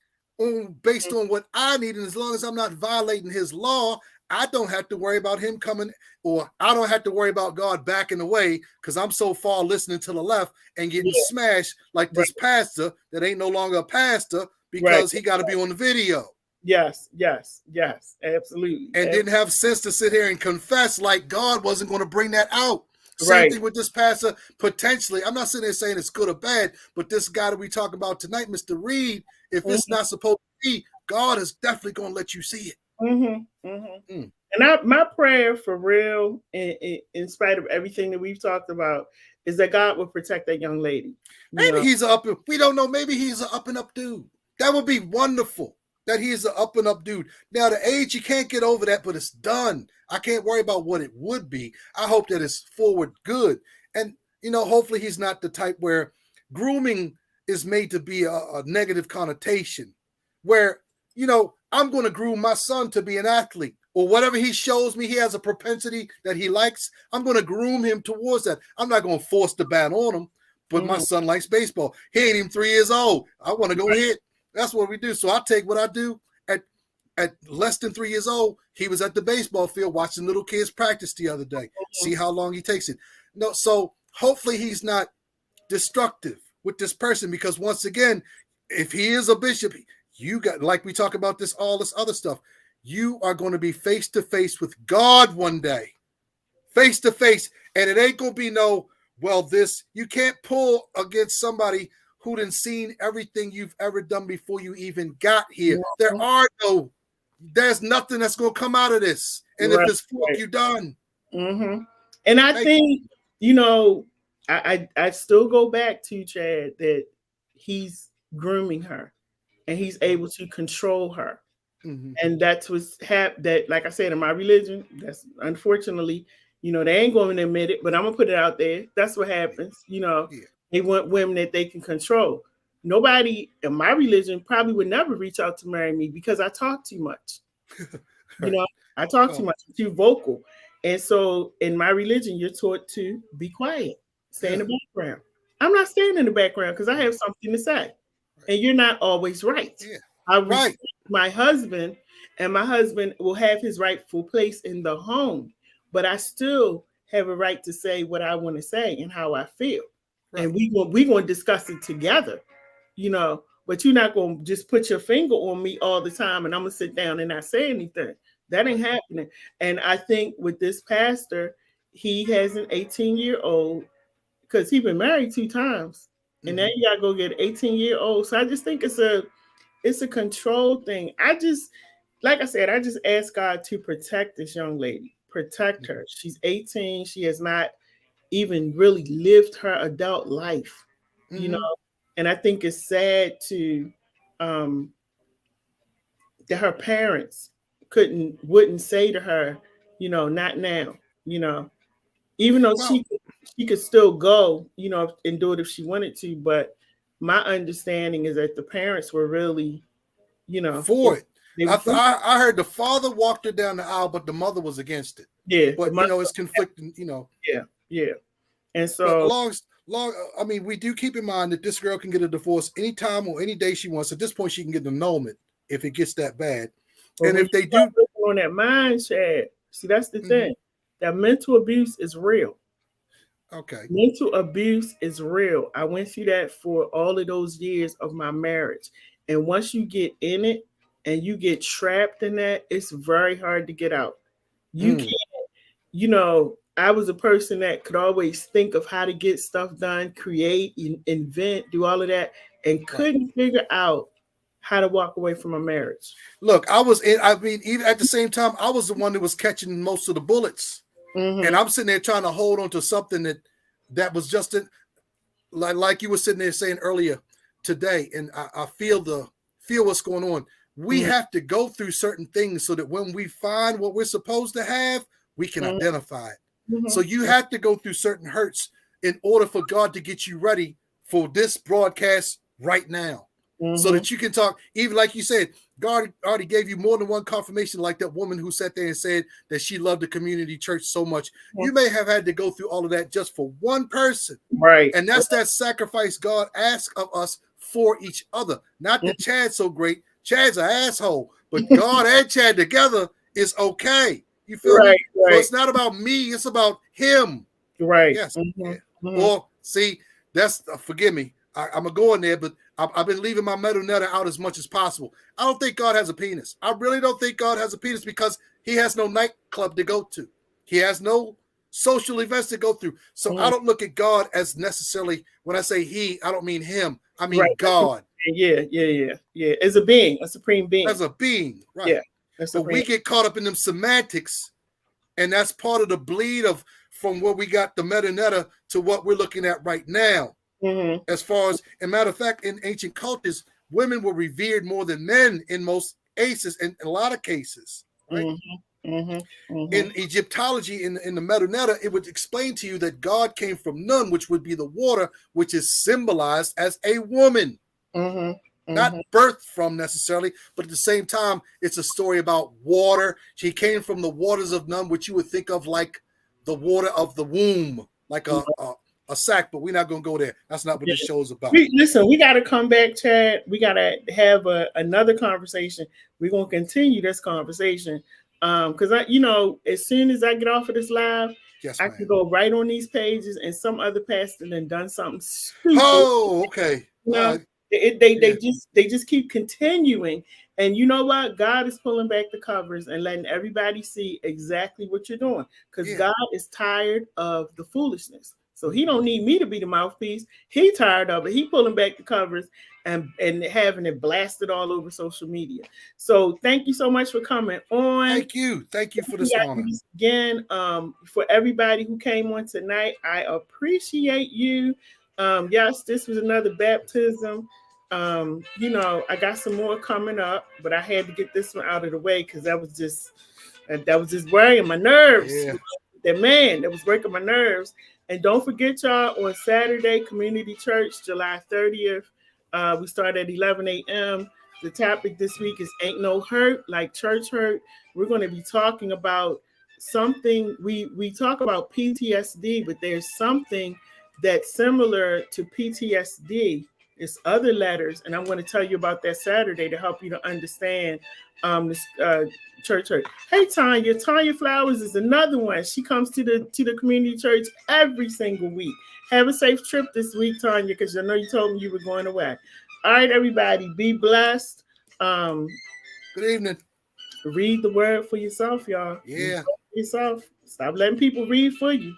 Based on what I need. And as long as I'm not violating his law, I don't have to worry about him coming, or I don't have to worry about God backing away because I'm so far listening to the left and getting smashed like this pastor that ain't no longer a pastor because he got to be on the video. Yes, absolutely. And didn't have sense to sit here and confess like God wasn't going to bring that out. Same thing with this pastor, potentially. I'm not sitting there saying it's good or bad, but this guy that we talk about tonight, Mr. Reed, if it's not supposed to be, God is definitely going to let you see it. And my prayer for real, in spite of everything that we've talked about, is that God will protect that young lady. Maybe he's we don't know. Maybe he's an up and up dude. That would be wonderful. That he's an up and up dude. Now the age, you can't get over that, but it's done. I can't worry about what it would be. I hope that it's forward good. And, you know, hopefully he's not the type where grooming is made to be a negative connotation where, you know, I'm going to groom my son to be an athlete or whatever he shows me he has a propensity that he likes. I'm going to groom him towards that. I'm not going to force the bat on him, but my son likes baseball. He ain't even 3 years old. I want to go hit. That's what we do. So I take what I do. At less than 3 years old, he was at the baseball field watching little kids practice the other day. See how long he takes it. No, so hopefully he's not destructive with this person because once again, if he is a bishop, you got, like we talk about this, all this other stuff, you are going to be face to face with God one day. Face to face. And it ain't going to be no, well, this, you can't pull against somebody who done seen everything you've ever done before you even got here. There's nothing that's going to come out of this. And if it's for you done. And I think, you know, I still go back to Chad that he's grooming her and he's able to control her. And that's what's that, like I said, in my religion, that's unfortunately, you know, they ain't going to admit it, but I'm going to put it out there. That's what happens. You know, they want women that they can control. Nobody in my religion probably would never reach out to marry me because I talk too much. You know, I talk too much, too vocal. And so in my religion, you're taught to be quiet, stay in the background. I'm not staying in the background because I have something to say. And you're not always right. I respect my husband, and my husband will have his rightful place in the home, but I still have a right to say what I want to say and how I feel. And we're going to discuss it together, you know, but you're not going to just put your finger on me all the time and I'm going to sit down and not say anything. That ain't happening. And I think with this pastor, he has an 18-year-old because he's been married 2 times. And now you got to go get an 18-year-old. So I just think it's a control thing. Like I said, I just ask God to protect this young lady, protect her. She's 18. She has not even really lived her adult life, you know, and I think it's sad to that her parents wouldn't say to her, you know, not now, you know, even though she could still go, you know, and do it if she wanted to. But my understanding is that the parents were really, you know, for it. I heard the father walked her down the aisle, but the mother was against it. Yeah, but you know, it's conflicting, you know. Yeah. And so I mean, we do keep in mind that this girl can get a divorce anytime or any day she wants. At this point, she can get an annulment if it gets that bad. And if they do on that mind, Chad, see, that's the thing. That mental abuse is real. Okay. Mental abuse is real. I went through that for all of those years of my marriage. And once you get in it and you get trapped in that, it's very hard to get out. You can't, you know, I was a person that could always think of how to get stuff done, create, invent, do all of that, and couldn't figure out how to walk away from a marriage. Look, even at the same time, I was the one that was catching most of the bullets. Mm-hmm. And I'm sitting there trying to hold on to something that was just like you were sitting there saying earlier today. And I feel what's going on. We have to go through certain things so that when we find what we're supposed to have, we can identify it. Mm-hmm. So you have to go through certain hurts in order for God to get you ready for this broadcast right now. So that you can talk, even like you said, God already gave you more than one confirmation, like that woman who sat there and said that she loved the community church so much. You may have had to go through all of that just for one person. Right. And that's that sacrifice God asks of us for each other. Not that Chad's so great. Chad's an asshole, but God and Chad together is okay. You feel me? Right. So it's not about me. It's about him. Right. Yes. Mm-hmm. Well, see, that's forgive me. I'm going to go in there, but I've been leaving my metal netter out as much as possible. I don't think God has a penis. I really don't think God has a penis because he has no nightclub to go to. He has no social events to go through. So I don't look at God as necessarily, when I say he, I don't mean him. I mean God. Yeah. As a being, a supreme being. As a being, right. Yeah. But we get caught up in them semantics, and that's part of the bleed from where we got the meta netta to what we're looking at right now. Mm-hmm. As far as, and matter of fact, in ancient cultures, women were revered more than men in most cases, in a lot of cases, right? In Egyptology, in the Medu Neter, it would explain to you that God came from Nun, which would be the water, which is symbolized as a woman, not birthed from necessarily, but at the same time, it's a story about water. She came from the waters of Nun, which you would think of like the water of the womb, like a sack, but we're not going to go there. That's not what this show is about. Listen, we got to come back, Chad. We got to have another conversation. We're going to continue this conversation because as soon as I get off of this live, I can go right on these pages, and some other pastor then done something stupid. Oh, okay. They just keep continuing, and you know what? God is pulling back the covers and letting everybody see exactly what you're doing, because God is tired of the foolishness. So he don't need me to be the mouthpiece. He tired of it. He pulling back the covers and having it blasted all over social media. So thank you so much for coming on. Thank you for this honor. Again, for everybody who came on tonight, I appreciate you. Yes, this was another baptism. I got some more coming up, but I had to get this one out of the way because that was just worrying my nerves. Yeah. That was working my nerves. And don't forget, y'all, on Saturday, Community Church, July 30th, we start at 11 a.m. The topic this week is Ain't No Hurt Like Church Hurt. We're going to be talking about something. We talk about PTSD, but there's something that's similar to PTSD. It's other letters, and I'm going to tell you about that Saturday to help you to understand this church hurt. Hey, Tanya Flowers is another one. She comes to the community church every single week. Have a safe trip this week, Tanya, because I know you told me you were going away. All right, everybody, be blessed. Good evening. Read the word for yourself, y'all. Yeah. Yourself. Stop letting people read for you.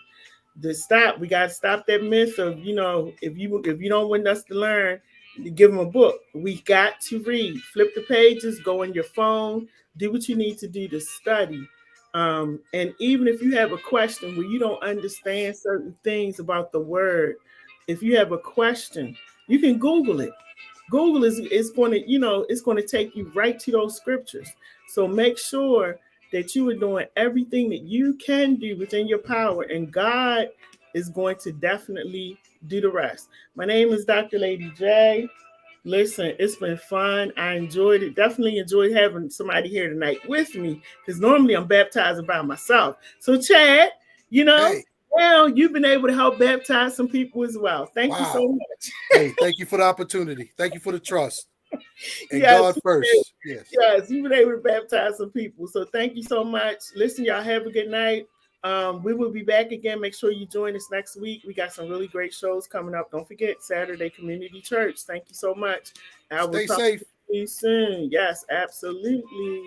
Just stop. We got to stop that myth of, if you don't want us to learn, give them a book. We got to read. Flip the pages, go on your phone, do what you need to do to study. And even if you have a question where you don't understand certain things about the word, if you have a question, you can Google it. Google is going to, it's going to take you right to those scriptures. So make sure that you are doing everything that you can do within your power, and God is going to definitely do the rest. My name is Dr. Lady J. Listen, it's been fun. I enjoyed it. Definitely enjoyed having somebody here tonight with me, because normally I'm baptizing by myself. So Chad, now you've been able to help baptize some people as well. Thank you so much. Hey, thank you for the opportunity. Thank you for the trust. And God first. Yes, you've been able to baptize some people. So thank you so much. Listen, y'all have a good night. We will be back again. Make sure you join us next week. We got some really great shows coming up. Don't forget Saturday Community Church. Thank you so much. I will Stay safe. To you soon. Yes, absolutely.